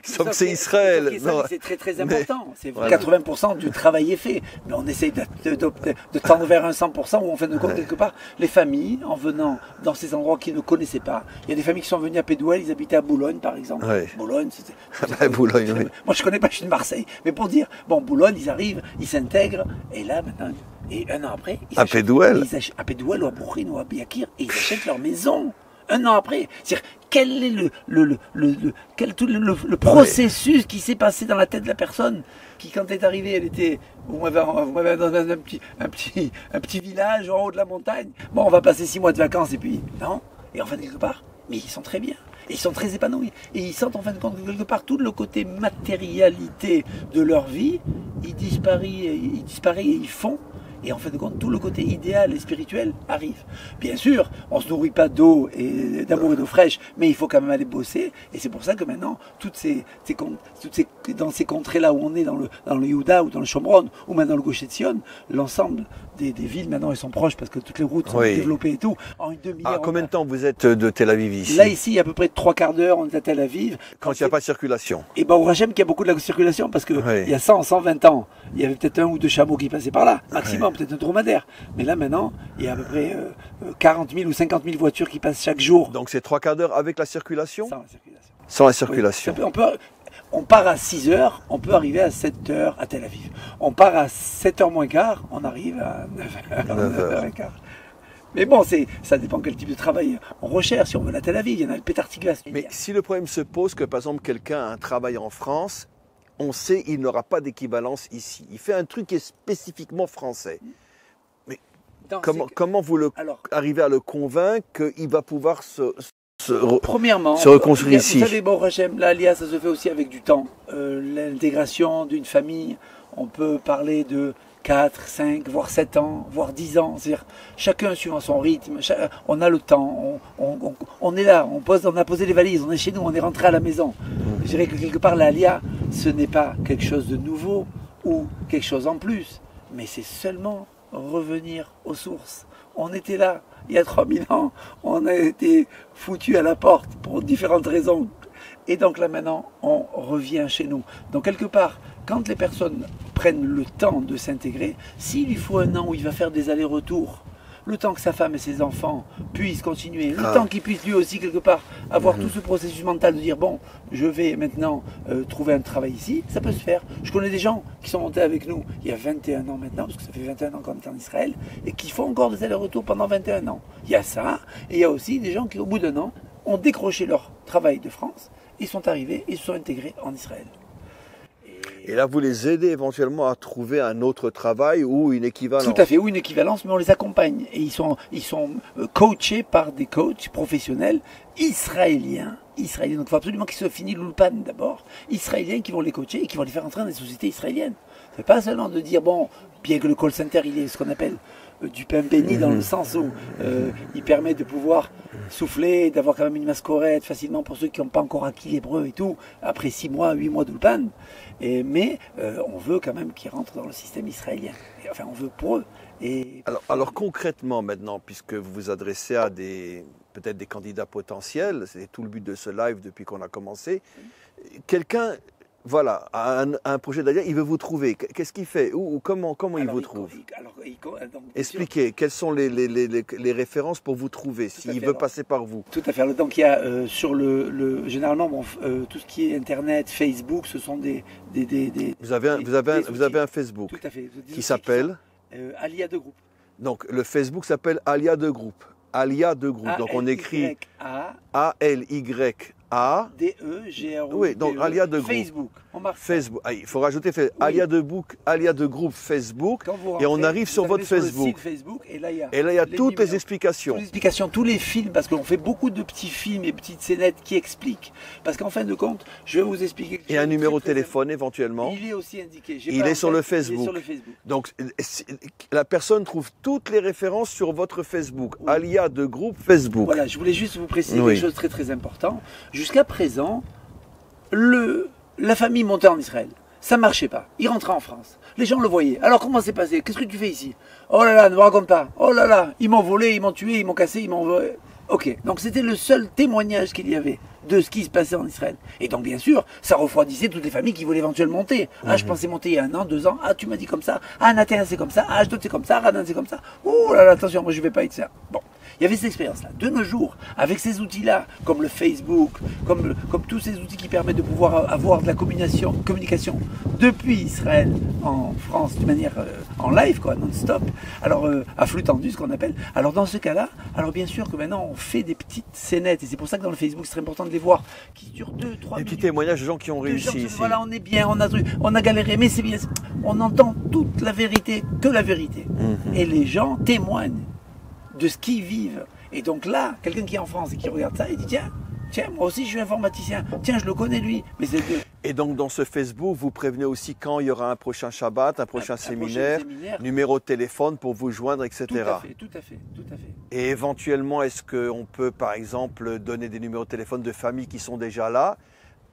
Sauf que c'est Israël. C'est très très important. C'est 80% du travail est fait. Mais on essaye de tendre vers un 100% où en fin de compte, quelque part, les familles, en venant dans ces endroits qu'ils ne connaissaient pas, il y a des familles qui sont venues à Pédouel, ils habitaient à Boulogne par exemple. Ouais. Boulogne, Boulogne, oui. Moi je connais pas, je suis de Marseille. Mais pour dire, bon, Boulogne, ils arrivent, ils s'intègrent, et là maintenant, et un an après, ils achètent, à Pédouel ou à Bourrine ou à Biakir, et ils achètent leur maison. Un an après. C'est-à-dire, quel est le processus qui s'est passé dans la tête de la personne qui, quand elle est arrivée, elle était, vous m'avez dans un petit village en haut de la montagne. Bon, on va passer 6 mois de vacances et puis, non. Et enfin, quelque part, mais ils sont très bien. Et ils sont très épanouis. Et ils sentent en fin de compte que quelque part, tout le côté matérialité de leur vie, il disparaît et ils font. Et en fin de compte, tout le côté idéal et spirituel arrive. Bien sûr, on ne se nourrit pas d'eau et d'amour et d'eau fraîche, mais il faut quand même aller bosser. Et c'est pour ça que maintenant, dans ces contrées-là où on est, dans le Yehuda ou dans le Shomron, ou maintenant dans le Gush Etzion, l'ensemble des villes, maintenant, elles sont proches parce que toutes les routes sont développées et tout. En une demi-heure. Combien de temps vous êtes de Tel Aviv ici? Là, ici, à peu près 3/4 d'heure, on est à Tel Aviv. Quand il n'y a pas de circulation. Et ben, au Hachem, qu'il y a beaucoup de la circulation parce qu'il y a 120 ans, il y avait peut-être 1 ou 2 chameaux qui passaient par là, maximum, peut-être un dromadaire. Mais là, maintenant, il y a à peu près 40 000 ou 50 000 voitures qui passent chaque jour. Donc, c'est 3/4 d'heure avec la circulation? Sans la circulation. Sans la circulation. Oui. On part à 6 heures, on peut arriver à 7 heures à Tel Aviv. On part à 7 heures moins quart, on arrive à 9 heures et quart. Mais bon, ça dépend quel type de travail on recherche. Si on veut la Tel Aviv, il y en a le pétartigas. Mais si le problème se pose que, par exemple, quelqu'un a un travail en France, on sait qu'il n'aura pas d'équivalence ici. Il fait un truc qui est spécifiquement français. Mais comment vous arrivez à le convaincre qu'il va pouvoir premièrement, se reconstruire ici? Vous savez, bon, Hachem, l'Alia, ça se fait aussi avec du temps. L'intégration d'une famille, on peut parler de 4, 5, voire 7 ans, voire 10 ans. C'est-à-dire, chacun suivant son rythme, on a le temps, on est là, on a posé les valises, on est chez nous, on est rentré à la maison. Je dirais que quelque part, l'Alia, ce n'est pas quelque chose de nouveau ou quelque chose en plus, mais c'est seulement revenir aux sources. On était là, il y a 3000 ans, on a été foutus à la porte pour différentes raisons. Et donc là maintenant, on revient chez nous. Donc quelque part, quand les personnes prennent le temps de s'intégrer, s'il lui faut 1 an où il va faire des allers-retours, le temps que sa femme et ses enfants puissent continuer, le temps qu'il puisse lui aussi quelque part avoir tout ce processus mental de dire bon, je vais maintenant trouver un travail ici, ça peut se faire. Je connais des gens qui sont montés avec nous il y a 21 ans maintenant, parce que ça fait 21 ans qu'on est en Israël, et qui font encore des allers-retours pendant 21 ans. Il y a ça, et il y a aussi des gens qui au bout d'1 an ont décroché leur travail de France, ils sont arrivés et se sont intégrés en Israël. Et là, vous les aidez éventuellement à trouver un autre travail ou une équivalence? Tout à fait, ou une équivalence, mais on les accompagne. Et ils sont coachés par des coachs professionnels israéliens. Donc il faut absolument qu'ils se finissent l'ulpan d'abord. Israéliens qui vont les coacher et qui vont les faire entrer dans des sociétés israéliennes. C'est pas seulement de dire, bon, bien que le call center, il est ce qu'on appelle du pain béni dans le sens où il permet de pouvoir souffler, d'avoir quand même une mascorette facilement pour ceux qui n'ont pas encore acquis l'hébreu et tout, après 6 mois, 8 mois d'ulpan. Mais on veut quand même qu'ils rentrent dans le système israélien. Et, enfin, on veut pour eux. Et alors concrètement maintenant, puisque vous vous adressez à peut-être des candidats potentiels, c'est tout le but de ce live depuis qu'on a commencé, quelqu'un... Voilà, un projet d'Alia, il veut vous trouver. Qu'est-ce qu'il fait? Ou comment il vous trouve? Expliquez, quelles sont les références pour vous trouver, s'il veut passer par vous? Tout à fait. Donc il y a sur généralement, tout ce qui est Internet, Facebook, ce sont des vous avez un Facebook tout à fait, qui s'appelle Alia de Groupe. Donc le Facebook s'appelle Alia de Groupe. Alia de Groupe. Donc on écrit A-L-Y-A D-E-G-R-O-U-P-E. Oui, donc Alia de Groupe. Facebook. On marque Facebook. Ah, il faut rajouter Alia de Groupe Facebook. Et on arrive sur votre Facebook. Et là, il y a toutes les explications. Toutes les explications, tous les films, parce qu'on fait beaucoup de petits films et petites scénettes qui expliquent. Parce qu'en fin de compte, je vais vous expliquer. Et un numéro de téléphone éventuellement. Il est aussi indiqué. Il est sur le Facebook. Donc la personne trouve toutes les références sur votre Facebook. Oui. Alia de Groupe Facebook. Voilà, je voulais juste vous préciser quelque chose de très très important. Jusqu'à présent, la famille montait en Israël. Ça marchait pas. Il rentrait en France. Les gens le voyaient. Alors comment c'est passé? Qu'est-ce que tu fais ici? Oh là là, ne me raconte pas. Oh là là, ils m'ont volé, ils m'ont tué, ils m'ont cassé, ils m'ont volé. Ok, donc c'était le seul témoignage qu'il y avait de ce qui se passait en Israël. Et donc bien sûr, ça refroidissait toutes les familles qui voulaient éventuellement monter. Ah, je pensais monter il y a 1 an, 2 ans. Ah, tu m'as dit comme ça. Ah, Nathan c'est comme ça. Ah, je c'est comme ça. Radin c'est comme ça. Oh là là, attention, moi je vais pas être ça. Bon. Il y avait cette expérience-là. De nos jours, avec ces outils-là, comme le Facebook, comme tous ces outils qui permettent de pouvoir avoir de la communication depuis Israël en France, de manière en live, quoi, non-stop, alors à flux tendu, ce qu'on appelle. Alors dans ce cas-là, alors bien sûr que maintenant on fait des petites scénettes, et c'est pour ça que dans le Facebook, c'est très important de les voir, qui durent 2-3 minutes. Des petits témoignages de gens qui ont réussi ici. Voilà, on est bien, on a galéré, mais c'est bien. On entend toute la vérité, que la vérité. Et les gens témoignent de ce qu'ils vivent. Et donc là, quelqu'un qui est en France et qui regarde ça, il dit tiens, moi aussi je suis informaticien, tiens, je le connais lui. Mais c'est Et donc dans ce Facebook, vous prévenez aussi quand il y aura un prochain Shabbat, un prochain séminaire, numéro de téléphone pour vous joindre, etc. Tout à fait. Et éventuellement, est-ce qu'on peut par exemple donner des numéros de téléphone de familles qui sont déjà là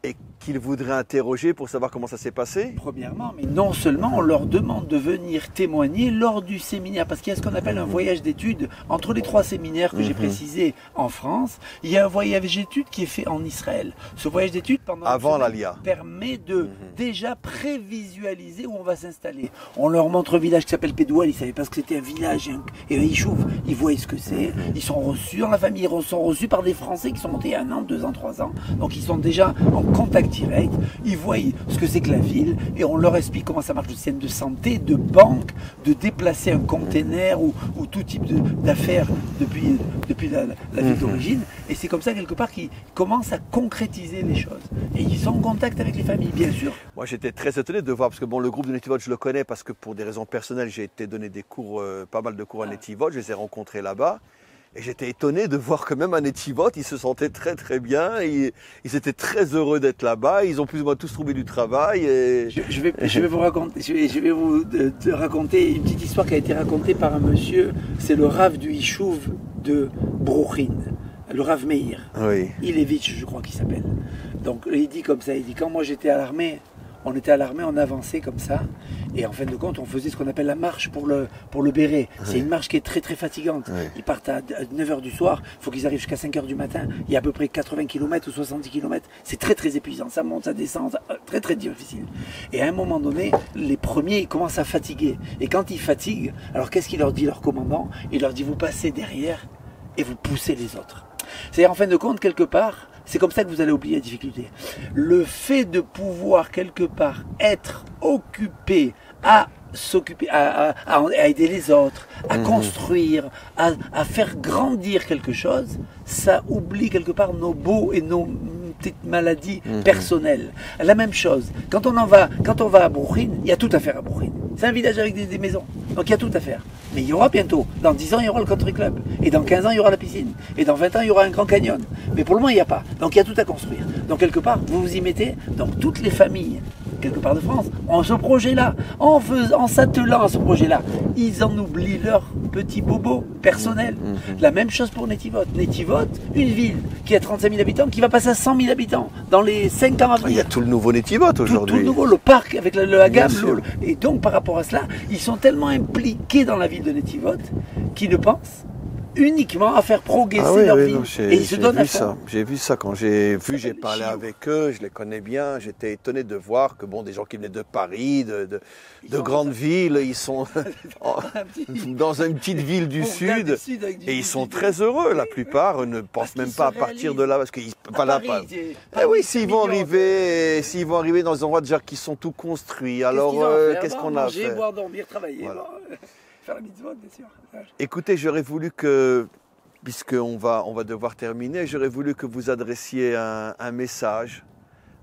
et qu'ils voudraient interroger pour savoir comment ça s'est passé? Premièrement, mais non seulement on leur demande de venir témoigner lors du séminaire, parce qu'il y a ce qu'on appelle un voyage d'études entre les 3 séminaires que j'ai précisés en France. Il y a un voyage d'études qui est fait en Israël. Ce voyage d'études avant l'Alia permet de déjà prévisualiser où on va s'installer. On leur montre un village qui s'appelle Pédoual, ils ne savaient pas ce que c'était un village et un Yishuv. Ils voient ce que c'est. Ils sont reçus dans la famille, ils sont reçus par des Français qui sont montés 1 an, 2 ans, 3 ans. Donc ils sont déjà en contact direct, ils voient ce que c'est que la ville et on leur explique comment ça marche le système de santé, de banque, de déplacer un container ou tout type d'affaires depuis la ville d'origine. Et c'est comme ça quelque part qu'ils commencent à concrétiser les choses. Et ils sont en contact avec les familles, bien sûr. Moi j'étais très étonné de voir, parce que bon, le groupe de Netivot je le connais parce que pour des raisons personnelles j'ai été donner des cours, pas mal de cours à Netivot, je les ai rencontrés là-bas. Et j'étais étonné de voir que même à Netivot, ils se sentaient très très bien, ils étaient très heureux d'être là-bas, ils ont plus ou moins tous trouvé du travail. Et... Je vais vous raconter une petite histoire qui a été racontée par un monsieur, c'est le Rav du Yishuv de Brooklyn, le Rav Meir, Ilevitch je crois qu'il s'appelle. Donc il dit comme ça, il dit quand moi j'étais à l'armée, on était à l'armée, on avançait comme ça, et en fin de compte, on faisait ce qu'on appelle la marche pour le béret. C'est une marche qui est très très fatigante. Ils partent à 9h du soir, il faut qu'ils arrivent jusqu'à 5h du matin, il y a à peu près 80 km ou 70 km, c'est très très épuisant, ça monte, ça descend, très très difficile. Et à un moment donné, les premiers, ils commencent à fatiguer. Et quand ils fatiguent, alors qu'est-ce qu'il leur dit leur commandant? Il leur dit, vous passez derrière et vous poussez les autres. C'est-à-dire, en fin de compte, quelque part, c'est comme ça que vous allez oublier la difficulté. Le fait de pouvoir, quelque part, être occupé à s'occuper, à aider les autres, à construire, à faire grandir quelque chose, ça oublie quelque part nos beaux et nos petites maladies personnelles. La même chose, quand on va à Brooklyn, il y a tout à faire à Brooklyn. C'est un village avec des maisons, donc il y a tout à faire. Mais il y aura bientôt, dans 10 ans, il y aura le country club. Et dans 15 ans, il y aura la piscine. Et dans 20 ans, il y aura un grand canyon. Mais pour le moment, il n'y a pas. Donc il y a tout à construire. Donc quelque part, vous vous y mettez. Donc toutes les familles, quelque part de France, ont ce projet-là. En s'attelant à ce projet-là, ils en oublient leur petit bobo personnel. La même chose pour Netivot. Netivot, une ville qui a 35 000 habitants, qui va passer à 100 000 habitants dans les 5 ans à venir. Il y a tout le nouveau Netivot aujourd'hui. Tout le nouveau, le parc avec le Hagam. Et donc par rapport à cela, ils sont tellement impliqués dans la ville de Netivot qu'ils ne pensent uniquement à faire progresser leur vie. Et ils se donnent à fond. J'ai vu ça quand j'ai parlé avec eux, je les connais bien, j'étais étonné de voir que bon, des gens qui venaient de Paris, de grandes villes, ils sont dans une petite ville du Sud et ils sont très heureux. La plupart ne pensent même pas à partir de là parce qu'ils pas là. S'ils vont arriver dans des endroits déjà qui sont tout construits, alors qu'est-ce qu'on a à faire? Boire, dormir, travailler. Voilà. Faire la mitzvot, bien sûr. Écoutez, j'aurais voulu que, puisqu'on va devoir terminer, j'aurais voulu que vous adressiez un message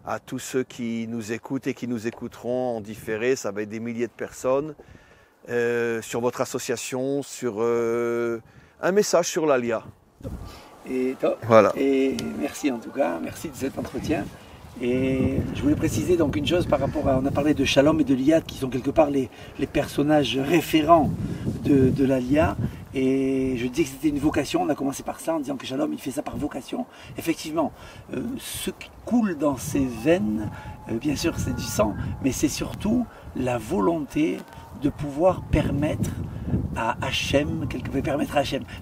à tous ceux qui nous écoutent et qui nous écouteront en différé, ça va être des milliers de personnes, sur votre association, sur un message sur l'Alia. Voilà. Et merci en tout cas, merci de cet entretien. Et je voulais préciser donc une chose par rapport à, on a parlé de Shalom et de Liat qui sont quelque part les personnages référents de l'Alia. Et je disais que c'était une vocation, on a commencé par ça en disant que Shalom il fait ça par vocation. Effectivement, ce qui coule dans ses veines, bien sûr c'est du sang, mais c'est surtout la volonté de pouvoir permettre à Hachem,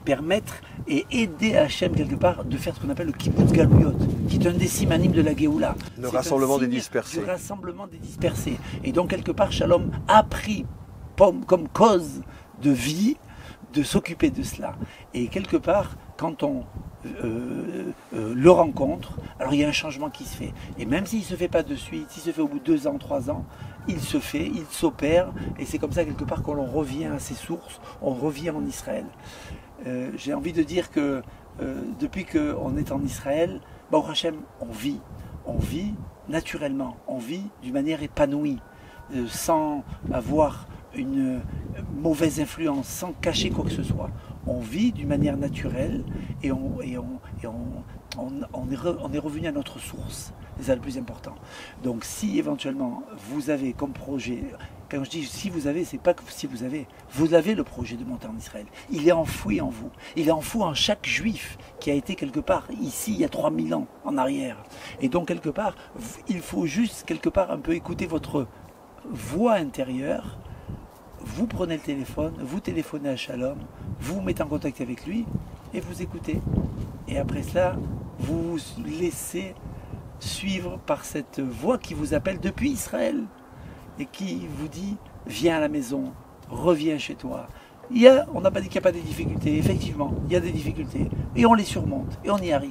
permettre et aider Hachem quelque part de faire ce qu'on appelle le kibbutz galuyot, qui est un des simanim de la Géoula. Le rassemblement des dispersés. Le rassemblement des dispersés. Et donc quelque part Shalom a pris comme cause de vie de s'occuper de cela. Et quelque part, quand on le rencontre, alors il y a un changement qui se fait. Et même s'il ne se fait pas de suite, s'il se fait au bout de 2 ans, 3 ans, il se fait, il s'opère, et c'est comme ça quelque part qu'on revient à ses sources, on revient en Israël. J'ai envie de dire que depuis qu'on est en Israël, Baruch Hashem, on vit naturellement, on vit d'une manière épanouie, sans avoir une mauvaise influence, sans cacher quoi que ce soit. On vit d'une manière naturelle et on est revenu à notre source. C'est ça le plus important. Donc si éventuellement vous avez comme projet, quand je dis si vous avez, c'est pas que si vous avez le projet de monter en Israël. Il est enfoui en vous. Il est enfoui en chaque juif qui a été quelque part ici il y a 3000 ans en arrière. Et donc quelque part, il faut juste quelque part un peu écouter votre voix intérieure. Vous prenez le téléphone, vous téléphonez à Shalom, vous vous mettez en contact avec lui et vous écoutez. Et après cela, vous vous laissez suivre par cette voix qui vous appelle depuis Israël et qui vous dit viens à la maison, reviens chez toi. On n'a pas dit qu'il n'y a pas de difficultés, effectivement, il y a des difficultés et on les surmonte et on y arrive.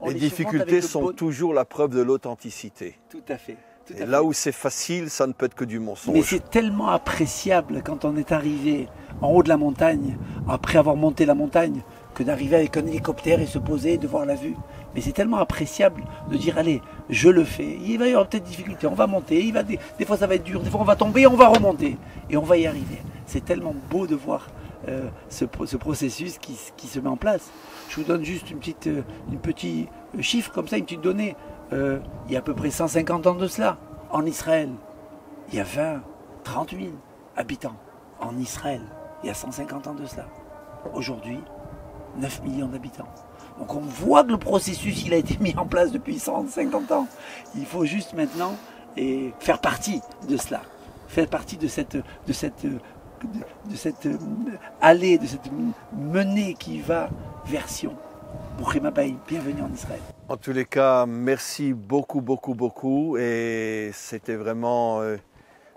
Les difficultés sont toujours la preuve de l'authenticité. Tout à fait. Et là où c'est facile, ça ne peut être que du mensonge. Mais c'est tellement appréciable quand on est arrivé en haut de la montagne, après avoir monté la montagne, que d'arriver avec un hélicoptère et se poser et de voir la vue. Mais c'est tellement appréciable de dire allez, je le fais. Il va y avoir peut-être des difficultés, on va monter, des fois ça va être dur, des fois on va tomber, on va remonter. Et on va y arriver. C'est tellement beau de voir ce processus qui se met en place. Je vous donne juste une petite chiffre comme ça, une petite donnée. Il y a à peu près 150 ans de cela, en Israël, il y a 30 000 habitants. En Israël, il y a 150 ans de cela. Aujourd'hui, 9 millions d'habitants. Donc on voit que le processus il a été mis en place depuis 150 ans. Il faut juste maintenant faire partie de cela, faire partie de cette allée, de cette menée qui va vers Sion. Bienvenue en Israël. En tous les cas, merci beaucoup, beaucoup, beaucoup. Et c'était vraiment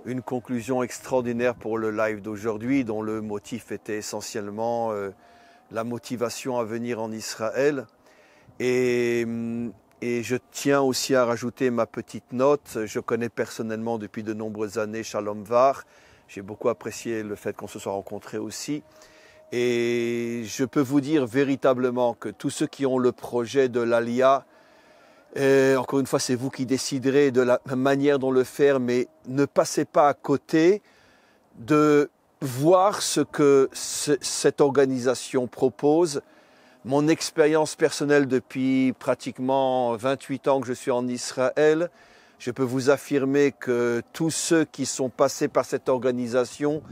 une conclusion extraordinaire pour le live d'aujourd'hui, dont le motif était essentiellement la motivation à venir en Israël. Et je tiens aussi à rajouter ma petite note. Je connais personnellement depuis de nombreuses années Shalom Var. J'ai beaucoup apprécié le fait qu'on se soit rencontrés aussi. Et je peux vous dire véritablement que tous ceux qui ont le projet de l'Aliyah, encore une fois, c'est vous qui déciderez de la manière dont le faire, mais ne passez pas à côté de voir ce que cette organisation propose. Mon expérience personnelle depuis pratiquement 28 ans que je suis en Israël, je peux vous affirmer que tous ceux qui sont passés par cette organisation,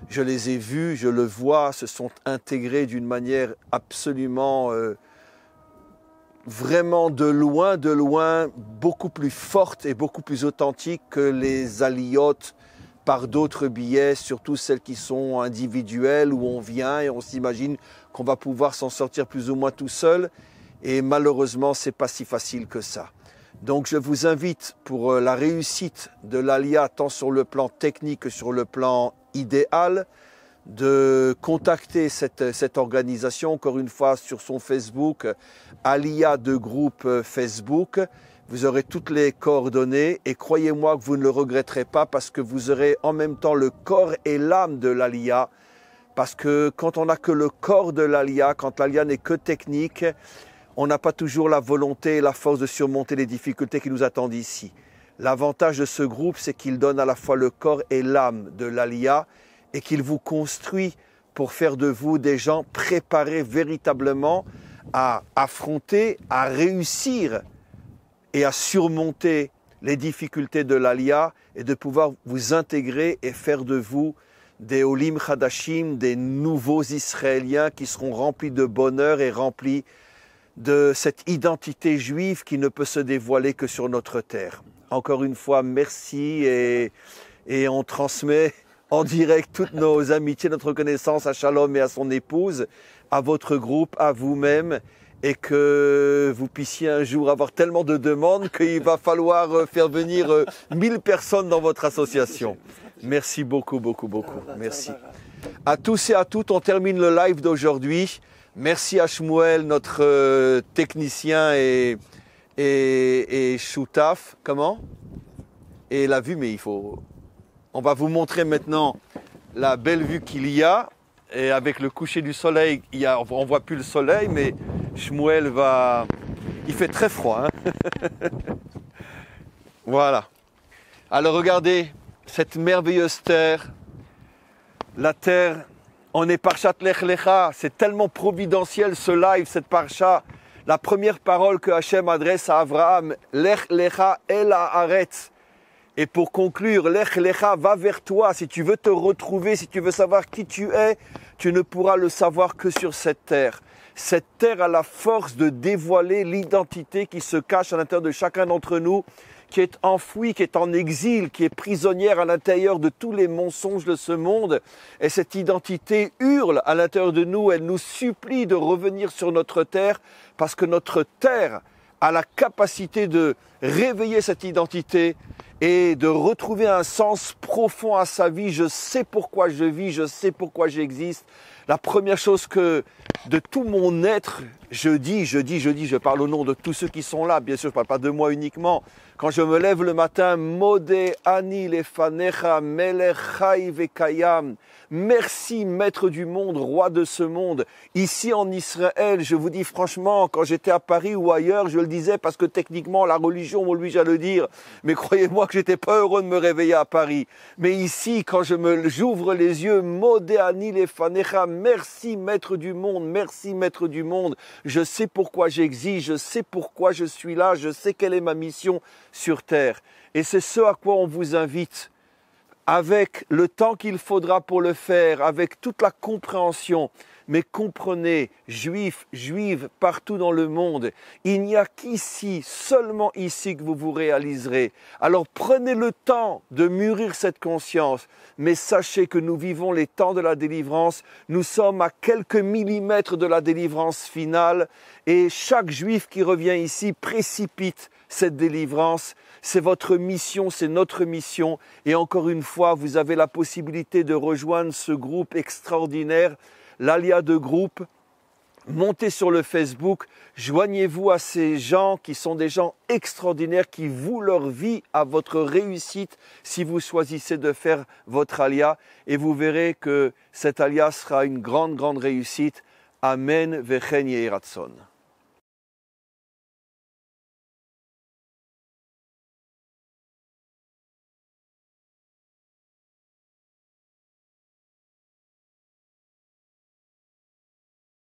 je les ai vus, je le vois, se sont intégrés d'une manière absolument, vraiment de loin, beaucoup plus forte et beaucoup plus authentique que les aliyot par d'autres biais, surtout celles qui sont individuelles, où on vient et on s'imagine qu'on va pouvoir s'en sortir plus ou moins tout seul. Et malheureusement, ce n'est pas si facile que ça. Donc je vous invite pour la réussite de l'Aliyah, tant sur le plan technique que sur le plan idéal, de contacter cette organisation, encore une fois sur son Facebook, Aliyah de groupe Facebook. Vous aurez toutes les coordonnées et croyez-moi que vous ne le regretterez pas parce que vous aurez en même temps le corps et l'âme de l'Aliyah. Parce que quand on n'a que le corps de l'Aliyah, quand l'Aliyah n'est que technique, on n'a pas toujours la volonté et la force de surmonter les difficultés qui nous attendent ici. L'avantage de ce groupe, c'est qu'il donne à la fois le corps et l'âme de l'Aliyah et qu'il vous construit pour faire de vous des gens préparés véritablement à affronter, à réussir et à surmonter les difficultés de l'Aliyah et de pouvoir vous intégrer et faire de vous des Olim Chadashim, des nouveaux Israéliens qui seront remplis de bonheur et remplis de cette identité juive qui ne peut se dévoiler que sur notre terre. encore une fois, merci et on transmet en direct toutes nos amitiés, notre reconnaissance à Shalom et à son épouse, à votre groupe, à vous-même, et que vous puissiez un jour avoir tellement de demandes qu'il va falloir faire venir 1000 personnes dans votre association. Merci beaucoup, beaucoup, beaucoup. Merci. À tous et à toutes, on termine le live d'aujourd'hui. Merci à Shmuel, notre technicien et Choutaf. Comment? Et la vue, mais on va vous montrer maintenant la belle vue qu'il y a. Et avec le coucher du soleil, on ne voit plus le soleil, mais Shmuel il fait très froid. Hein. Voilà. Alors regardez cette merveilleuse terre. La terre, on est Parshat Lech Lecha. C'est tellement providentiel ce live, cette Parsha. La première parole que Hachem adresse à Abraham, Lech Lecha El Haaretz. Et pour conclure, Lech Lecha, va vers toi. Si tu veux te retrouver, si tu veux savoir qui tu es, tu ne pourras le savoir que sur cette terre. Cette terre a la force de dévoiler l'identité qui se cache à l'intérieur de chacun d'entre nous, qui est enfouie, qui est en exil, qui est prisonnière à l'intérieur de tous les mensonges de ce monde. Et cette identité hurle à l'intérieur de nous, elle nous supplie de revenir sur notre terre, parce que notre terre a la capacité de réveiller cette identité et de retrouver un sens profond à sa vie. Je sais pourquoi je vis, je sais pourquoi j'existe. La première chose que de tout mon être, je parle au nom de tous ceux qui sont là, bien sûr, je ne parle pas de moi uniquement. Quand je me lève le matin, Modé ani lefanecha melech chai vekayam. Merci, maître du monde, roi de ce monde. Ici en Israël, je vous dis franchement, quand j'étais à Paris ou ailleurs, je le disais parce que techniquement, la religion m'oblige à le dire. Mais croyez-moi que j'étais pas heureux de me réveiller à Paris. Mais ici, quand j'ouvre les yeux, Modé ani lefanecha, merci, maître du monde, merci, maître du monde. Je sais pourquoi j'existe, je sais pourquoi je suis là, je sais quelle est ma mission sur terre. Et c'est ce à quoi on vous invite, avec le temps qu'il faudra pour le faire, avec toute la compréhension. Mais comprenez, juifs, juives, partout dans le monde, il n'y a qu'ici, seulement ici que vous vous réaliserez. Alors prenez le temps de mûrir cette conscience, mais sachez que nous vivons les temps de la délivrance, nous sommes à quelques millimètres de la délivrance finale, et chaque juif qui revient ici précipite cette délivrance. C'est votre mission, c'est notre mission, et encore une fois, vous avez la possibilité de rejoindre ce groupe extraordinaire, l'Alia de groupe. Montez sur le Facebook, joignez-vous à ces gens qui sont des gens extraordinaires, qui vouent leur vie à votre réussite si vous choisissez de faire votre Alia, et vous verrez que cette Alia sera une grande, grande réussite. Amen, vechen yehi ratzon.